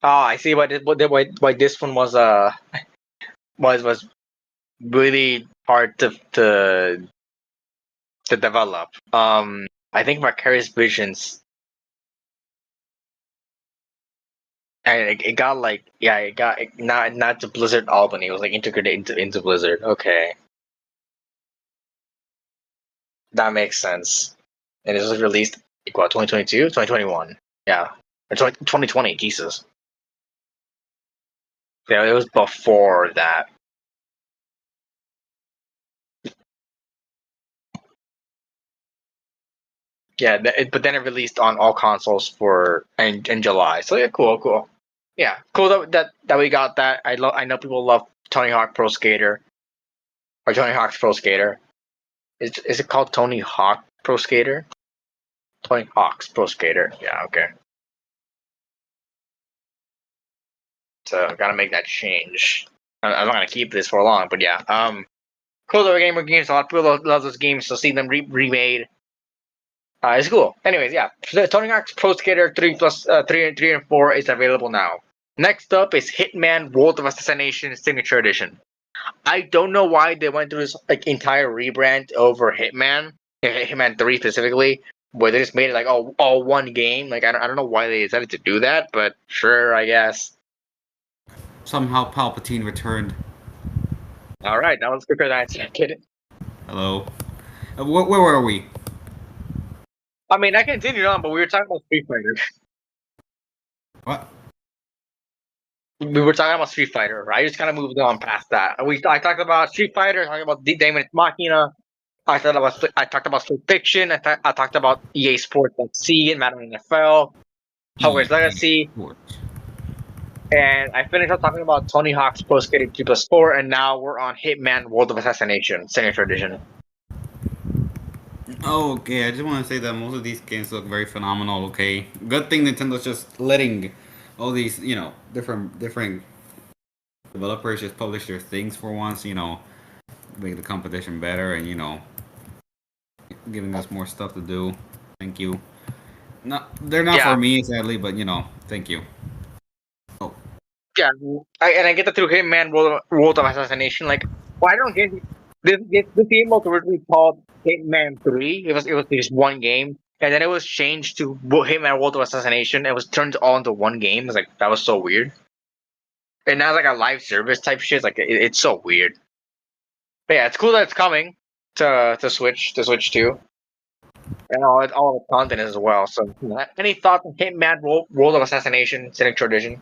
Oh, I see why this one was really hard to develop. I think Vicarious Visions, and it got like yeah, not to Blizzard Albany. It was like integrated into Blizzard. Okay, that makes sense. And it was released like what 2022, 2021. Yeah, or 2020. Jesus. Yeah, it was before that. Yeah, but then it released on all consoles in July. So yeah, cool. Yeah, cool that we got that. I know people love Tony Hawk Pro Skater or Tony Hawk's Pro Skater. Is it called Tony Hawk Pro Skater? Tony Hawk's Pro Skater. Yeah, okay. So gotta make that change. I'm not gonna keep this for long, but yeah. Cool that we're getting more games. A lot of people love those games, so seeing them remade. It's cool. Anyways, yeah. Tony Hawk's Pro Skater 3 and 4 is available now. Next up is Hitman World of Assassination Signature Edition. I don't know why they went through this like entire rebrand over Hitman 3 specifically, where they just made it like all one game. Like I don't know why they decided to do that, but sure, I guess. Somehow Palpatine returned. All right, that was quicker than I expected. Hello. Where were we? I mean, I continued on, but we were talking about Street Fighter. What? We were talking about Street Fighter. I just kind of moved on past that. I talked about Street Fighter, talking about Demon Machina. I talked about Split Fiction. I talked about EA Sports FC and Madden NFL, Hogwarts Legacy, and I finished up talking about Tony Hawk's Pro Skater 3+4, and now we're on Hitman World of Assassination Signature Edition. Oh, okay. I just want to say that most of these games look very phenomenal. Okay, good thing Nintendo's just letting all these different developers just publish their things for once. Make the competition better and giving us more stuff to do. Thank you. They're not for me sadly, but thank you. Oh. Yeah, I get that through Hitman World of Assassination. Like, well, I don't get this game was originally called Hitman 3. It was just one game, and then it was changed to Hitman World of Assassination. It was turned all into one game. It's like that was so weird. And now it's like a live service type shit. It's like it's so weird. But yeah, it's cool that it's coming to Switch 2, and all the content as well. So, any thoughts on Hitman World of Assassination Signature Edition?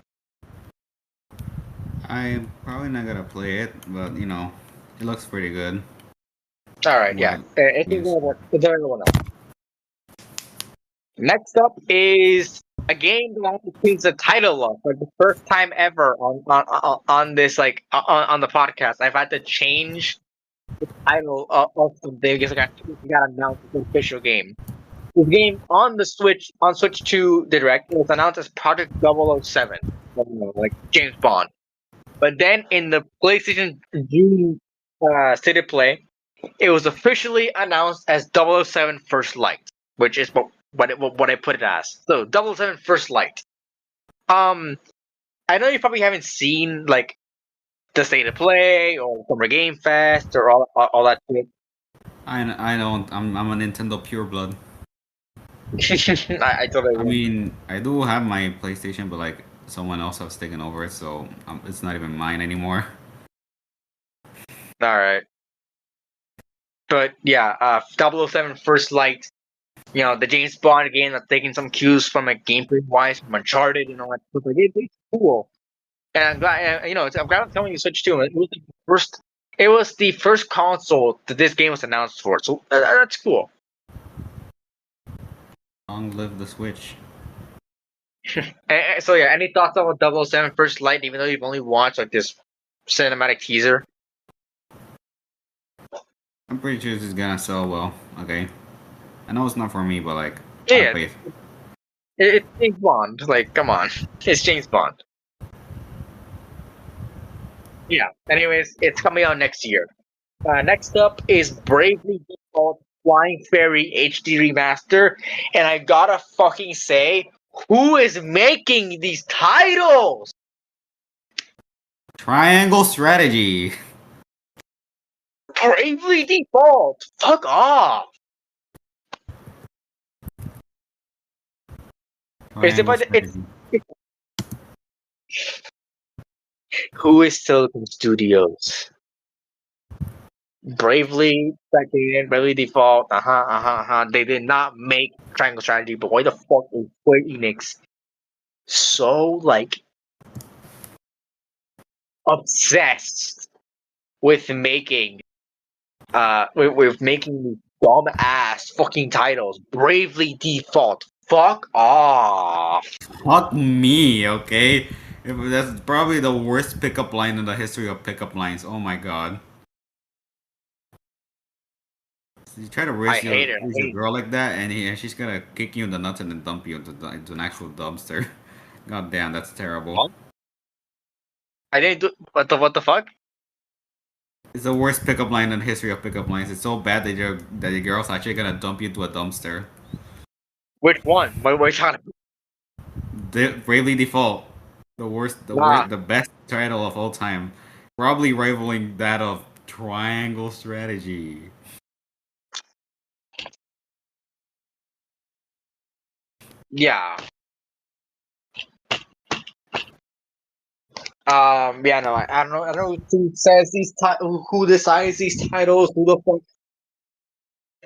I'm probably not gonna play it, but it looks pretty good. All right, What yeah, it it's means. everyone else. Next up is a game that I have to change the title of for the first time ever on this on the podcast. I've had to change title of something because I got announced as an official game. This game on the Switch 2 Direct, it was announced as Project 007, like James Bond. But then in the PlayStation June State of Play, it was officially announced as 007 First Light, which is what I put it as. So 007 First Light. I know you probably haven't seen like the State of Play or Summer Game Fest or all that shit. I don't. I'm a Nintendo pureblood. I totally I agree. mean, I do have my PlayStation, but like someone else has taken over it, so it's not even mine anymore. All right. But yeah, 007 First Light, the James Bond game that's taking some cues from like gameplay wise from Uncharted and all that stuff. Like, it's cool. And I'm glad, I'm glad I'm telling you Switch 2. It was the first console that this game was announced for. So that's cool. Long live the Switch. So yeah, any thoughts on 007 First Light, even though you've only watched like this cinematic teaser? I'm pretty sure this is gonna sell well. Okay, I know it's not for me, but like I'll Yeah, pay. it's James Bond. Like, come on, it's James Bond. Yeah. Anyways, it's coming out next year. Next up is Bravely Default Flying Fairy HD Remaster, and I gotta fucking say, who is making these titles? Triangle strategy. Bravely Default. Fuck off. Is it Triangle by the, strategy. who is Silicon Studios? Bravely Default. They did not make Triangle Strategy, but why the fuck is Square Enix so like obsessed with making with making these dumb ass fucking titles? Bravely Default. Fuck off. Fuck me, okay? That's probably the worst pickup line in the history of pickup lines. Oh my god. So you try to I raise hate it. I your hate it. girl like that, and she's gonna kick you in the nuts and then dump you into an actual dumpster. God damn, that's terrible. Huh? I didn't do what the fuck? It's the worst pickup line in the history of pickup lines. It's so bad that your girl's actually gonna dump you into a dumpster. Which one? What are you talking about? Bravely Default, Nah. the best title of all time, probably rivaling that of Triangle Strategy. Yeah. Yeah, no, I don't know. I don't know who says who decides these titles, who the fuck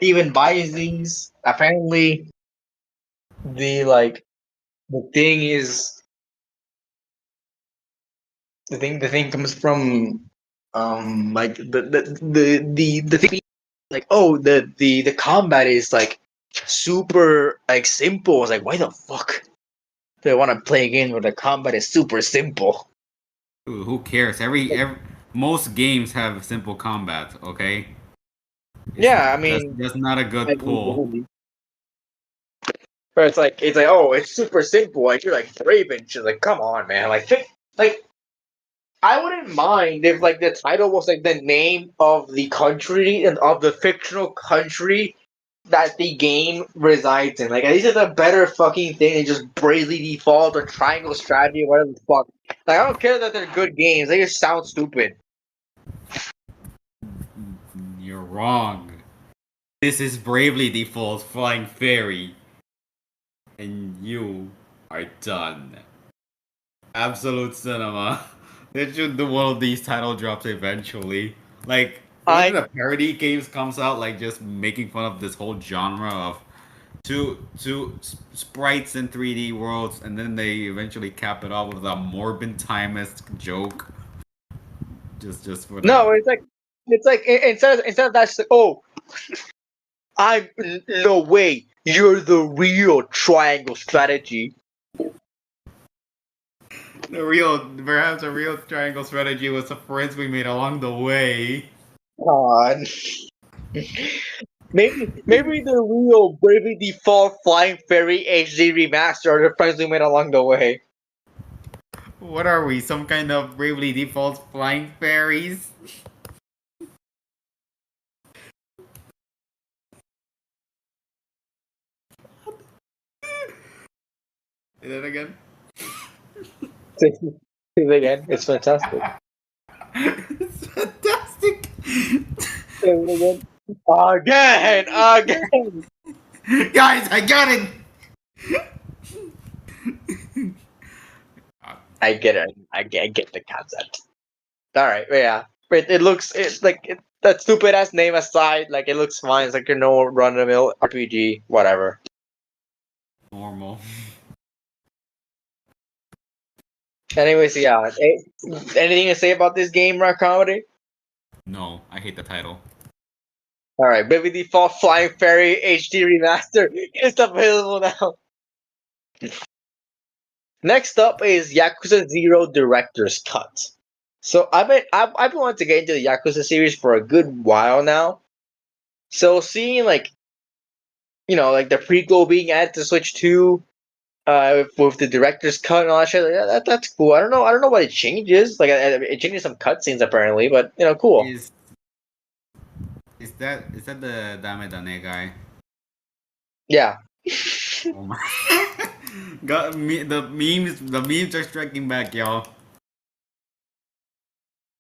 even buys these. Apparently, the thing is the thing comes from like the thing like, oh, the combat is like super like simple. It's like, why the fuck do I want to play a game where the combat is super simple? Who cares? Every most games have simple combat. Okay, Yeah, I that's mean, not a good like, pull. but it's like, oh, it's super simple. Like, you're like brave and shit. Like, come on, man. Like I wouldn't mind if like the title was like the name of the country and of the fictional country that the game resides in. Like, at least it's a better fucking thing than just Bravely Default or Triangle Strategy or whatever the fuck. Like, I don't care that they're good games. They just sound stupid. You're wrong. This is Bravely Default Flying Fairy. and you are done. Absolute cinema. They should do one of these title drops eventually. Like, I imagine a parody games comes out, like just making fun of this whole genre of sprites in 3D worlds, and then they eventually cap it off with a Morbin Timist joke. Just for that. no, it's like instead of that, it's like, oh, I'm no way. You're the real triangle strategy. Perhaps a real triangle strategy was the friends we made along the way. God. Maybe the real Bravely Default Flying Fairy HD remaster are the friends we made along the way. What are we? Some kind of Bravely Default flying fairies? Say that again. Say it again. It's fantastic. It's fantastic. Say it again. Again. Guys, I got it. I get it. I get the concept. All right, yeah. It looks that stupid ass name aside, like it looks fine. It's like your normal run of the mill RPG, whatever. Normal. Anyways, yeah. Anything to say about this game, Rock Comedy? No, I hate the title. All right, Baby Default Flying Fairy HD Remaster is available now. Next up is Yakuza 0 Director's Cut. So I've been wanting to get into the Yakuza series for a good while now. So seeing like like the prequel being added to Switch 2, with the director's cut and all that shit, like, that's cool. I don't know what it changes. Like it changes some cutscenes apparently, but cool. Is is that the Dame Dane guy? Yeah, Oh my. Got me the memes are striking back, y'all.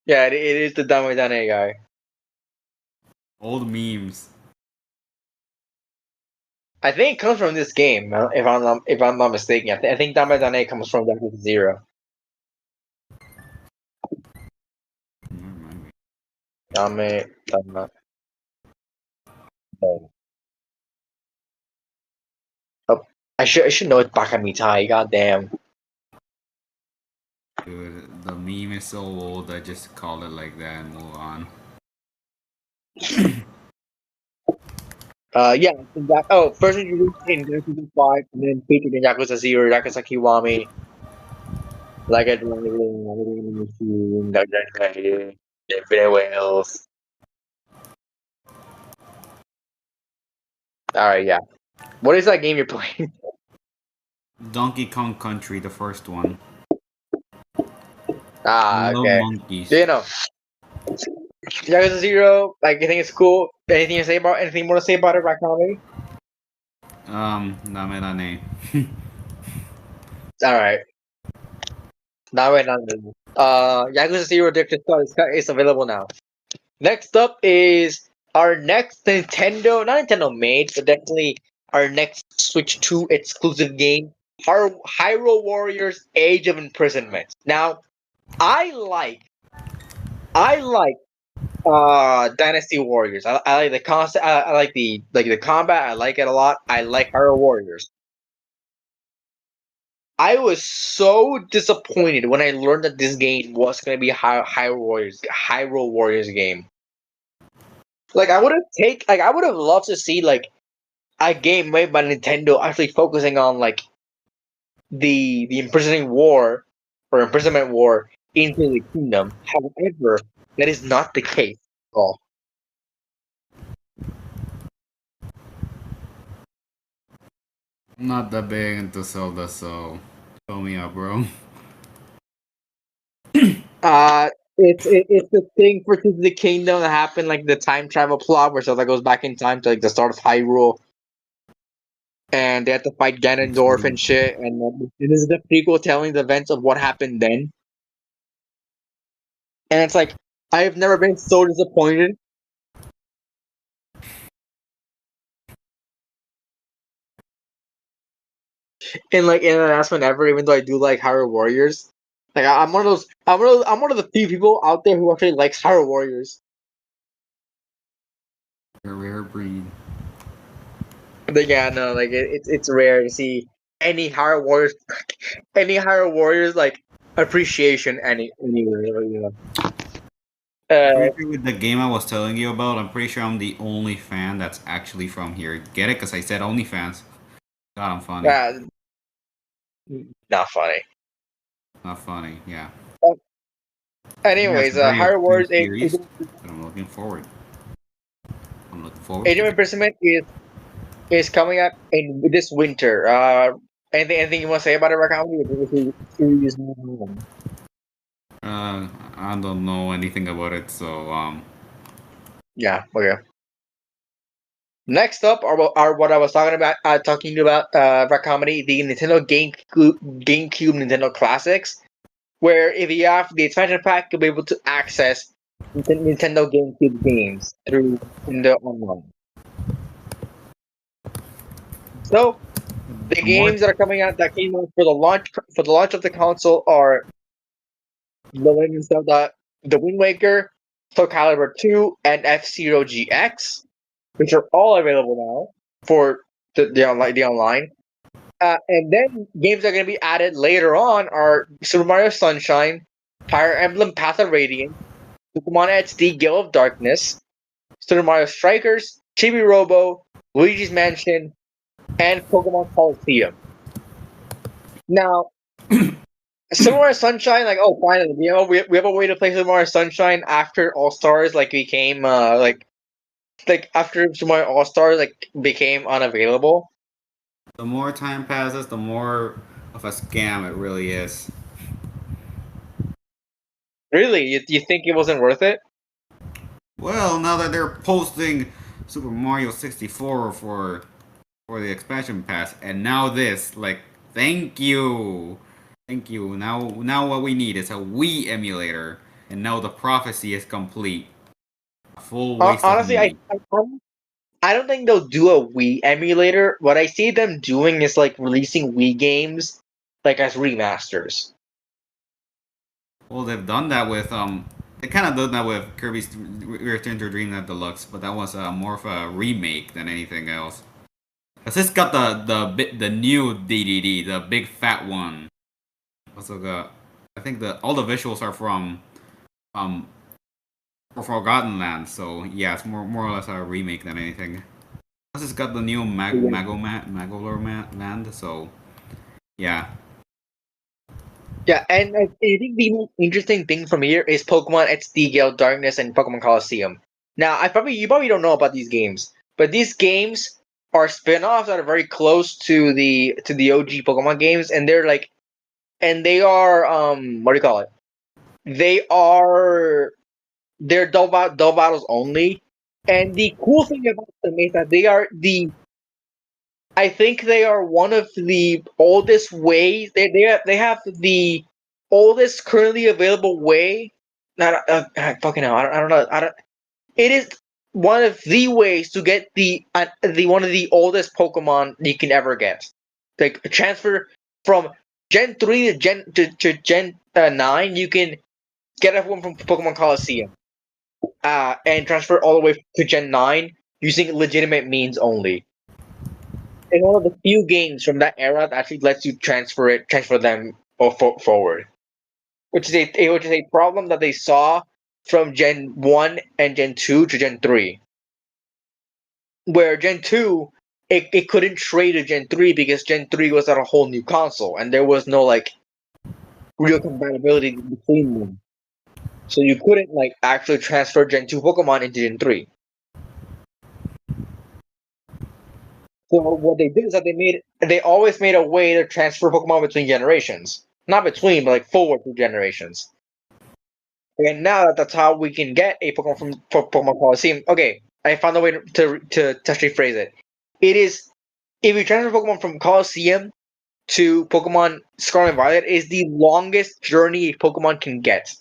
yeah, it is the Dame Dane guy. Old memes. I think it comes from this game, if I'm not mistaken. I think Dame Dane comes from Yakuza 0. Remind me. Dame. Oh, I should know it's Bakamitai. Goddamn. Dude, the meme is so old. I just call it like that and move on. Yeah. First introduced in Yakuza 5, and then featured in Yakuza 0, Yakuza Kiwami, like a driving machine, Infinite Whales. Alright, yeah. What is that game you're playing? Donkey Kong Country, the first one. Ah, Love okay. monkeys. Yakuza 0, like, you think it's cool? Anything more to say about it, Rakami? Dame Dane. Alright. Now we're done. Yakuza 0 Director's Cut is available now. Next up is our next not Nintendo made, but definitely our next Switch 2 exclusive game, Hyrule Warriors Age of Imprisonment. Now, I like Dynasty Warriors. I like the concept. I like the combat. I like it a lot. I like Hyrule Warriors. I was so disappointed when I learned that this game was going to be a Hyrule Warriors game. Like I would have loved to see like a game made by Nintendo actually focusing on like the imprisonment war into the kingdom. However, that is not the case at all. I'm not that big into Zelda, so fill me up, bro. It's the thing for the kingdom that happened, like the time travel plot where Zelda goes back in time to like the start of Hyrule, and they have to fight Ganondorf and shit. And this is the prequel telling the events of what happened then. And it's like I have never been so disappointed. in an announcement ever, even though I do like Hyrule Warriors. Like I'm one of those. I'm one of the few people out there who actually likes Hyrule Warriors. A rare breed. But yeah, no, like it's rare to see any Hyrule Warriors, any Hyrule Warriors like appreciation anywhere. You know. Pretty sure with the game I was telling you about, I'm pretty sure I'm the only fan that's actually from here. Get it? Because I said only fans. God, I'm funny. Uh, not funny. Not funny, yeah. Yeah, it's Anyways, a very Hyrule obscure Warriors series, but I'm looking forward. I'm looking forward Age to of it. Imprisonment is coming out in this winter. Anything you want to say about it, Rakami? If you use I don't know anything about it, so yeah, okay. Next up are what I was talking about Rakami, the GameCube Nintendo Classics, where if you have the expansion pack, you'll be able to access Nintendo GameCube games through Nintendo Online. So the the more games that are coming out that came out for the launch of the console are The Legend of Zelda, The Wind Waker, Soul Calibur 2, and F-Zero GX, which are all available now for the online. And then games that are going to be added later on are Super Mario Sunshine, Fire Emblem Path of Radiance, Pokemon XD Gale of Darkness, Super Mario Strikers, Chibi Robo, Luigi's Mansion, and Pokemon Coliseum. Now, Super Mario Sunshine, like, oh, finally, we have a way to play Super Mario Sunshine after All Stars, like, became, like, after Super Mario All Stars, like, became unavailable. the more time passes, the more of a scam it really is. Really? You think it wasn't worth it? Well, now that they're posting Super Mario 64 for the expansion pass, and now this, like, thank you. Now what we need is a Wii emulator, and now the prophecy is complete. A full waste of Honestly, money. I don't think they'll do a Wii emulator. What I see them doing is, like, releasing Wii games, like, as remasters. Well, they've done that with they kind of done that with Kirby's Return to Dreamland Deluxe, but that was more of a remake than anything else. Cause this got the new DDD, the big fat one. Also got, I think the all the visuals are from um Forgotten Land, so yeah, it's more or less a remake than anything. Plus, it's got the new Magolor Land, so yeah. Yeah, and I think the most interesting thing from here is Pokemon XD Gale Darkness and Pokemon Coliseum. Now, you probably don't know about these games, but these games are spin-offs that are very close to the OG Pokemon games, and they are what do you call it? They are they're double battles only, and the cool thing about them is that they are the I think they are one of the oldest ways. They have the oldest currently available way. Not fucking hell. I don't know. I don't. It is one of the ways to get the one of the oldest Pokemon you can ever get. Like transfer from Gen 3 to Gen 9. You can get everyone from Pokemon Coliseum. And transfer all the way to Gen 9 using legitimate means only. It's one of the few games from that era that actually lets you transfer them forward, which is a problem that they saw from Gen 1 and Gen 2 to Gen 3, where Gen 2 it couldn't trade to Gen 3 because Gen 3 was at a whole new console and there was no like real compatibility between them, so you couldn't like actually transfer Gen 2 Pokemon into Gen 3. So what they did is that they always made a way to transfer Pokemon between generations. Not between, but like forward two generations. And now that's how we can get a Pokemon from Pokemon Coliseum. Okay, I found a way to actually phrase it. It is if you transfer Pokemon from Coliseum to Pokemon Scarlet and Violet, is the longest journey a Pokemon can get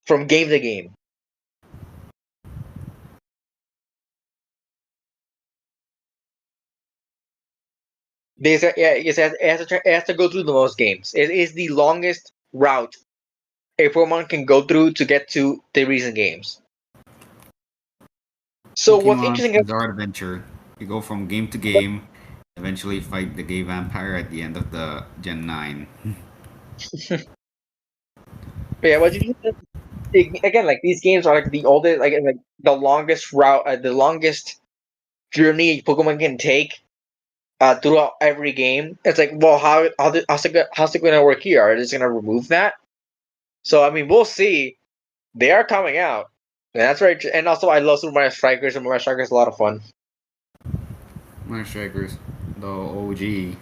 from game to game. Yeah, it has to go through the most games. It is the longest route a Pokemon can go through to get to the recent games. So what's Pokemon interesting is, Bizarre Adventure. You go from game to game, eventually fight the gay vampire at the end of the Gen 9. yeah, what's interesting again, like these games are like the oldest, like the longest route, the longest journey Pokemon can take throughout every game. It's like, well, how's it gonna work here? Are they just gonna remove that? So I mean, we'll see. They are coming out. And that's right. And also, I love Super Mario Strikers. Super Mario Strikers is a lot of fun. My Strikers, the OG.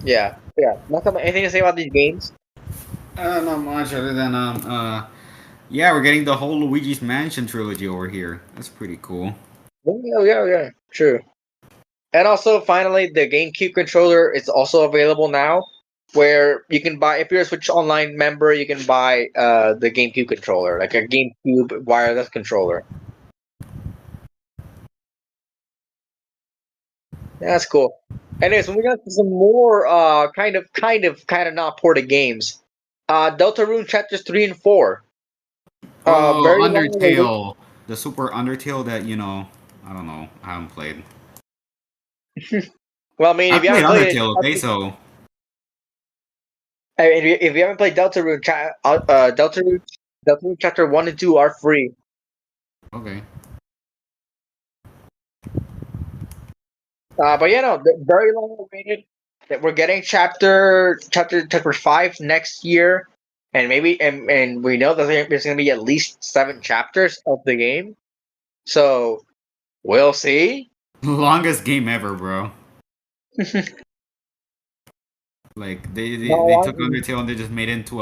Yeah, yeah. Anything to say about these games? Not much other than yeah, we're getting the whole Luigi's Mansion trilogy over here. That's pretty cool. Oh yeah, yeah, true. And also, finally, the GameCube controller is also available now, where you can buy. If you're a Switch Online member, you can buy the GameCube controller, like a GameCube wireless controller. Yeah, that's cool. Anyways, when we got to some more kind of not ported games. Deltarune chapters 3 and 4. Oh, Very long awaited. Undertale, the Super Undertale that I don't know, I haven't played. Well, I mean, I if you played haven't played it, Undertale, okay, so if you haven't played Deltarune chapter 1 and 2 are free. okay. But yeah, no, very long awaited. That we're getting chapter 5 next year, and and we know that there's going to be at least 7 chapters of the game. So we'll see. Longest game ever, bro. Like they took No, Undertale and they just made it into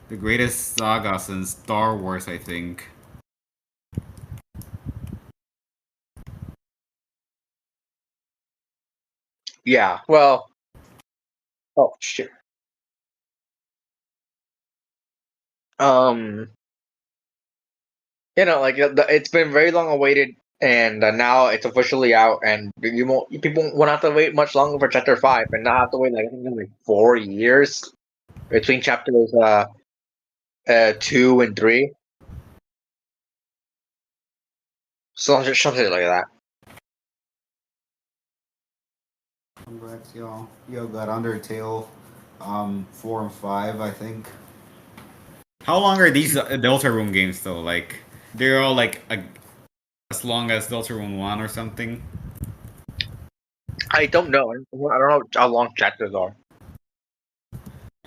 the greatest saga since Star Wars, I think. yeah. Well. Oh shit. Um. Like it's been very long awaited, and now it's officially out, and people won't have to wait much longer for chapter 5, and not have to wait like I think it's like 4 years between chapters 2 and 3. Something like that. Congrats, y'all. Yo got Undertale, 4 and 5, I think. How long are these Deltarune games though? Like they're all like as long as Deltarune 1 or something. I don't know. I don't know how long chapters are.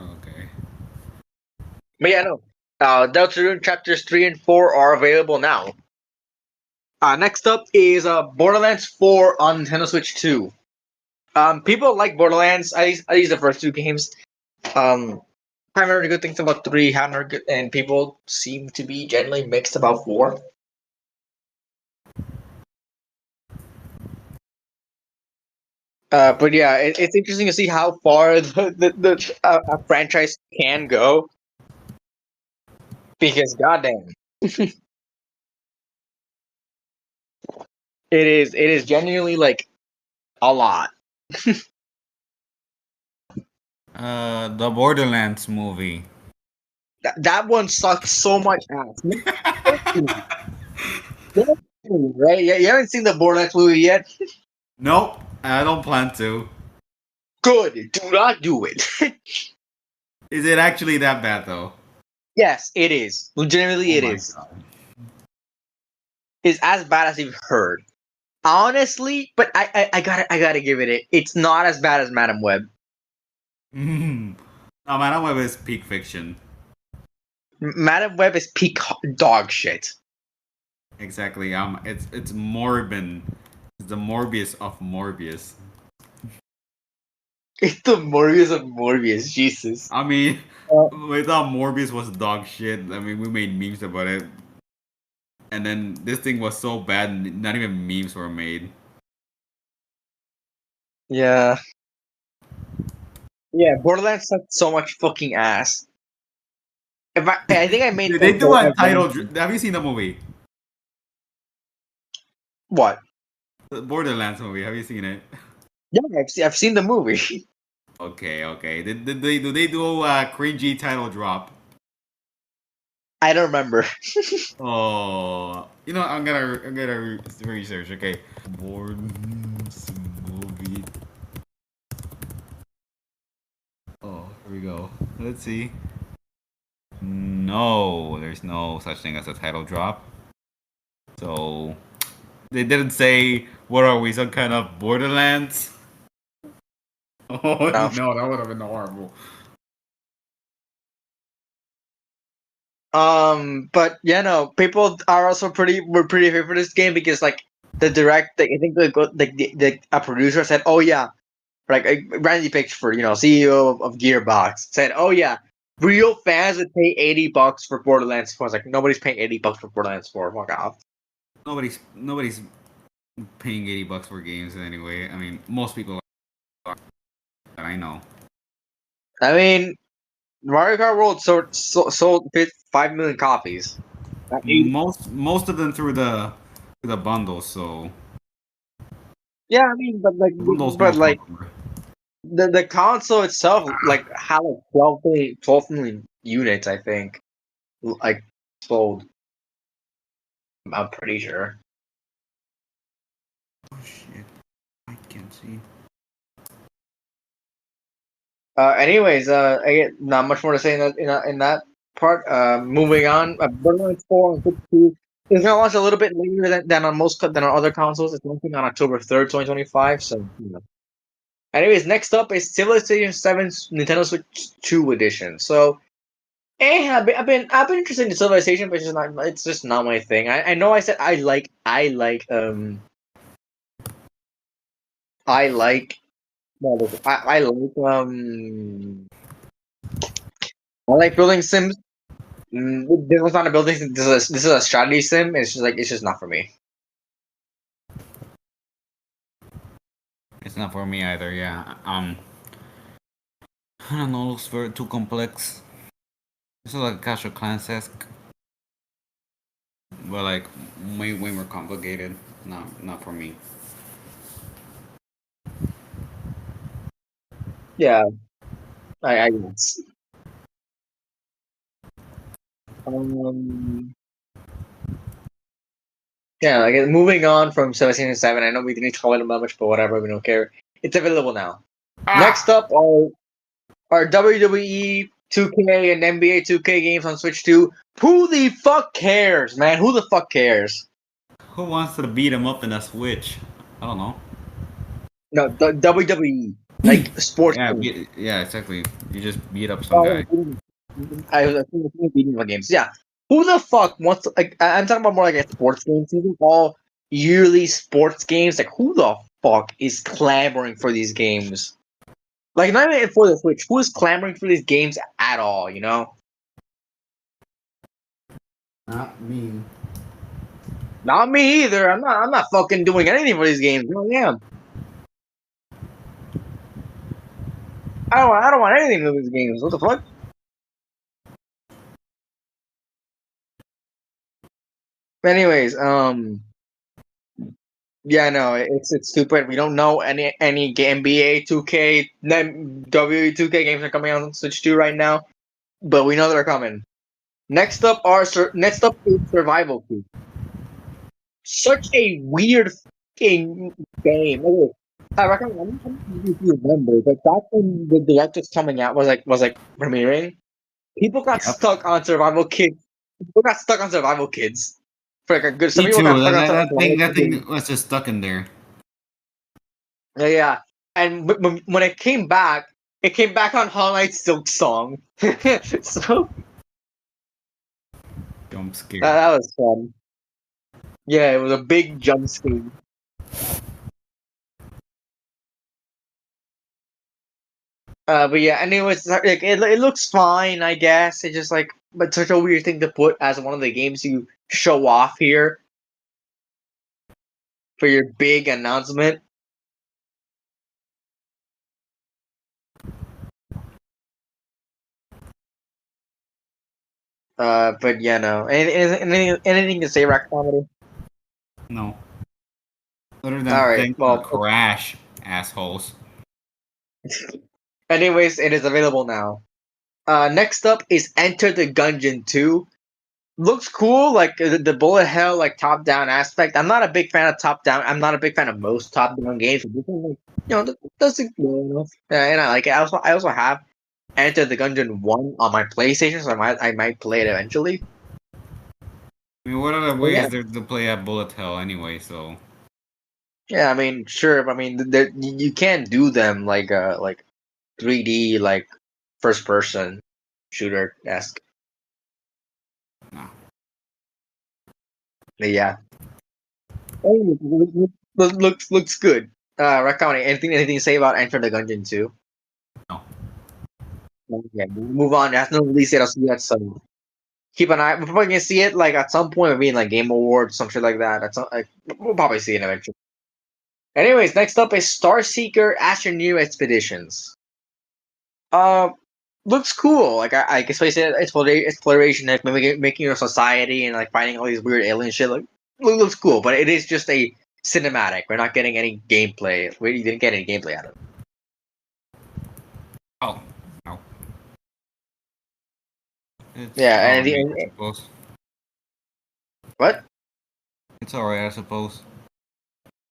Okay. But yeah, no. Deltarune chapters 3 and 4 are available now. Next up is Borderlands 4 on Nintendo Switch 2. People like Borderlands. At least the first 2 games. Haven't heard good things about 3. Haven't heard good, and people seem to be generally mixed about 4. But yeah, it's interesting to see how far the a franchise can go. Because goddamn, it is genuinely like a lot. The Borderlands movie. That one sucked so much ass. Right? Yeah, you haven't seen the Borderlands movie yet. Nope, I don't plan to. Good. Do not do it. Is it actually that bad though? Yes, it is. Legitimately, Oh it my is. god. It's as bad as you've heard. Honestly, but I gotta give it. It's not as bad as Madam Web. No, Madam Web is peak fiction. Madam Web is peak dog shit. Exactly. It's Morbin. It's the Morbius of Morbius. It's the Morbius of Morbius. Jesus. I mean, Uh, we thought Morbius was dog shit. I mean, we made memes about it, and then this thing was so bad, not even memes were made. yeah. Yeah. Borderlands sucked so much fucking ass. I think I made They that do joke a at one title. point. Have you seen the movie? What? The Borderlands movie. Have you seen it? Yeah, I've seen the movie. Okay, okay. Do they do a cringy title drop? I don't remember. Oh, I'm gonna research. Okay, Bourne's movie. Oh, here we go. Let's see. No, there's no such thing as a title drop. So they didn't say what are we, some kind of Borderlands? Oh No. no, that would have been horrible. But yeah, no, people are also were pretty favorite for this game because like I think a producer said, "Oh yeah," like Randy Pitchford, CEO of Gearbox, said, "Oh yeah, real fans would pay $80 for Borderlands 4." I was like, nobody's paying $80 for Borderlands 4. Fuck off. Nobody's paying $80 for games anyway. I mean, most people are. That I know. I mean, Mario Kart World sold 5 million copies. Not 80. Most of them through the bundles. So Yeah, I mean, bundles but most like popular. the console itself like had like 12 million units, I think, like sold. I'm pretty sure. Oh shit! I can't see. Anyways, I get not much more to say in that part. Moving on. Borderlands 4 on Switch 2 is gonna launch a little bit later than on other consoles. It's launching on October 3rd, 2025. So, anyways, next up is Civilization 7's Nintendo Switch 2 edition. So, I've been interested in Civilization, but it's just not my thing. I know I said I like well, I like building sims. This was not a building sim. This is a strategy sim. It's just not for me. It's not for me either. Yeah. I don't know. Looks very too complex. This is like Clash of Clans esque, but like way more complicated. Not for me. Yeah, I guess. Um, yeah, like moving on from 17 and 7. I know we didn't talk about much, but whatever. We don't care. It's available now. Next Ah! up are WWE 2K and NBA 2K games on Switch 2. Who the fuck cares, man? Who the fuck cares? Who wants to beat him up in a Switch? I don't know. No, the WWE, like sports Yeah, games. yeah, exactly. You just beat up some Oh, guy. I was thinking video games. Yeah, who the fuck wants to, like? I'm talking about more like a sports games. These are all yearly sports games. Like, who the fuck is clamoring for these games? Like, not even for the Switch. Who is clamoring for these games at all? Not me. Not me either. I'm not fucking doing anything for these games. No, I am. I don't want anything to do with these games. What the fuck? Anyways, yeah, no, it's stupid. We don't know any NBA 2K, WWE 2K games are coming out on Switch 2 right now, but we know they're coming. Next up is Survival Key. Such a weird fucking game. Okay, I reckon I don't know if you remember, but back when the direct was coming out was like premiering, people got Yep. stuck on Survival Kids. People got stuck on Survival Kids for like a good. Some Me people too. got stuck on Survival That Kids. thing was just stuck in there. Yeah, yeah. And when it came back on Hollow Knight Silk Song. So Jump scare. that was fun. Yeah, it was a big jump scare. But yeah, anyways, like it looks fine, I guess. It's just like, but such a weird thing to put as one of the games you show off here for your big announcement. But yeah, no. Anything to say, Rack Comedy? No. Other than All right. things Well, crash. Assholes. Anyways, it is available now. Next up is Enter the Gungeon 2. Looks cool, like the bullet hell, like top down aspect. I'm not a big fan of top down. I'm not a big fan of most top down games. But this one, like, does it well enough. And I like it. I also have Enter the Gungeon 1 on my PlayStation, so I might play it eventually. I mean, what other But way yeah, is there to play at bullet hell anyway? So yeah. I mean, sure. But I mean, you can't do them like 3D like first person shooter esque. no. Yeah. Oh, looks good. Rakami, anything to say about Enter the Gungeon 2? No. Yeah, move on. There's no release yet. I'll see that. So keep an eye. We're probably gonna see it like at some point, maybe in like Game Awards, some shit like that. We'll probably see it eventually. Anyways, next up is Starseeker Astroneer Expeditions. Uh, looks cool. Like I guess I said, exploration, like making your society and like finding all these weird alien shit. Like looks cool, but it is just a cinematic. We're not getting any gameplay. We didn't get any gameplay out of it. Oh. No. It's Yeah, alright, I suppose. what? It's alright, I suppose.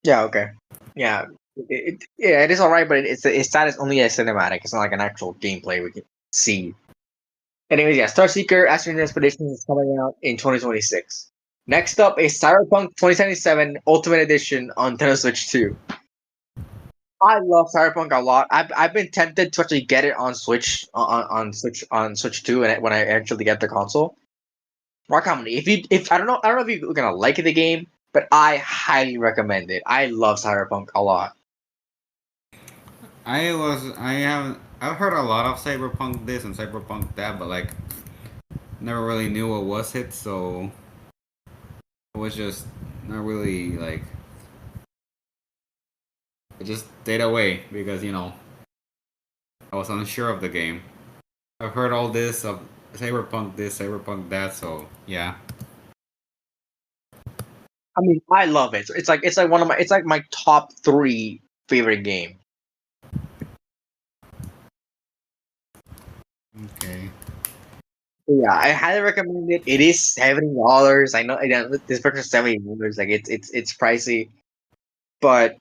Yeah, okay. Yeah, yeah, it is alright, but it's that is only a cinematic. It's not like an actual gameplay we can see. Anyways, yeah, Starseeker Astroneer Expeditions is coming out in 2026. Next up is Cyberpunk 2077 Ultimate Edition on Nintendo Switch 2. I love Cyberpunk a lot. I've been tempted to actually get it on Switch on Switch 2 and when I actually get the console. Rock Comedy. If I don't know if you're gonna like the game, but I highly recommend it. I love Cyberpunk a lot. I've heard a lot of cyberpunk this and cyberpunk that, but like never really knew what was it, so it was just not really like it just stayed away because I was unsure of the game. I've heard all this of cyberpunk this, cyberpunk that, so yeah. I mean, I love it. It's like one of my it's like my top three favorite game. Okay. Yeah, I highly recommend it. It is $70. I know again this version is $70. Like it's pricey, but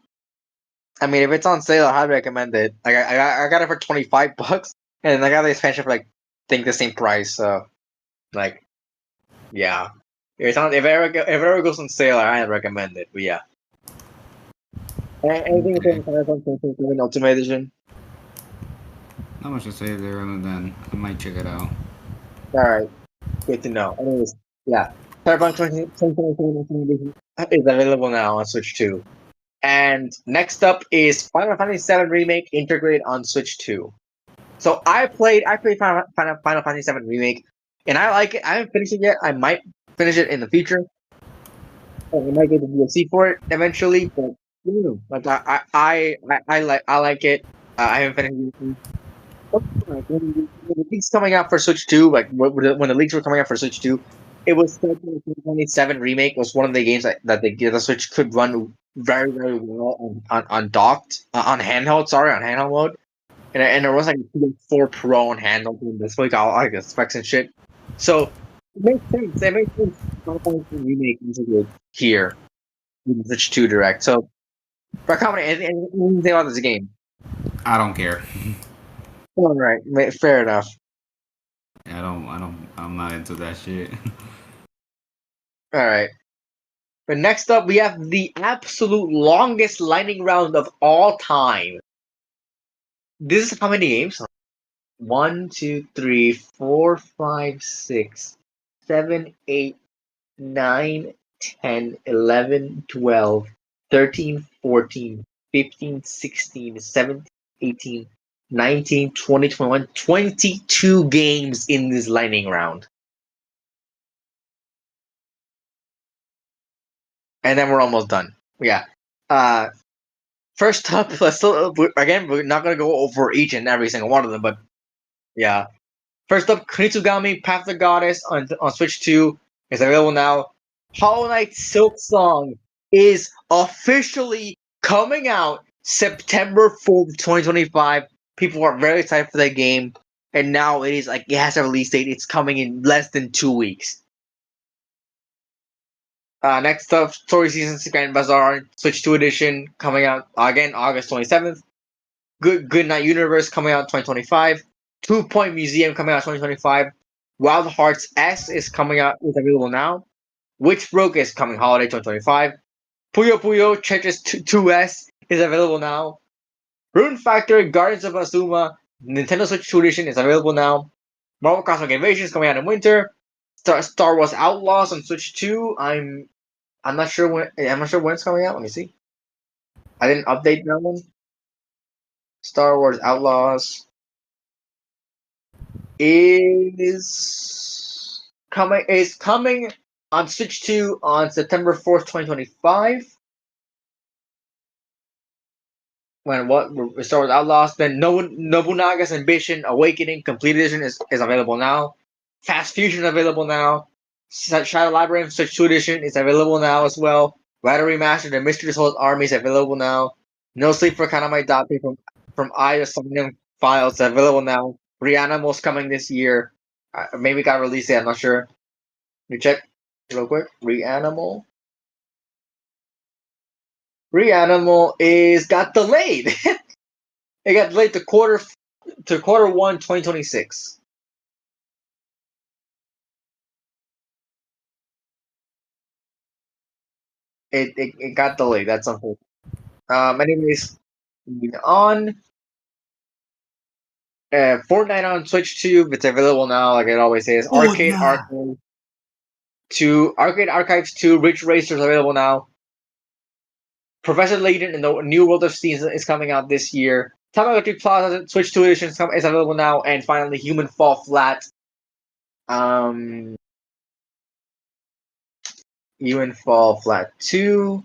I mean if it's on sale, I highly recommend it. Like I got it for $25, and I got the expansion for like I think the same price. So like yeah, if it ever goes on sale, I highly recommend it. But yeah, anything to say Okay. on Cyberpunk 2077 Ultimate Edition? Not much to say there other than I might check it out. All right, good to know. Anyways, yeah, Cyberpunk 2077 Ultimate Edition is available now on Switch 2. And next up is Final Fantasy VII Remake integrated on Switch 2. So I played Final Fantasy VII Remake, and I like it. I haven't finished it yet. I might finish it in the future. We might get the DLC for it eventually, but like I like it. I haven't finished it. When the leaks coming out for Switch 2, like when the leaks were coming out for Switch 2, it was said that the 2027 remake was one of the games that the Switch could run very, very well on docked, on handheld, sorry, on handheld mode. And there was like a PS4 Pro on handheld and this like all like the specs and shit. So it makes sense. It makes sense. Final Fantasy remake integrated here in the Switch 2 Direct. So, Rakami, anything about this game? I don't care. All right, fair enough. I'm not into that shit. All right. But next up, we have the absolute longest lightning round of all time. This is how many games? 1, 2, 3, 4, 5, 6, 7, 8, 9, 10, 11, 12, 13, 14, 15, 16, 17, 18, 19, 20, 21, 22 games in this lightning round. And then we're almost done. Yeah. Uh, First up, we're not gonna go over each and every single one of them, but yeah. First up, Kunitsugami Path of the Goddess on Switch 2 is available now. Hollow Knight Silk Song is officially coming out September 4th, 2025. People are very excited for that game, and now it is like it has a release date. It's coming in less than 2 weeks. Next up, Story Seasons Grand Bazaar Switch 2 Edition coming out again August 27th. Good Night Universe coming out 2025. 2 Point Museum coming out 2025. Wild Hearts S is coming out, is available now. Witch Broke is coming holiday 2025. Puyo Puyo Tetris 2S is available now. Rune Factor Guardians of Azuma Nintendo Switch 2 Edition is available now. Marvel Cosmic Invasion is coming out in winter. Star Wars Outlaws on Switch 2. I'm not sure when it's coming out. Let me see. I didn't update that one. Star Wars Outlaws is coming on Switch 2 on September 4th, 2025. When what Star Wars Outlaws, then Nobunaga's Ambition Awakening Complete Edition is available now. Fast Fusion available now. Shadow Labyrinth Switch 2 Edition is available now as well. Rider Remastered The Mystery Soul Army is available now. No Sleep for Kanamai Dapi from Eye of Somnium Files is available now. Reanimal's coming this year. Maybe got released yet, I'm not sure. Let me check real quick. Reanimal is got delayed. It got delayed to quarter 1 2026. It got delayed. That's unfortunate. Anyways, moving on. Fortnite on Switch 2, it's available now, like it always says. Arcade Archives 2, Ridge Racer is available now. Professor Layton in the New World of Steam is coming out this year. Tamagotchi Plaza Switch 2 Edition is available now, and finally Human Fall Flat. Human Fall Flat 2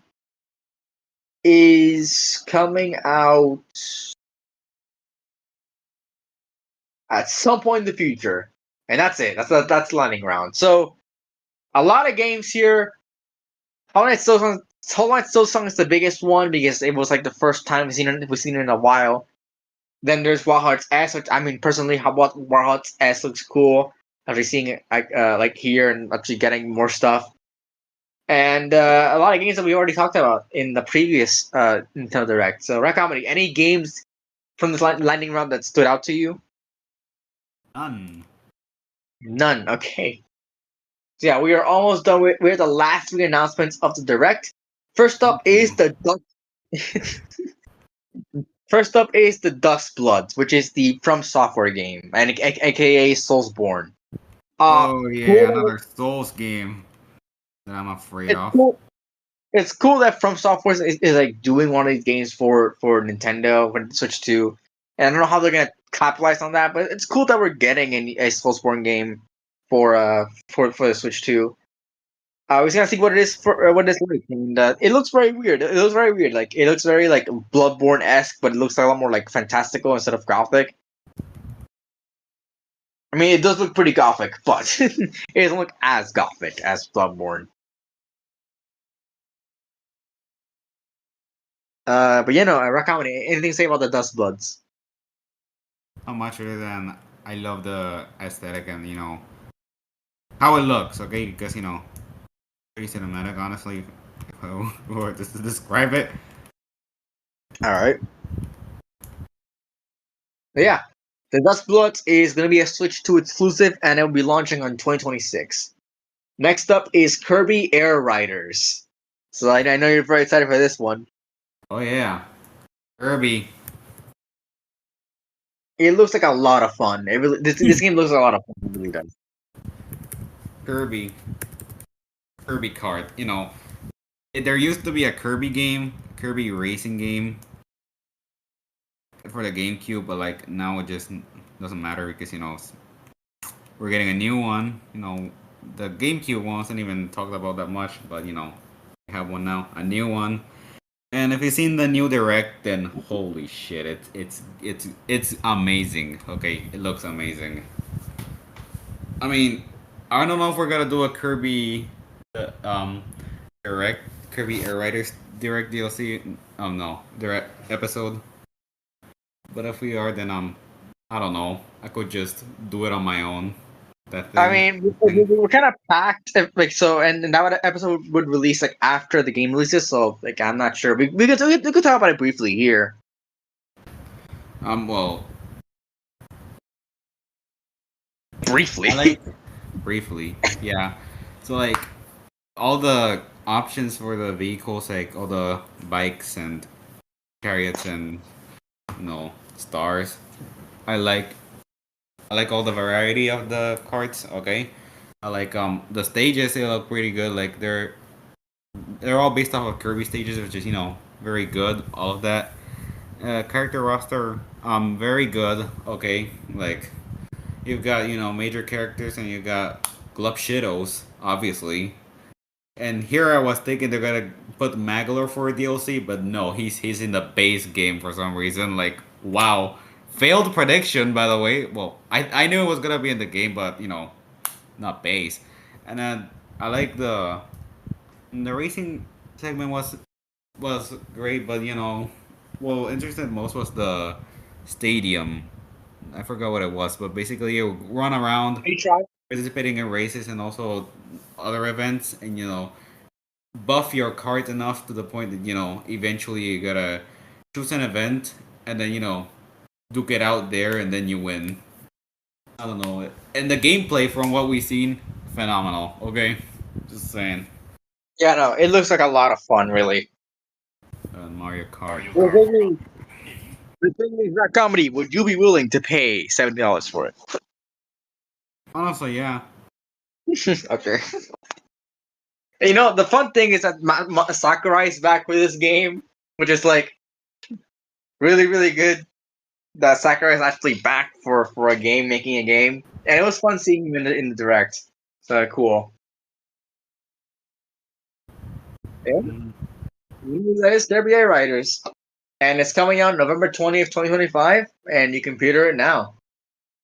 is coming out at some point in the future, and that's it. That's lightning round. So a lot of games here. Hollow Knight Silksong is the biggest one because it was like the first time we've seen it in a while. Then there's Wild Hearts S, which I mean personally, Wild Hearts S looks cool after seeing it like here and actually getting more stuff. And a lot of games that we already talked about in the previous Nintendo Direct. So, RAT Comedy, any games from this lightning round that stood out to you? None. Okay. So yeah, we are almost done. We're the last three announcements of the Direct. First up is the Dust Bloods, which is the From Software game, and aka Soulsborne. Oh yeah, another Souls game that I'm afraid of. Cool. It's cool that From Software is like doing one of these games for Nintendo when it Switch 2. And I don't know how they're gonna capitalize on that, but it's cool that we're getting a Soulsborne game for the Switch 2. We're gonna see what it is for what it's like, and it looks very weird. It looks very weird. Like it looks very like Bloodborne-esque, but it looks a lot more like fantastical instead of gothic. I mean, it does look pretty gothic, but it doesn't look as gothic as Bloodborne. But RAT Comedy, anything to say about the Dust Bloods? Not much other than I love the aesthetic and how it looks. Okay, because pretty cinematic, honestly. Or just to describe it. All right. But yeah, the Dust Bloods is gonna be a Switch 2 exclusive, and it will be launching on 2026. Next up is Kirby Air Riders. So I know you're very excited for this one. Oh yeah, Kirby. It looks like a lot of fun. This game looks like a lot of fun. It really does. Kirby kart. There used to be a Kirby game, Kirby racing game for the GameCube, but like now it just doesn't matter because we're getting a new one. The GameCube one wasn't even talked about that much, but we have one now, a new one. And if you've seen the new Direct, then holy shit, it's amazing. Okay, it looks amazing. I mean, I don't know if we're gonna do a Kirby direct Kirby Air Riders direct DLC. Oh no, direct episode. But if we are, then I don't know. I could just do it on my own. That I thing. mean, I think. we're kind of packed, like so, and that episode would release like after the game releases. So, like, I'm not sure. We could talk about it briefly here. Well, Briefly. I like briefly. Yeah. So like all the options for the vehicles, like all the bikes and chariots and stars. I like I like all the variety of the carts. Okay. I like the stages. They look pretty good. Like they're all based off of Kirby stages, which is very good. All of that. Character roster very good. Okay. Like you've got major characters and you've got Glup Shitos, obviously. And here I was thinking they're gonna put Magalor for a DLC, but no, he's in the base game for some reason. Like, wow, failed prediction by the way. Well, I knew it was gonna be in the game, but not base. And then I like the racing segment was great, but well, interested most was the stadium. I forgot what it was, but basically you run around You try. participating in races and also other events, and buff your card enough to the point that eventually you gotta choose an event and then duke it out there and then you win. I don't know. And the gameplay from what we've seen, phenomenal. Okay, just saying. Yeah, no, it looks like a lot of fun, really. Mario Kart. Well, the thing is, RAT Comedy, would you be willing to pay $70 for it? Honestly, yeah. Okay. The fun thing is that Sakurai is back with this game, which is like really, really good. That Sakurai is actually back for a game, making a game, and it was fun seeing him in the direct. So cool. Yeah, that is Derby A Riders, and it's coming out November 20th, 2025, and you can pre-order it now.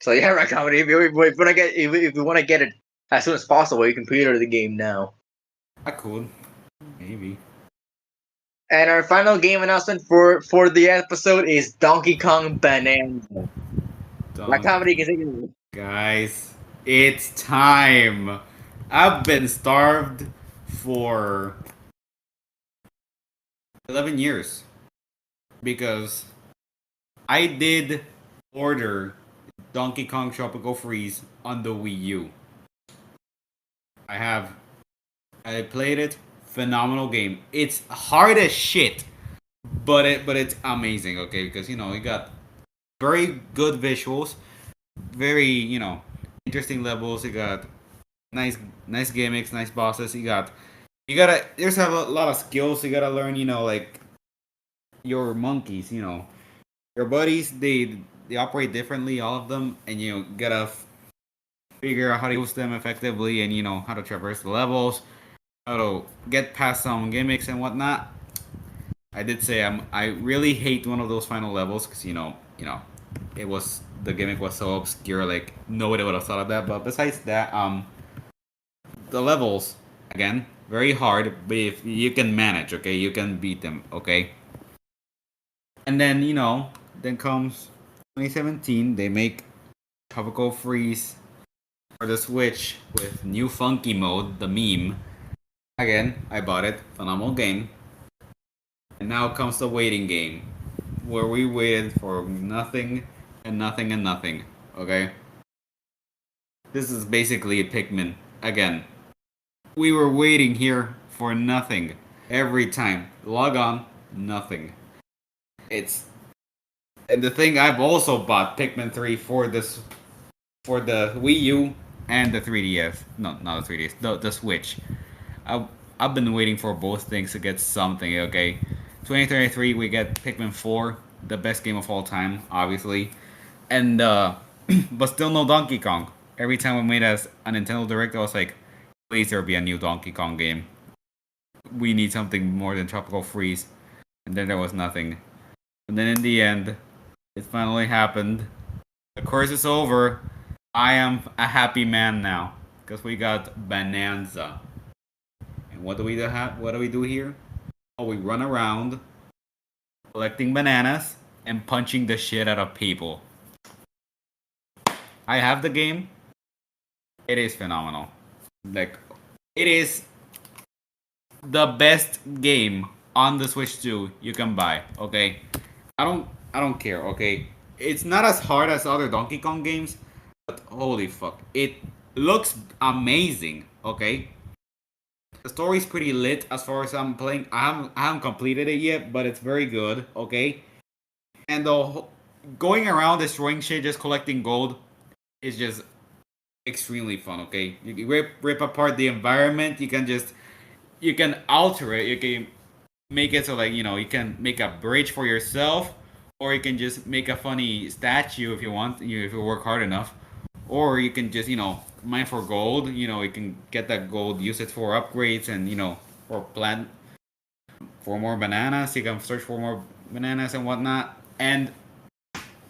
So yeah, RAT Comedy. If you want to get it as soon as possible, you can pre-order the game now. I could. Maybe. And our final game announcement for the episode is Donkey Kong Bonanza. RAT Comedy can take it. Guys, it's time. I've been starved for 11 years because I did order Donkey Kong Tropical Freeze on the Wii U. I have. I played it. Phenomenal game. It's hard as shit, but it's amazing. Okay, because you got very good visuals, very interesting levels. You got nice gimmicks, nice bosses. You gotta there's a lot of skills you gotta learn. Like your monkeys. Your buddies. They operate differently, all of them, and you gotta figure out how to use them effectively, and how to traverse the levels, how to get past some gimmicks and whatnot. I did say I really hate one of those final levels because it was the gimmick was so obscure, like nobody would have thought of that. But besides that, the levels again very hard, but if you can manage, okay, you can beat them, okay. And then then comes 2017. They make Tropical Freeze for the Switch with new funky mode, the meme. Again, I bought it. Phenomenal game. And now comes the waiting game, where we waited for nothing and nothing and nothing. Okay? This is basically a Pikmin. Again, we were waiting here for nothing. Every time. Log on, nothing. It's. And the thing, I've also bought Pikmin 3 for the Wii U and the 3DS. No, not the 3DS, the Switch. I've, I've been waiting for both things to get something, okay? 2023, we get Pikmin 4, the best game of all time, obviously. And, but still no Donkey Kong. Every time we made a Nintendo Direct, I was like, please there be a new Donkey Kong game. We need something more than Tropical Freeze. And then there was nothing. And then in the end, it finally happened. The course is over. I am a happy man now. Because we got Bonanza. What do we do? What do we do here? Oh, we run around collecting bananas and punching the shit out of people. I have the game. It is phenomenal. Like, it is the best game on the Switch 2 you can buy. Okay, I don't care. Okay, it's not as hard as other Donkey Kong games, but holy fuck, it looks amazing. Okay, the story's pretty lit as far as I'm playing. I haven't completed it yet, but it's very good. Okay, and going around destroying shit, just collecting gold, is just extremely fun. Okay, you can rip apart the environment. You can alter it. You can make it so like you can make a bridge for yourself, or you can just make a funny statue if you want. If you work hard enough, or you can just mine for gold. You can get that gold, use it for upgrades, and or plant for more bananas. You can search for more bananas and whatnot. And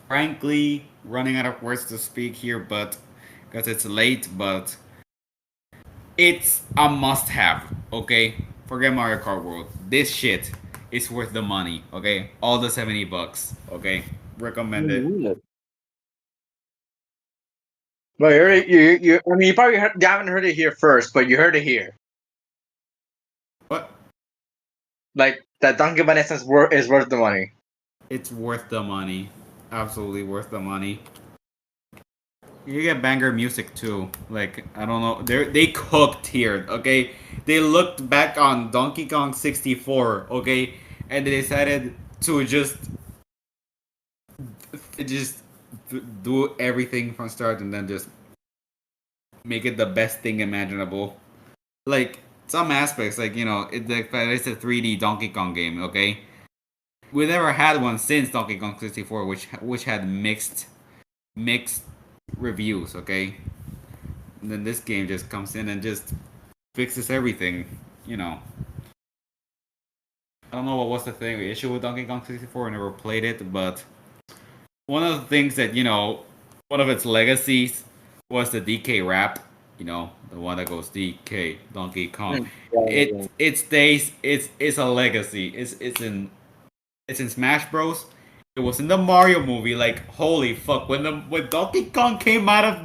frankly, running out of words to speak here, but because it's late, but it's a must-have. Okay, forget Mario Kart World. This shit is worth the money. Okay, all the $70. Okay, recommend it. But you I mean, you probably you haven't heard it here first, but you heard it here. What? Like that Dunkin' Bananas is worth the money. It's worth the money. Absolutely worth the money. You get banger music too. Like I don't know, they cooked here. Okay, they looked back on Donkey Kong 64. Okay, and they decided to just do everything from start and then just make it the best thing imaginable. Like some aspects, like it's a 3D Donkey Kong game. Okay, we never had one since Donkey Kong 64, which had mixed reviews. Okay, and then this game just comes in and just fixes everything. I don't know what was the issue with Donkey Kong 64. I never played it, but one of the things that one of its legacies was the DK rap. The one that goes DK Donkey Kong. It stays. It's a legacy. It's in Smash Bros. It was in the Mario movie. Like holy fuck, when Donkey Kong came out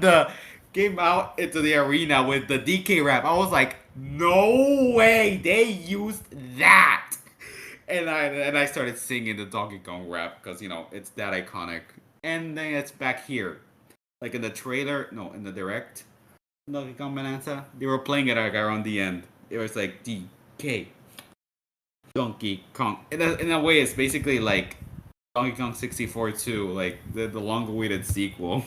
into the arena with the DK rap, I was like, no way they used that. And I started singing the Donkey Kong rap because it's that iconic. And then it's back here, like in the trailer, no, in the direct Donkey Kong Bonanza, they were playing it like around the end. It was like DK Donkey Kong. In a way, it's basically like Donkey Kong 64 2, like the long-awaited sequel.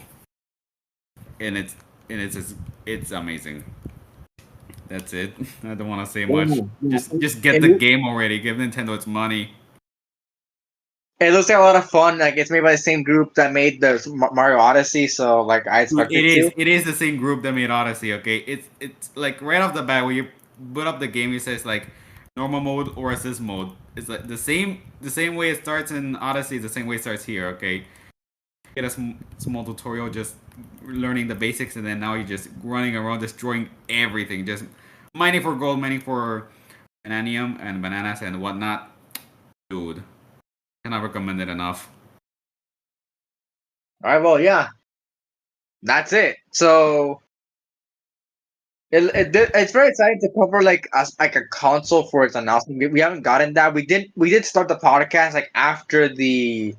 And it's amazing. That's it. I don't want to say much. Just get the game already. Give Nintendo its money. It looks like a lot of fun. Like it's made by the same group that made the Mario Odyssey, so like I expect it to. It is the same group that made Odyssey. Okay, it's like right off the bat when you boot up the game, it says like normal mode or assist mode. It's like the same way it starts in Odyssey, the same way it starts here. Okay, get a small tutorial just learning the basics, and then now you're just running around destroying everything, just mining for gold, mining for vanadium and bananas and whatnot. Dude, cannot recommend it enough. All right, well, yeah, that's it. So it's very exciting to cover like a console for its announcement. We haven't gotten that. We did start the podcast like after the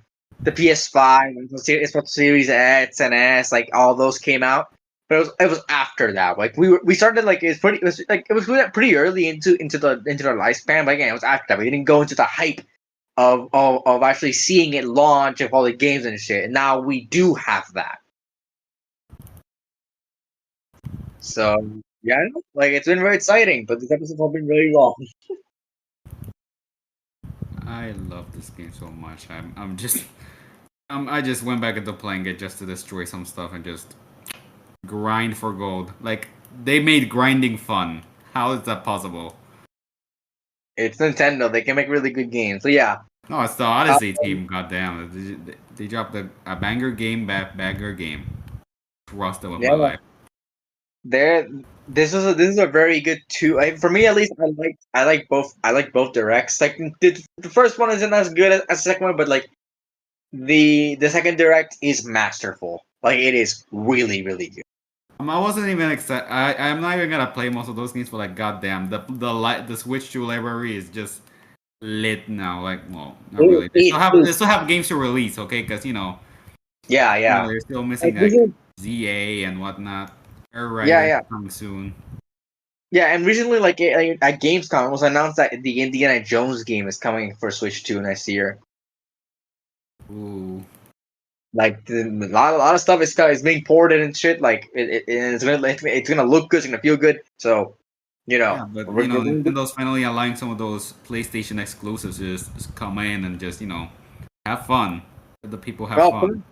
PS5, Xbox Series X and S, like all those came out. But it was after that. Like we started like it was pretty early into the lifespan. But again, it was after that. We didn't go into the hype of actually seeing it launch of all the games and shit. And now we do have that. So yeah, like it's been very exciting, but these episodes have been really long. I love this game so much. I just went back into playing it just to destroy some stuff and just grind for gold. Like they made grinding fun. How is that possible? It's Nintendo; they can make really good games. So yeah, No, it's the Odyssey team. Goddamn, they dropped a banger game, banger game. Trust them with my yeah. life. there. This is a very good two. For me at least, I like both directs. Like the first one isn't as good as the second one, but like the second direct is masterful. Like it is really really good. I wasn't even excited. I'm not even gonna play most of those games, but like, goddamn, the Switch 2 library is just lit now. Like, well, not really. It They is still have games to release, okay? Because yeah. they're still missing Like, like ZA and whatnot. Air yeah Riders yeah coming soon. yeah. And recently, like at Gamescom, it was announced that the Indiana Jones game is coming for Switch 2 next year. Ooh. Like a lot of stuff is being ported and shit. Like it's gonna look good, it's gonna feel good. So you know, Yeah, but we're gonna get- Nintendo's finally allowing some of those PlayStation exclusives to just come in and just have fun. Let the people have well, fun.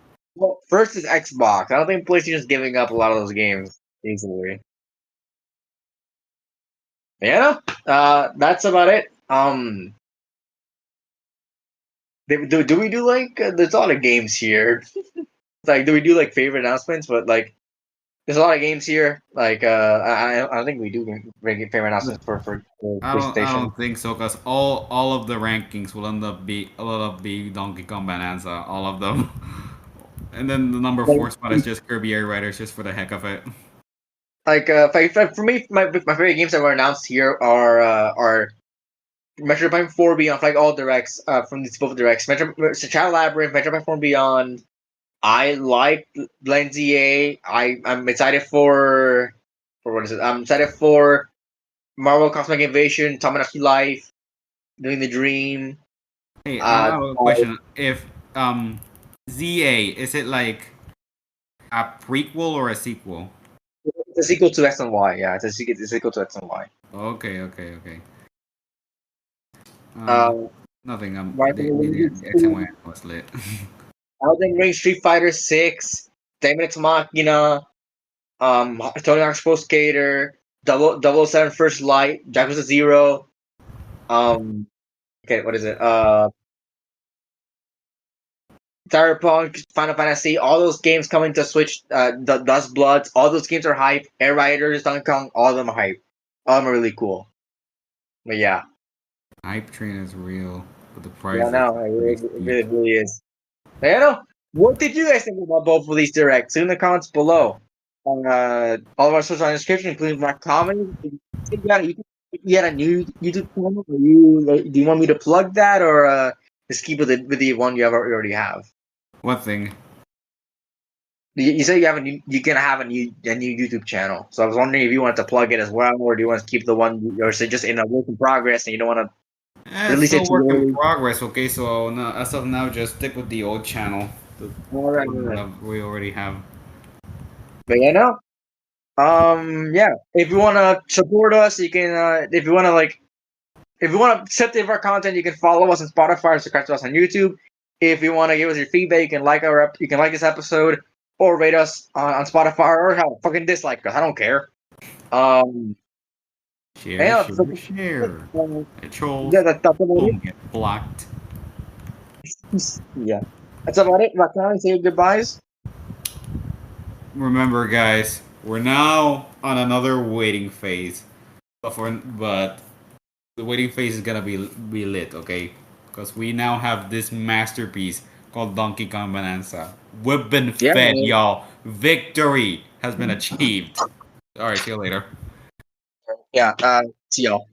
first is Xbox. I don't think PlayStation's giving up a lot of those games easily. Yeah, that's about it. Do we do like there's a lot of games here. Like, do we do like favorite announcements? But like, there's a lot of games here. Like, I don't think we do favorite announcements for I PlayStation. don't think so, because all of the rankings will end up be Donkey Kong Bonanza, all of them. And then the number Like, 4 spot is just Kirby Air Riders, just for the heck of it. for me, my favorite games that were announced here are Metro Prime 4 Beyond, like all directs from these both directs. Child Labyrinth, Metro Prime 4 Beyond. I like Blend ZA. I'm excited for what is it? I'm excited for Marvel Cosmic Invasion, Tamagotchi Life, Doing the Dream. Hey, I Uh, have a question. If ZA, is it like a prequel or a sequel? it's a sequel to X and Y. Yeah, it's a sequel to X and Y. Okay, okay, okay. Uh, Nothing. Marvel The X and Y was lit. Elden Ring, Street Fighter 6, Demon X Machina, Tony Hawk's Pro Skater, Double 7 First Light, Yakuza 0, okay, what is it? Cyberpunk, Final Fantasy, all those games coming to Switch, Dust Bloods, all those games are hype. Air Riders, Donkey Kong, all of them are hype. All of them are really cool. But yeah. Hype train is real, but the Yeah, price is no, pretty it steep. really is. But yeah, no. What did you guys think about both of these directs? In the comments below. All of our social description, including my comments. You had you had a new YouTube channel? Do you want me to plug that or just keep with the one you already have? What thing? You say you have you're gonna have a new YouTube channel. So I was wondering if you wanted to plug it as well, or do you want to keep the one, or is it just in a work in progress and you don't want to It's release it still too work in early? progress. Okay, so no, as of now, just stick with the old channel, the All right, all one right. that we already have. But yeah, no. Yeah. If you want to support us, you can. If you want to if you want to accept our content, you can follow us on Spotify or subscribe to us on YouTube. If you want to give us your feedback, you can you can like this episode or rate us on Spotify or hell, fucking dislike us. I don't care. Um, Share, yeah, share, share. It trolls yeah, that's about it. don't get blocked. Yeah, that's about it. Rakani, say your goodbyes. Remember, guys, we're now on another waiting phase. But the waiting phase is gonna be lit, okay? Because we now have this masterpiece called Donkey Kong Bonanza. We've been Yeah, fed, y'all. Victory has been achieved. All right, see you later. yeah. See y'all.